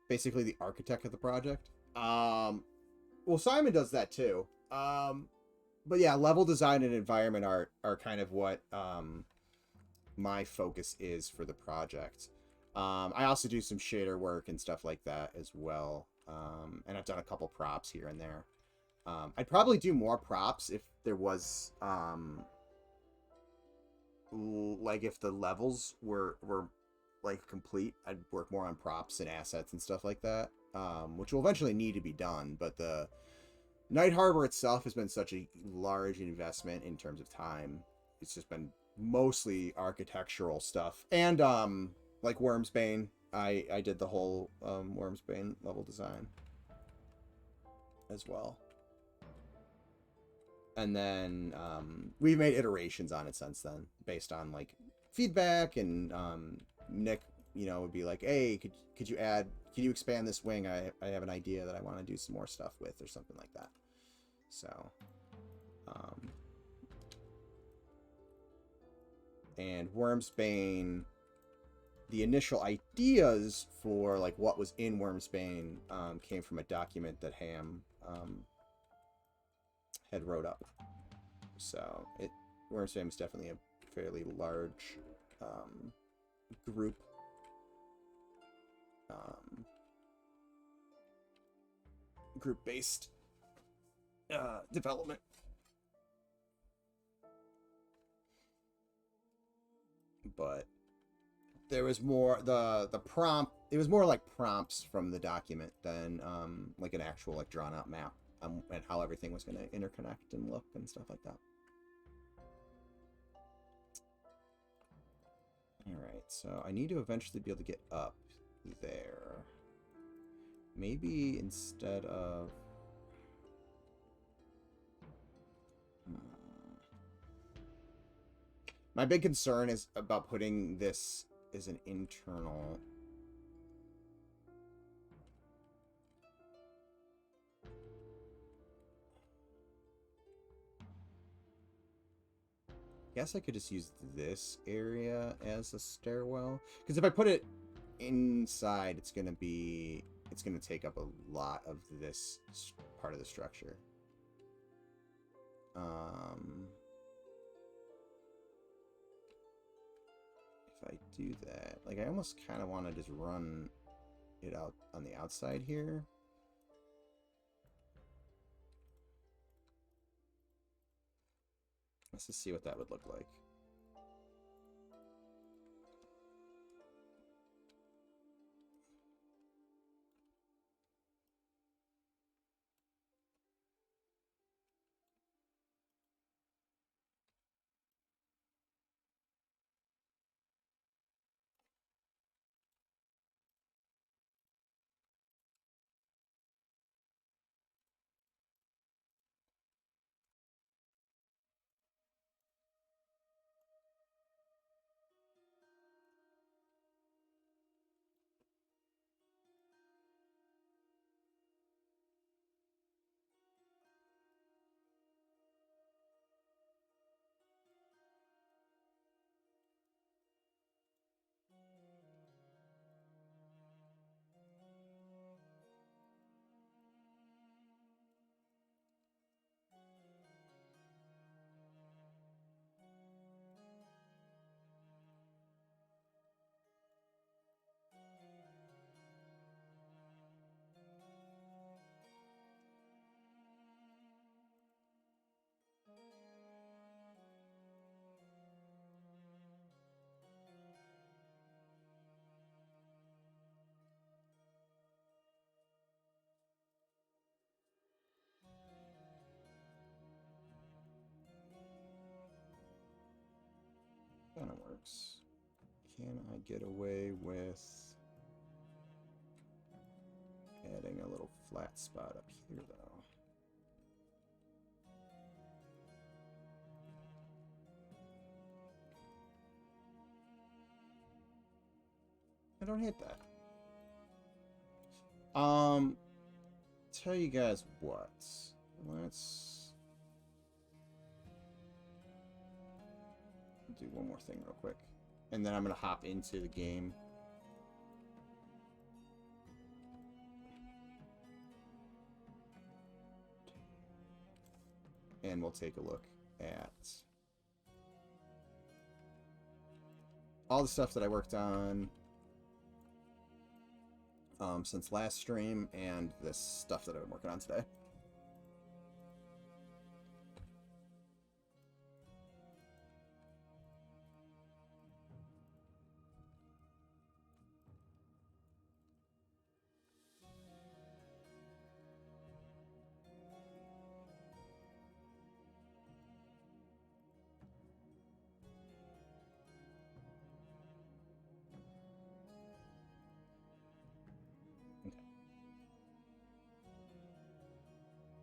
Basically the architect of the project. Well, Simon does that too. But yeah, level design and environment art are kind of what my focus is for the project. I also do some shader work and stuff like that as well. And I've done a couple props here and there. I'd probably do more props if there was, like if the levels were like complete. I'd work more on props and assets and stuff like that, which will eventually need to be done. But the Night Harbor itself has been such a large investment in terms of time. It's just been mostly architectural stuff. And like Wormsbane, I did the whole Wormsbane level design as well. And then we've made iterations on it since then, based on like feedback. And Nick, you know, would be like, "Hey, could you expand this wing? I have an idea that I want to do some more stuff with," or something like that. So, and Wormsbane, the initial ideas for like what was in Wormsbane came from a document that Ham had wrote up. So Wormsbane was definitely a fairly large group. Group-based development. But there was more the prompt. It was more like prompts from the document than like an actual like drawn out map and how everything was going to interconnect and look and stuff like that. All right, so I need to eventually be able to get up there. Maybe instead of my big concern is about putting this as an internal. I guess I could just use this area as a stairwell. Because if I put it inside, it's going to take up a lot of this part of the structure. If I do that, like I almost kind of want to just run it out on the outside here. Let's just see what that would look like. Kind of works. Can I get away with adding a little flat spot up here, though? I don't hate that. Tell you guys what. Let's do one more thing real quick. And then I'm going to hop into the game. And we'll take a look at all the stuff that I worked on since last stream and this stuff that I've been working on today.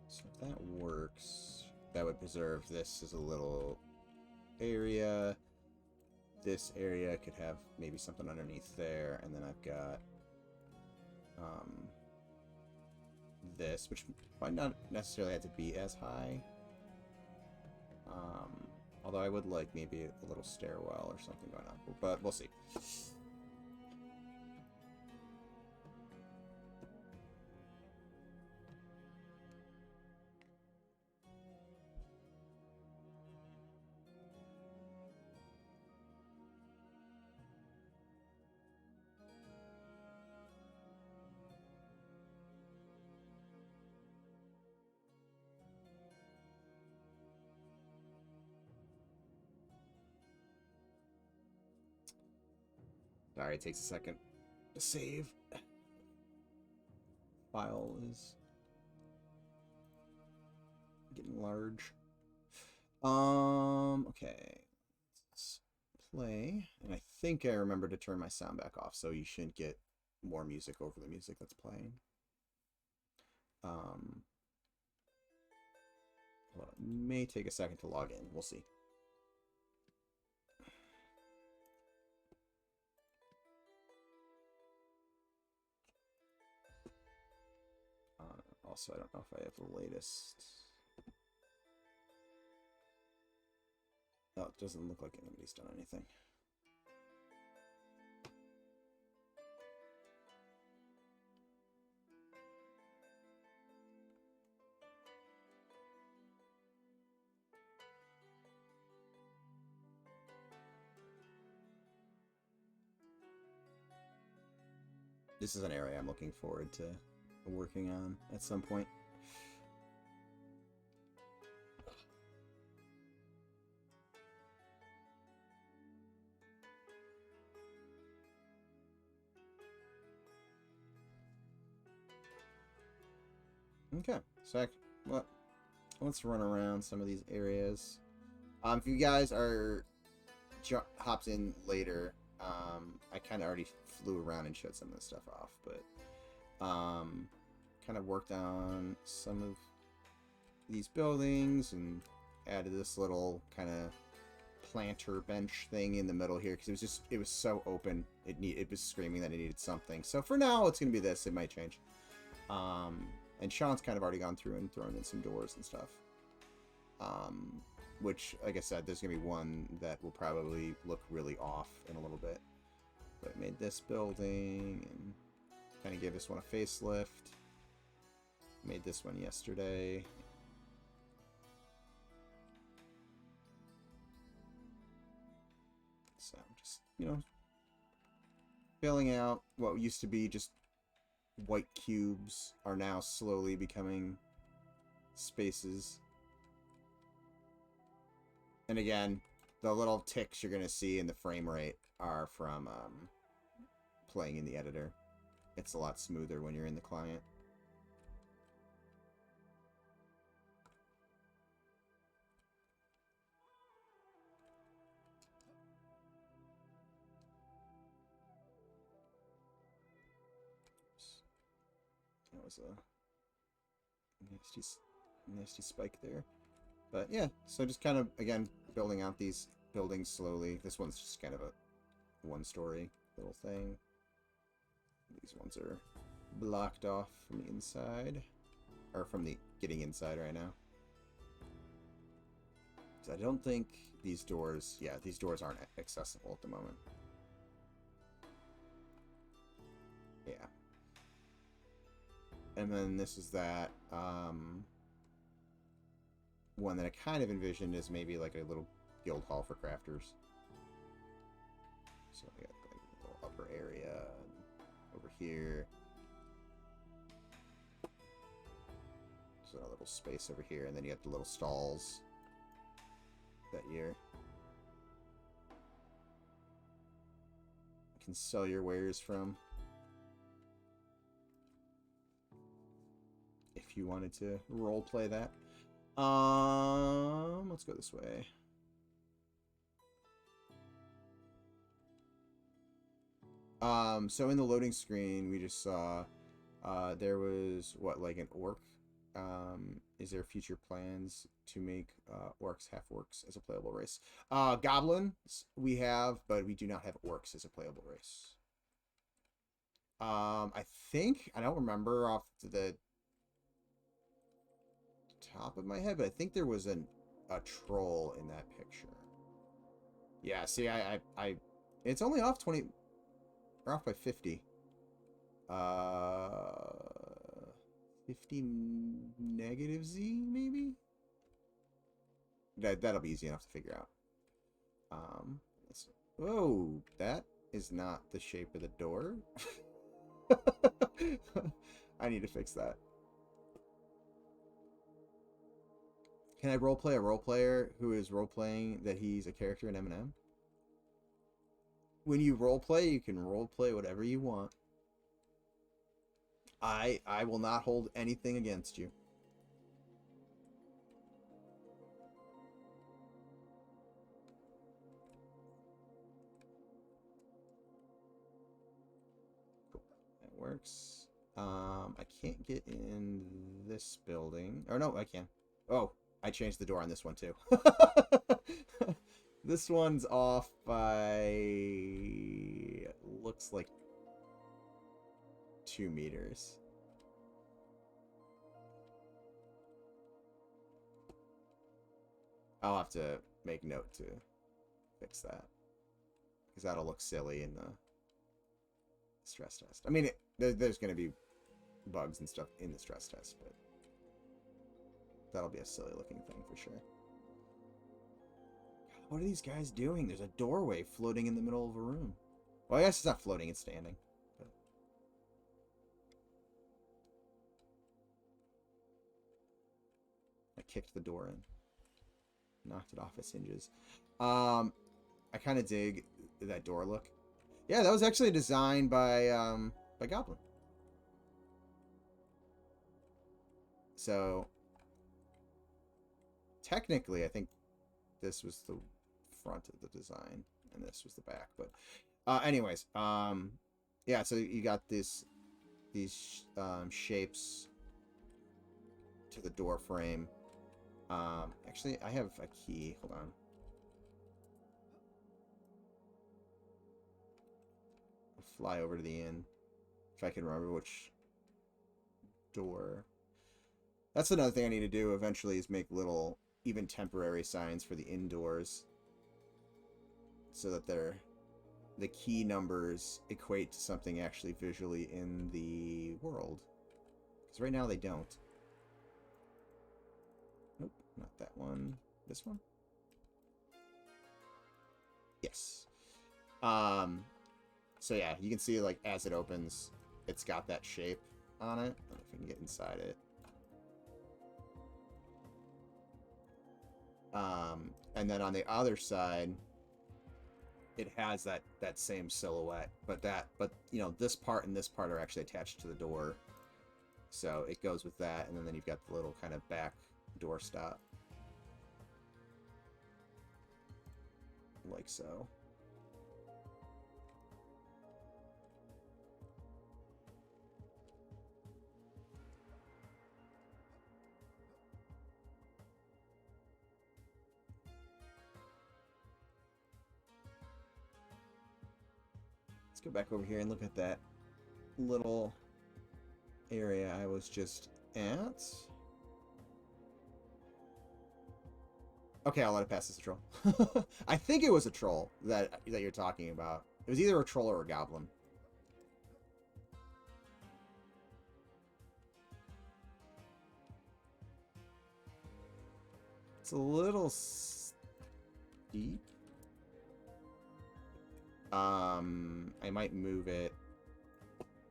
So if that works, that would preserve this as a little area. This area could have maybe something underneath there, and then I've got this, which might not necessarily have to be as high. Although I would like maybe a little stairwell or something going on, but we'll see. Sorry, it takes a second to save. File is getting large. Okay. Let's play. And I think I remember to turn my sound back off, so you shouldn't get more music over the music that's playing. Well, it may take a second to log in. We'll see. Also, I don't know if I have the latest. Oh, it doesn't look like anybody's done anything. This is an area I'm looking forward to working on at some point. Okay, so let's run around some of these areas. If you guys are hopped in later, I kind of already flew around and showed some of this stuff off, but kind of worked on some of these buildings and added this little kind of planter bench thing in the middle here because it was so open. It was screaming that it needed something. So for now, it's gonna be this. It might change. And Sean's kind of already gone through and thrown in some doors and stuff. Which, like I said, there's gonna be one that will probably look really off in a little bit. But I made this building and kind of gave this one a facelift. Made this one yesterday. So just, filling out what used to be just white cubes are now slowly becoming spaces. And again, the little ticks you're going to see in the frame rate are from playing in the editor. It's a lot smoother when you're in the client. That was a nasty spike there. But yeah, so just kind of, again, building out these buildings slowly. This one's just kind of a one-story little thing. These ones are blocked off from the inside. Or from the getting inside right now. So I don't think these doors aren't accessible at the moment. Yeah. And then this is that one that I kind of envisioned as maybe like a little guild hall for crafters. So we got like a little upper area over here. So a little space over here, and then you got the little stalls that you can sell your wares from. If you wanted to role play that. Let's go this way. So in the loading screen, we just saw there was like an orc. Is there future plans to make orcs, half-orcs as a playable race? Goblins we have, but we do not have orcs as a playable race. I think, I don't remember off the top of my head, but I think there was a troll in that picture. Yeah, see, I it's only off 20, or off by 50. 50 negative Z, maybe? That'll be easy enough to figure out. Whoa, that is not the shape of the door. I need to fix that. Can I roleplay a role player who is role-playing that he's a character in M&M? when you roleplay, you can roleplay whatever you want. I will not hold anything against you. Cool. That works. I can't get in this building. Or no, I can. Oh, I changed the door on this one too. This one's off by, looks like 2 meters. I'll have to make note to fix that, because that'll look silly in the stress test. I mean, there's going to be bugs and stuff in the stress test, but that'll be a silly looking thing for sure. What are these guys doing? There's a doorway floating in the middle of a room. Well, I guess it's not floating, it's standing. But... I kicked the door in. Knocked it off its hinges. I kind of dig that door look. Yeah, that was actually designed by Goblin. So technically, I think this was the front of the design and this was the back. But anyways, yeah. So you got these shapes to the door frame. Actually, I have a key. Hold on. I'll fly over to the inn if I can remember which door. That's another thing I need to do eventually, is make little, even temporary signs for the indoors, so that the key numbers equate to something actually visually in the world. Because right now they don't. Nope, not that one. This one? Yes. So yeah, you can see, like, as it opens, it's got that shape on it. I don't know if we can get inside it. And then on the other side, it has that same silhouette, but you know, this part and this part are actually attached to the door, so it goes with that. And then you've got the little kind of back door stop, like so. Go back over here and look at that little area I was just at. Okay, I'll let it pass as a troll. I think it was a troll that you're talking about. It was either a troll or a goblin. It's a little steep. I might move it.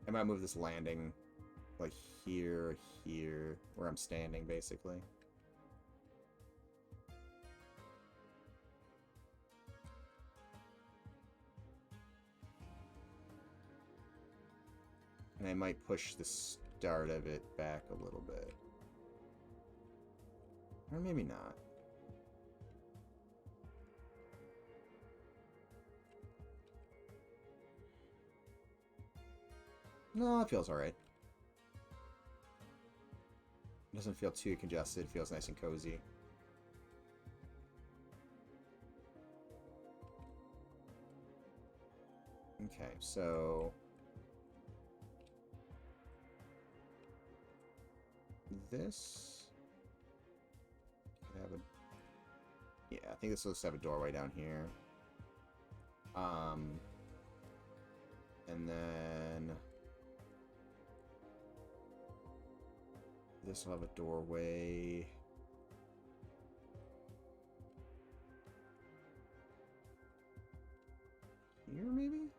I might move this landing, like here, where I'm standing, basically. And I might push the start of it back a little bit. Or maybe not. No, it feels alright. It doesn't feel too congested. It feels nice and cozy. Okay, so... this... could have a... yeah, I think this will just have a doorway down here. And then... this will have a doorway. Here, maybe?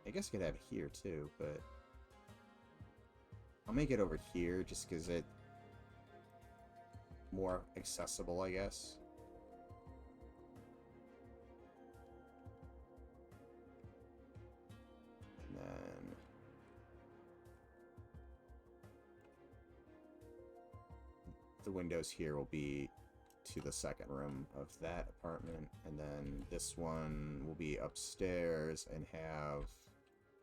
I guess I could have it here, too, but... I'll make it over here, just because it's more accessible, I guess. the windows here will be to the second room of that apartment, and then this one will be upstairs and have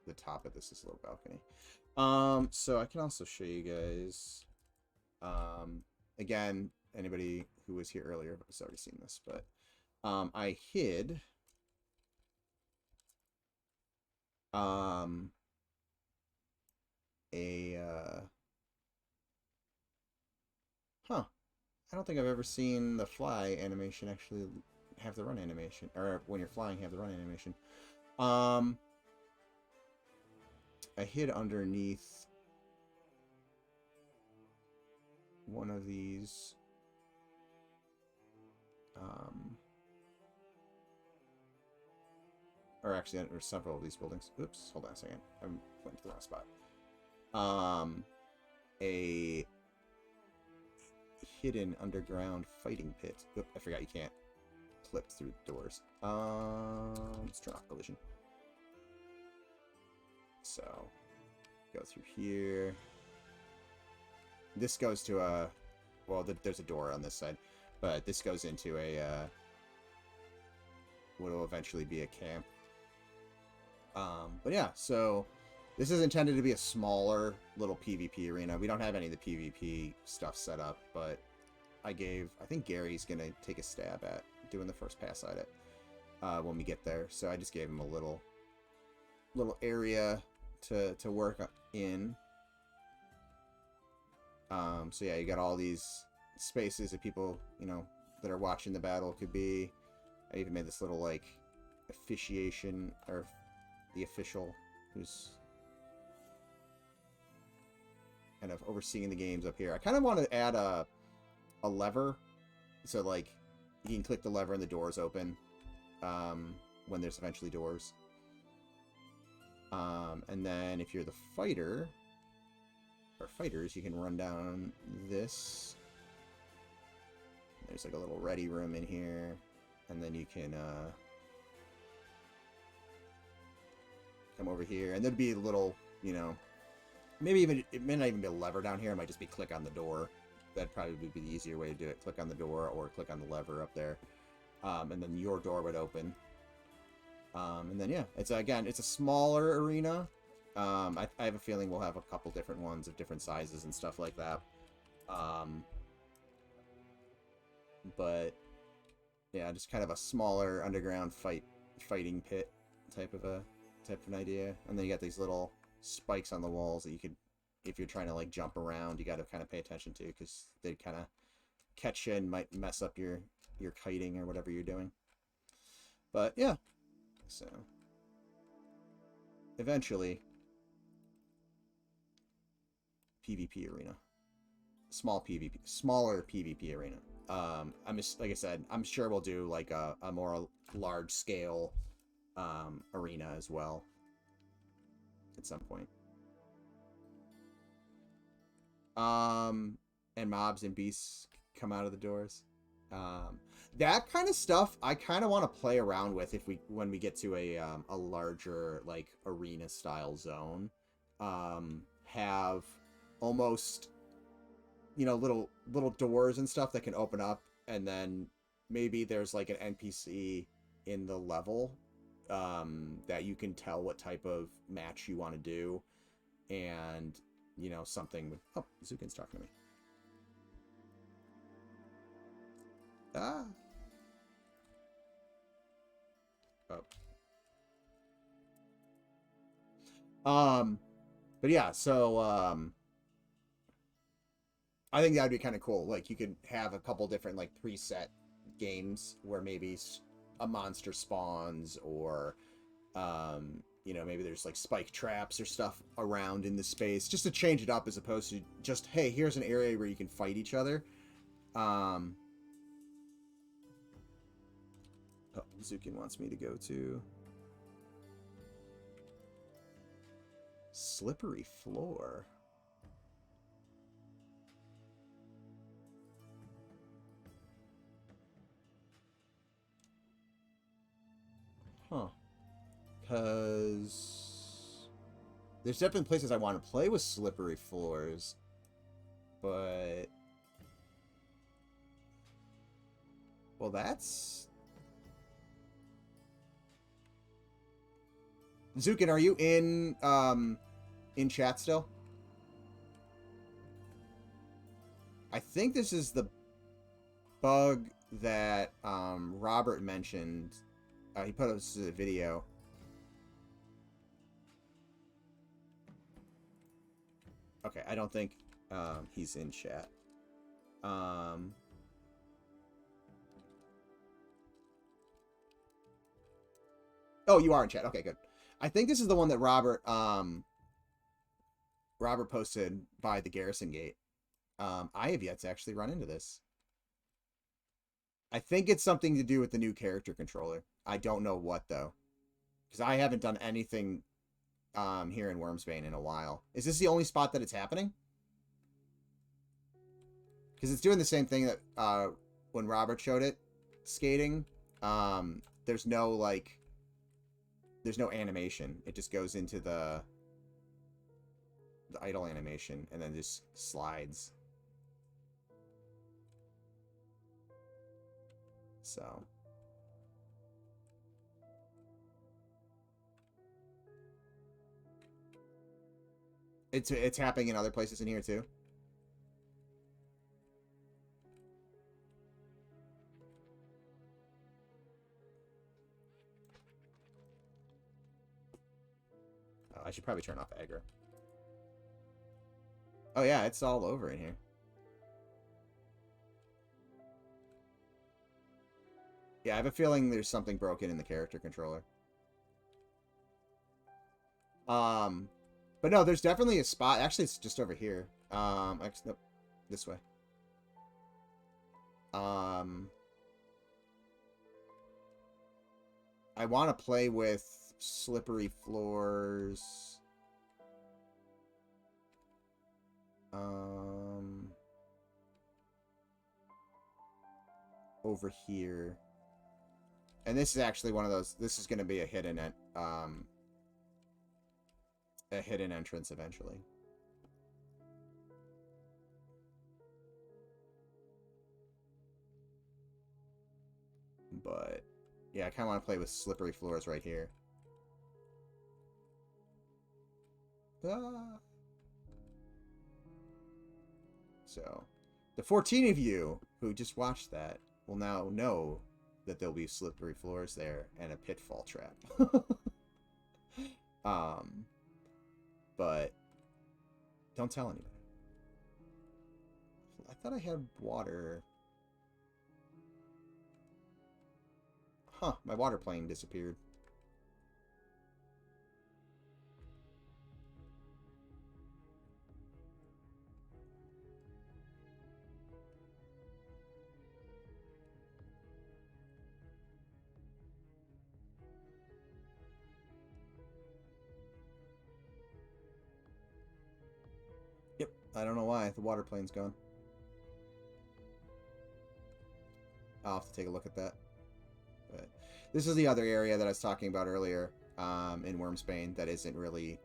the top of this is a little balcony. So I can also show you guys. Again, anybody who was here earlier has already seen this, but I hid I don't think I've ever seen the fly animation actually have the run animation, or when you're flying have the run animation. I hid underneath one of these or actually there's several of these buildings. Oops, hold on a second. I went to the wrong spot. A hidden underground fighting pit. Oop, I forgot you can't clip through doors. Let's turn off collision. So, go through here. This goes to a... Well, there's a door on this side. But this goes into a... what will eventually be a camp. But yeah, so... This is intended to be a smaller little PvP arena. We don't have any of the PvP stuff set up, but I think Gary's going to take a stab at doing the first pass at it when we get there. So I just gave him a little area to work in. So yeah, you got all these spaces that people, that are watching the battle could be. I even made this little, like, officiation, or the official who's kind of overseeing the games up here. I kind of want to add a lever, so like you can click the lever and the doors open when there's eventually doors. And then if you're the fighter or fighters, you can run down this. There's like a little ready room in here, and then you can come over here, and there'd be a little, maybe even, it may not even be a lever down here. It might just be click on the door. That'd probably be the easier way to do it. Click on the door or click on the lever up there. And then your door would open. And then, yeah, it's a smaller arena. I have a feeling we'll have a couple different ones of different sizes and stuff like that. But, yeah, just kind of a smaller underground fighting pit type of an idea. And then you got these little spikes on the walls that you could, if you're trying to like jump around, you got to kind of pay attention to, because they kind of catch you and might mess up your kiting or whatever you're doing. But yeah, so eventually PvP arena, smaller PvP arena. I'm just, like I said, I'm sure we'll do like a more large scale arena as well at some point. And mobs and beasts come out of the doors. That kind of stuff I kind of want to play around with when we get to a larger like arena style zone. Have almost, little doors and stuff that can open up, and then maybe there's like an NPC in the level that you can tell what type of match you want to do, and something with... Oh, Zukin's talking to me. Oh. But yeah, so I think that'd be kind of cool. Like, you could have a couple different like preset games where maybe a monster spawns, or maybe there's like spike traps or stuff around in the space, just to change it up, as opposed to just, hey, here's an area where you can fight each other. Oh, Zukin wants me to go to slippery floor. Huh. Because there's definitely places I want to play with slippery floors, but Well, that's... Zukin, are you in chat still? I think this is the bug that Robert mentioned. He put up this video. Okay, I don't think he's in chat. Oh, you are in chat. Okay, good. I think this is the one that Robert posted by the Garrison Gate. I have yet to actually run into this. I think it's something to do with the new character controller. I don't know what, though. Because I haven't done anything here in Wormsbane in a while. Is this the only spot that it's happening? Because it's doing the same thing that when Robert showed it, skating. There's no, like... There's no animation. It just goes into the idle animation and then just slides. So... It's happening in other places in here too. Oh, I should probably turn off aggro. Oh yeah, it's all over in here. Yeah, I have a feeling there's something broken in the character controller. But no, there's definitely a spot. Actually, it's just over here. Actually, nope, this way. I want to play with slippery floors. Over here. And this is actually one of those. This is going to be a hidden entrance eventually. But yeah, I kind of want to play with slippery floors right here. Ah. So, the 14 of you who just watched that will now know that there'll be slippery floors there and a pitfall trap. But don't tell anybody. I thought I had water. Huh, my water plane disappeared. Yep, I don't know why. The water plane's gone. I'll have to take a look at that. But this is the other area that I was talking about earlier in Wormsbane that isn't really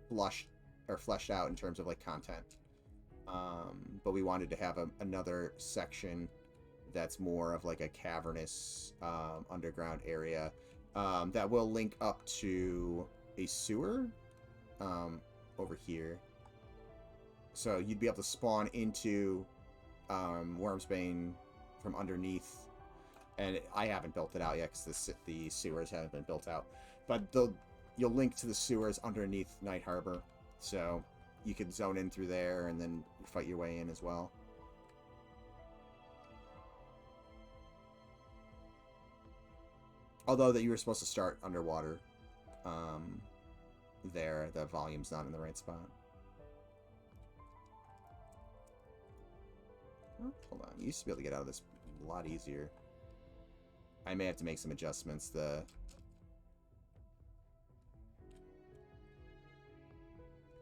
fleshed out in terms of like content. But we wanted to have another section that's more of like a cavernous underground area that will link up to a sewer over here. So you'd be able to spawn into Wormsbane from underneath. And I haven't built it out yet because the sewers haven't been built out. But you'll link to the sewers underneath Night Harbor. So you can zone in through there and then fight your way in as well. Although that you were supposed to start underwater. There, the volume's not in the right spot. Oh, hold on, you used to be able to get out of this a lot easier. I may have to make some adjustments. A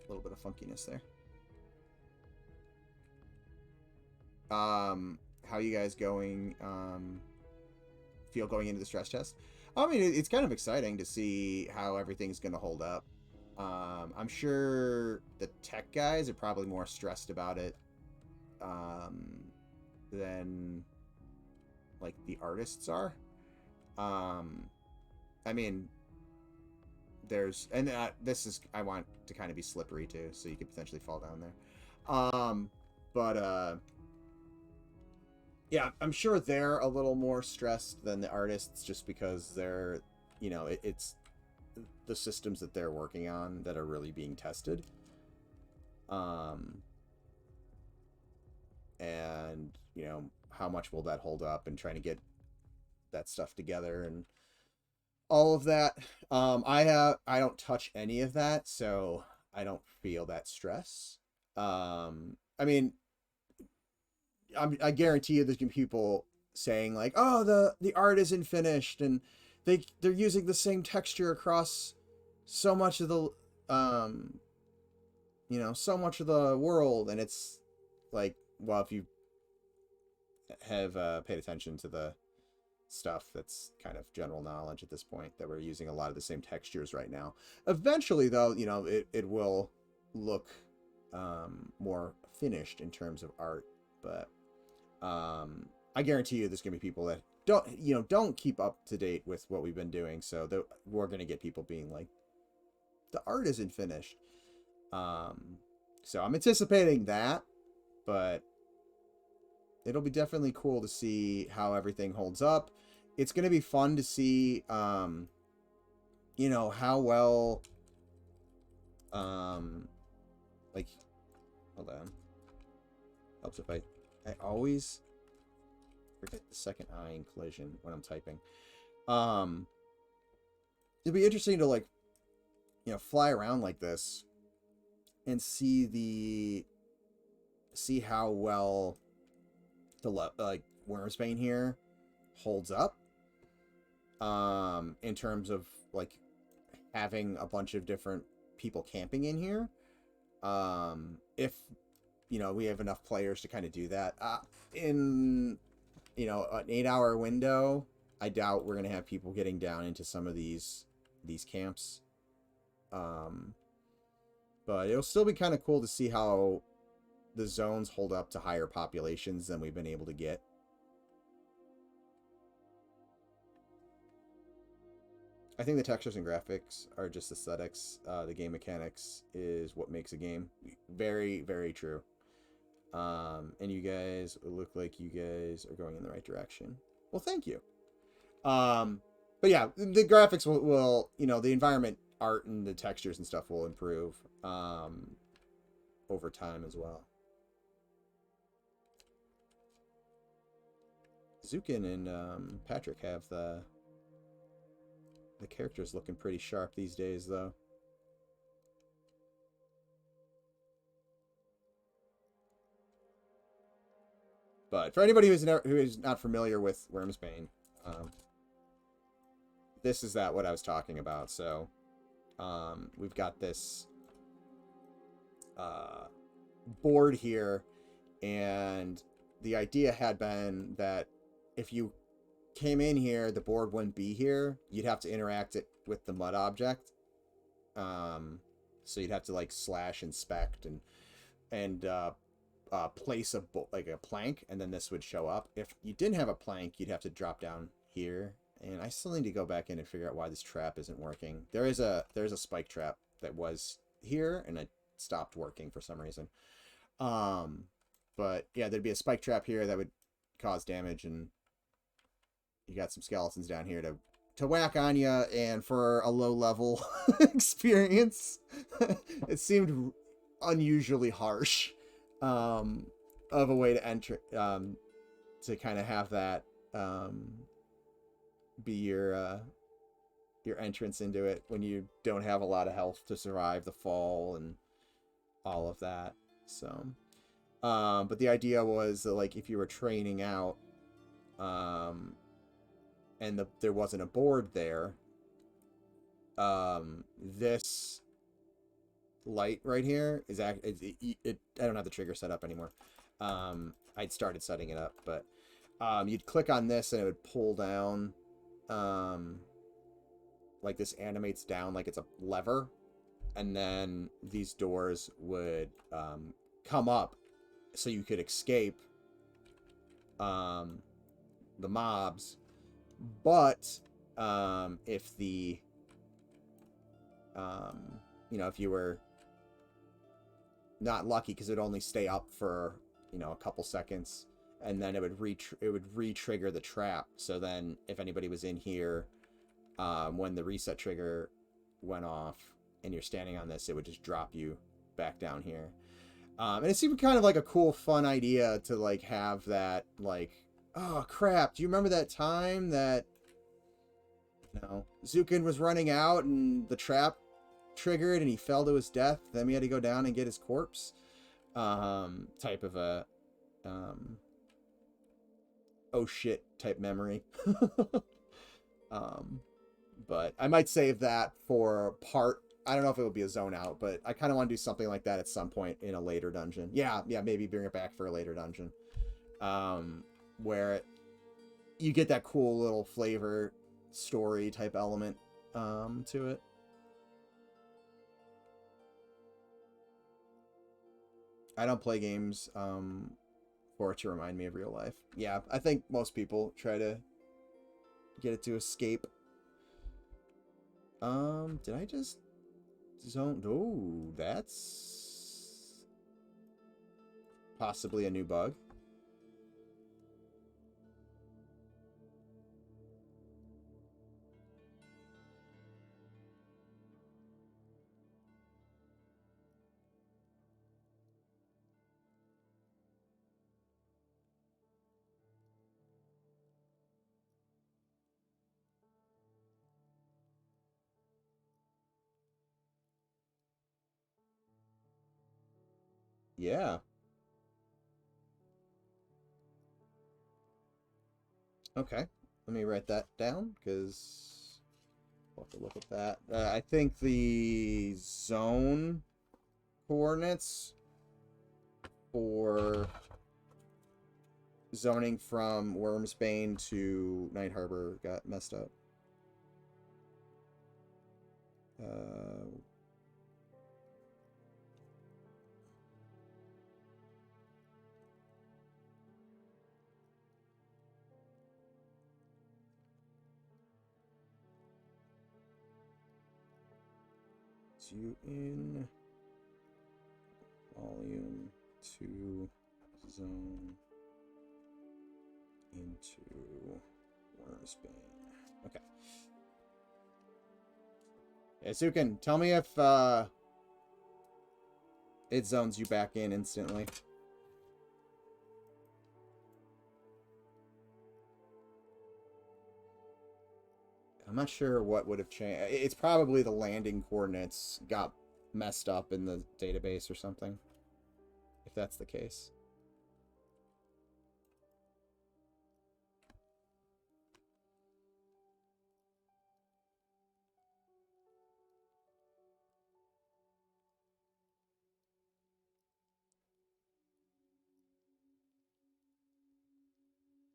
little bit of funkiness there. How are you guys going? Feel going into the stress test? I mean, it's kind of exciting to see how everything's going to hold up. I'm sure the tech guys are probably more stressed about it than like the artists are. I mean, there's, and this is, I want to kind of be slippery too, so you could potentially fall down there. But yeah, I'm sure they're a little more stressed than the artists, just because they're, you know, it's the systems that they're working on that are really being tested. And you know, how much will that hold up, and trying to get that stuff together and all of that. I don't touch any of that, so I don't feel that stress. I mean, I guarantee you there's gonna be people saying like, oh, the art isn't finished, and they're using the same texture across so much of the you know, so much of the world. And it's like, well, if you have paid attention to the stuff, that's kind of general knowledge at this point, that we're using a lot of the same textures right now. Eventually, though, you know, it will look more finished in terms of art. But I guarantee you there's gonna be people that don't keep up to date with what we've been doing, so we're gonna get people being like, the art isn't finished. So I'm anticipating that, but it'll be definitely cool to see how everything holds up. It's going to be fun to see, you know, how well, like, hold on. Helps if I always forget the second eye in collision when I'm typing. It'll be interesting to, like, you know, fly around like this and see how well the like Wormsbane here holds up, in terms of like having a bunch of different people camping in here. If you know, we have enough players to kind of do that in, you know, an 8-hour window, I doubt we're gonna have people getting down into some of these camps. But it'll still be kind of cool to see how the zones hold up to higher populations than we've been able to get. I think the textures and graphics are just aesthetics. The game mechanics is what makes a game. Very, very true. And you guys look like you guys are going in the right direction. Well, thank you. But yeah, the graphics will, you know, the environment art and the textures and stuff will improve over time as well. Zukin and Patrick have the characters looking pretty sharp these days, though. But for anybody who is not familiar with Wormsbane, this is what I was talking about. So we've got this board here, and the idea had been that if you came in here, the board wouldn't be here. You'd have to interact it with the mud object. So you'd have to like slash inspect and place a plank, and then this would show up. If you didn't have a plank, you'd have to drop down here. And I still need to go back in and figure out why this trap isn't working. There's a spike trap that was here, and it stopped working for some reason. But yeah, there'd be a spike trap here that would cause damage, and you got some skeletons down here to whack on you. And for a low level experience, it seemed unusually harsh of a way to enter, to kind of have that be your entrance into it when you don't have a lot of health to survive the fall and all of that. So but the idea was that, like, if you were training out and there wasn't a board there, this light right here is I don't have the trigger set up anymore. I'd started setting it up, but you'd click on this and it would pull down, like this animates down like it's a lever, and then these doors would come up so you could escape the mobs. But if the you know, if you were not lucky, because it would only stay up for, you know, a couple seconds, and then it would re-trigger the trap. So then if anybody was in here when the reset trigger went off and you're standing on this, it would just drop you back down here. And it seemed kind of like a cool, fun idea to like have that, like, oh crap, do you remember that time that, you know, Zukin was running out and the trap triggered and he fell to his death, then we had to go down and get his corpse? Type of a oh shit type memory. But I might save that for part. I don't know if it would be a zone out, but I kind of want to do something like that at some point in a later dungeon. Yeah, maybe bring it back for a later dungeon. Where you get that cool little flavor story type element to it. I don't play games for it to remind me of real life. Yeah, I think most people try to get it to escape. Did I just zone? Oh, that's possibly a new bug. Yeah. Okay. Let me write that down, because we'll have to look at that. I think the zone coordinates for zoning from Wormsbane to Night Harbor got messed up. You in volume 2 zone into Wormsbane. Okay. Hey, Sukin, tell me if it zones you back in instantly. I'm not sure what would have changed. It's probably the landing coordinates got messed up in the database or something, if that's the case.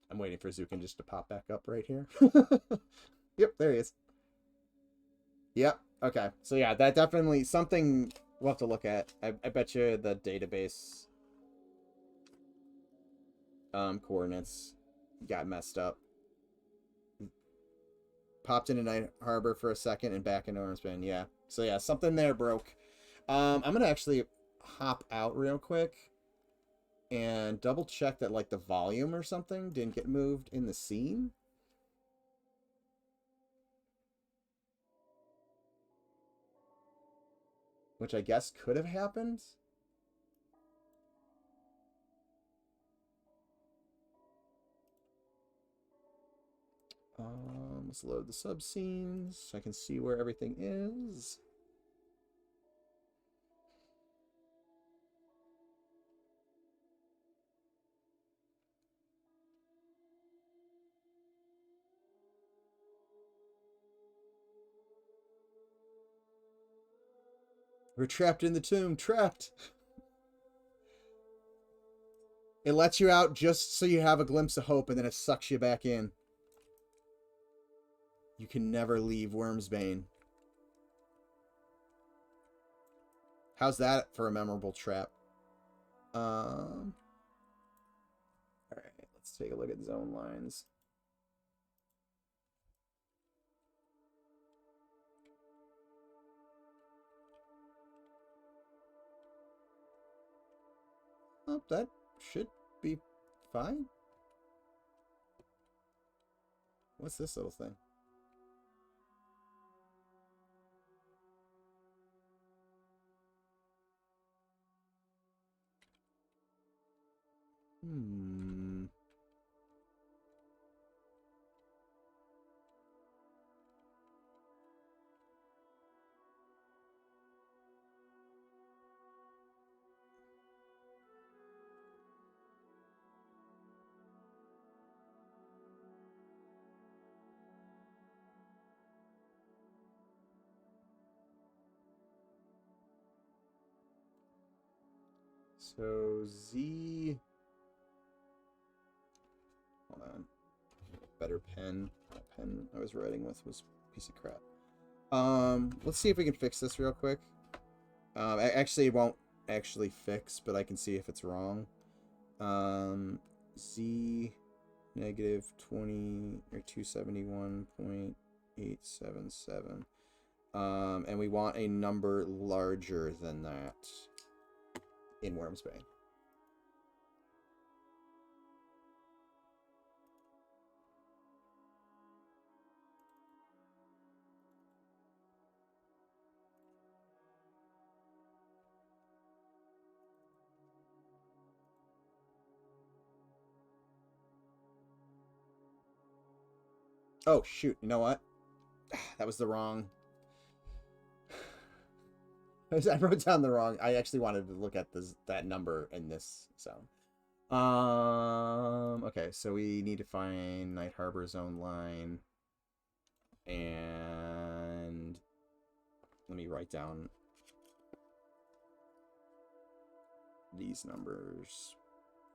I'm waiting for Zukin just to pop back up right here. Yep, there he is. Yep. Okay. So yeah, that definitely something we'll have to look at. I bet you the database coordinates got messed up. Popped into Night Harbor for a second and back into Wormsbane. Yeah. So yeah, something there broke. I'm gonna actually hop out real quick and double check that like the volume or something didn't get moved in the scene. Which I guess could have happened. Let's load the subscenes so I can see where everything is. We're trapped in the tomb. Trapped. It lets you out just so you have a glimpse of hope, and then it sucks you back in. You can never leave Wormsbane. How's that for a memorable trap? Alright, let's take a look at zone lines. Oh, that should be fine. What's this little thing? So Z. Hold on. Better pen. That pen I was writing with was a piece of crap. Let's see if we can fix this real quick. Actually, it won't actually fix, but I can see if it's wrong. Z negative 20 or 271.877. And we want a number larger than that in Wormsbane. Oh, shoot. You know what? That was the wrong... I wrote down the wrong... I actually wanted to look at that number in this zone. Okay, so we need to find Night Harbor zone line. And... let me write down these numbers.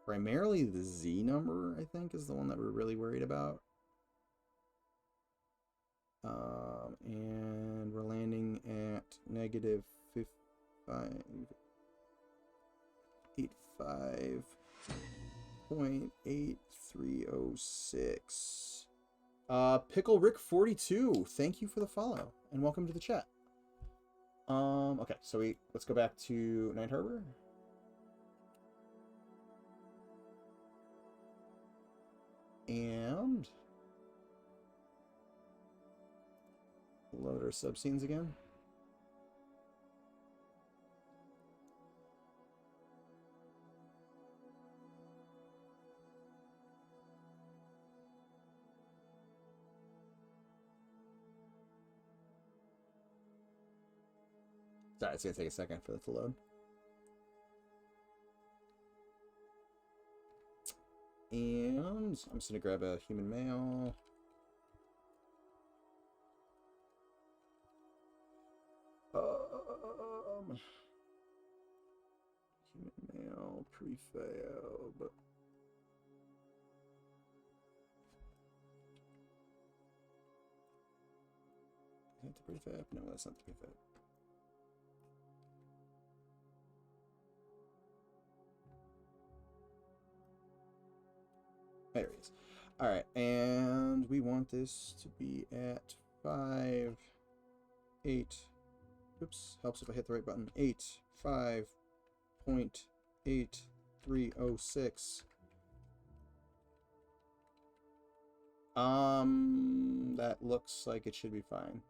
Primarily the Z number, I think, is the one that we're really worried about. And we're landing at negative 85.8306. Pickle Rick 42, thank you for the follow and welcome to the chat. Okay, so let's go back to Night Harbor. And load our subscenes again. Sorry, it's gonna take a second for that to load. And I'm just gonna grab a human male. Human male prefab. Is that the prefab? No, that's not the prefab. There he is. Alright, and we want this to be at 5, 8. Oops, helps if I hit the right button. 5.8306. That looks like it should be fine.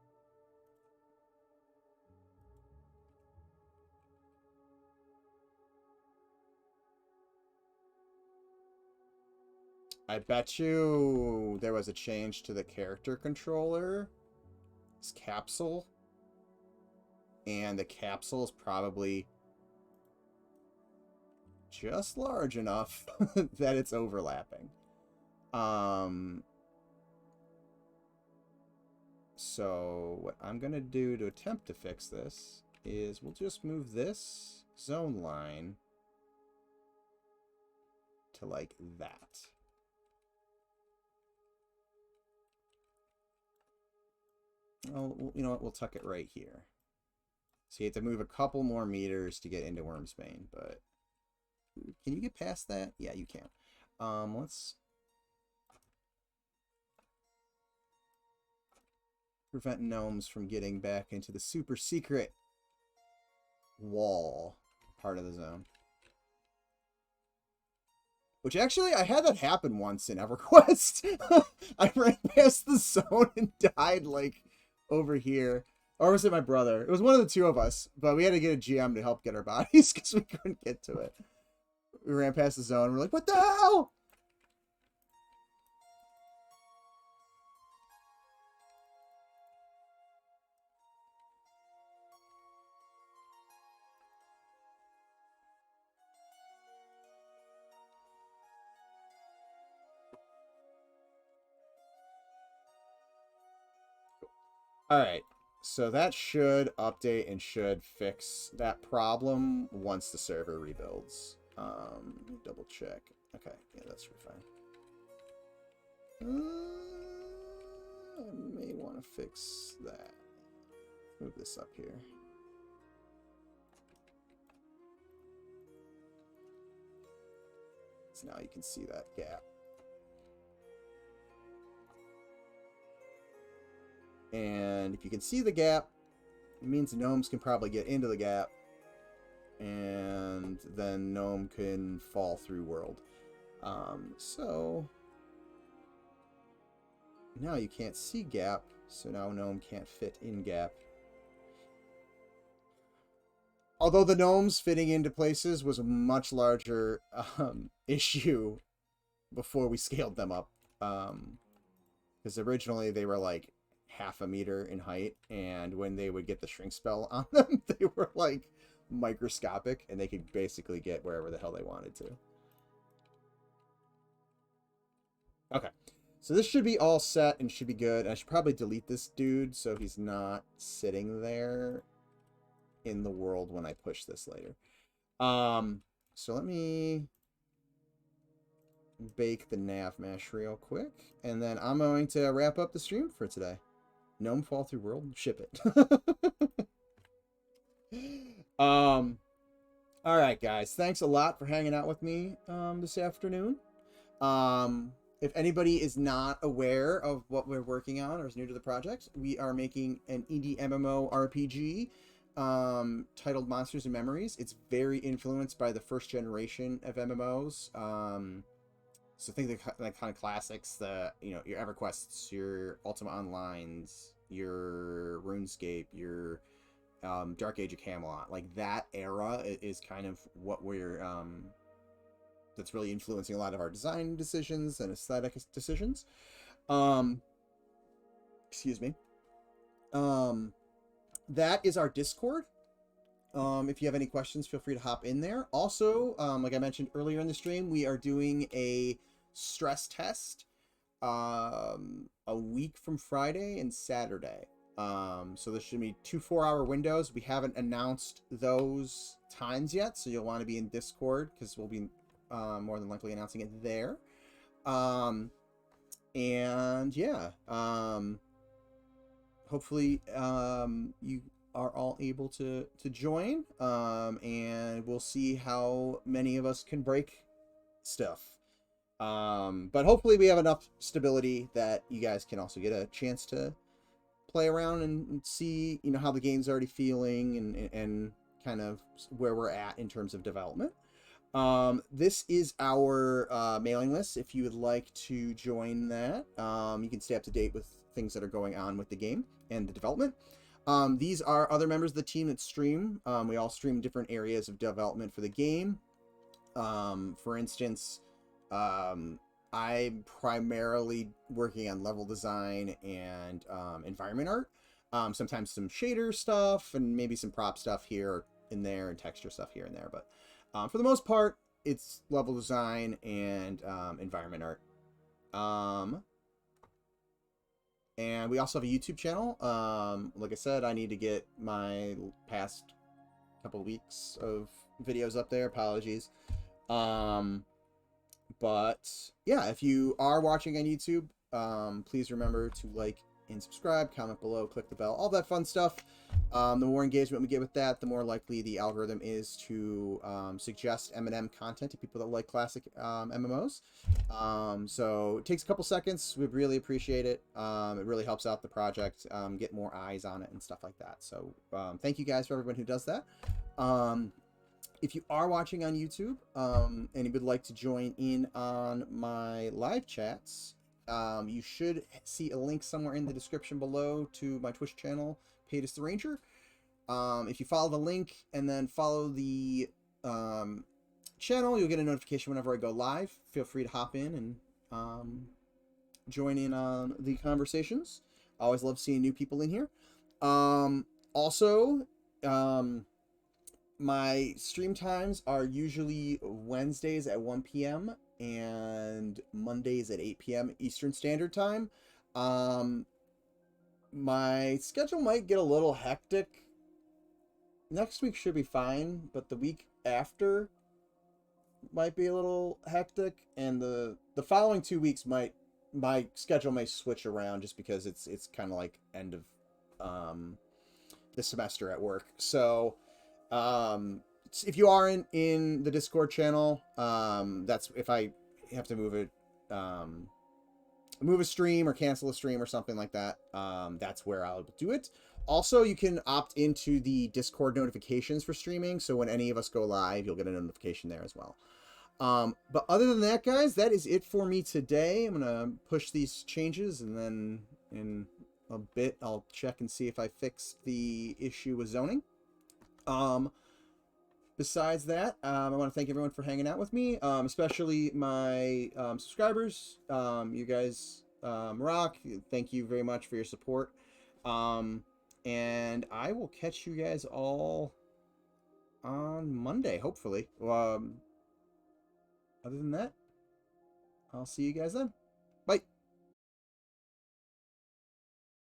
I bet you there was a change to the character controller. This capsule. And the capsule is probably just large enough that it's overlapping. So what I'm going to do to attempt to fix this is we'll just move this zone line to like that. Oh, you know what? We'll tuck it right here. So you have to move a couple more meters to get into Wormsbane, but can you get past that? Yeah, you can. Let's prevent gnomes from getting back into the super secret wall part of the zone. Which actually, I had that happen once in EverQuest. I ran past the zone and died, like, over here. Or was it my brother? It was one of the two of us. But we had to get a GM to help get our bodies because we couldn't get to it. We ran past the zone and we're like, what the hell? Alright, so that should update and should fix that problem once the server rebuilds. Double check. Okay, yeah, that's fine. I may want to fix that. Move this up here. So now you can see that gap. And if you can see the gap, it means gnomes can probably get into the gap. And then gnome can fall through world. So now you can't see gap, so now gnome can't fit in gap. Although the gnomes fitting into places was a much larger issue before we scaled them up. Because originally they were like half a meter in height, and when they would get the shrink spell on them, they were like microscopic, and they could basically get wherever the hell they wanted to. Okay, so this should be all set and should be good. I should probably delete this dude so he's not sitting there in the world when I push this later. So let me bake the nav mesh real quick, and then I'm going to wrap up the stream for today. Gnome fall through world, ship it. All right, guys, thanks a lot for hanging out with me this afternoon. If anybody is not aware of what we're working on or is new to the project, we are making an indie MMORPG titled Monsters and Memories. It's very influenced by the first generation of MMOs. So think of the kind of classics, your EverQuests, your Ultima Onlines, your RuneScape, your Dark Age of Camelot. Like that era is kind of what we're that's really influencing a lot of our design decisions and aesthetic decisions. Excuse me. That is our Discord. If you have any questions, feel free to hop in there. Also, like I mentioned earlier in the stream, we are doing a stress test a week from Friday and Saturday. So there should be 2 4-hour windows. We haven't announced those times yet, so you'll want to be in Discord because we'll be more than likely announcing it there. And yeah, hopefully you are all able to join, and we'll see how many of us can break stuff. But hopefully we have enough stability that you guys can also get a chance to play around and see, how the game's already feeling and kind of where we're at in terms of development. This is our mailing list. If you would like to join that, you can stay up to date with things that are going on with the game and the development. These are other members of the team that stream. We all stream different areas of development for the game. For instance, I'm primarily working on level design and environment art. Sometimes some shader stuff and maybe some prop stuff here and there and texture stuff here and there. But for the most part, it's level design and environment art. And we also have a YouTube channel. Like I said, I need to get my past couple of weeks of videos up there. Apologies. But yeah, if you are watching on YouTube, please remember to like and subscribe, comment below, click the bell, all that fun stuff. The more engagement we get with that, the more likely the algorithm is to suggest M&M content to people that like classic MMOs. So it takes a couple seconds. We'd really appreciate it. It really helps out the project, get more eyes on it and stuff like that. So thank you guys for everyone who does that. if you are watching on YouTube and you would like to join in on my live chats, you should see a link somewhere in the description below to my Twitch channel, Paytus the Ranger. If you follow the link and then follow the channel, you'll get a notification whenever I go live. Feel free to hop in and join in on the conversations. I always love seeing new people in here. Also, my stream times are usually Wednesdays at 1 p.m. and Mondays at 8 p.m. Eastern Standard Time. My schedule might get a little hectic. Next week should be fine, but the week after might be a little hectic, and the following 2 weeks my schedule may switch around just because it's kind of like end of the semester at work. So if you are in the Discord channel, that's if I have to move a stream or cancel a stream or something like that, that's where I'll do it. Also, you can opt into the Discord notifications for streaming, so when any of us go live, you'll get a notification there as well. But other than that, guys, that is it for me today. I'm gonna push these changes, and then in a bit I'll check and see if I fixed the issue with zoning. Besides that, I want to thank everyone for hanging out with me, especially my subscribers. You guys rock. Thank you very much for your support. And I will catch you guys all on Monday, hopefully. Other than that, I'll see you guys then.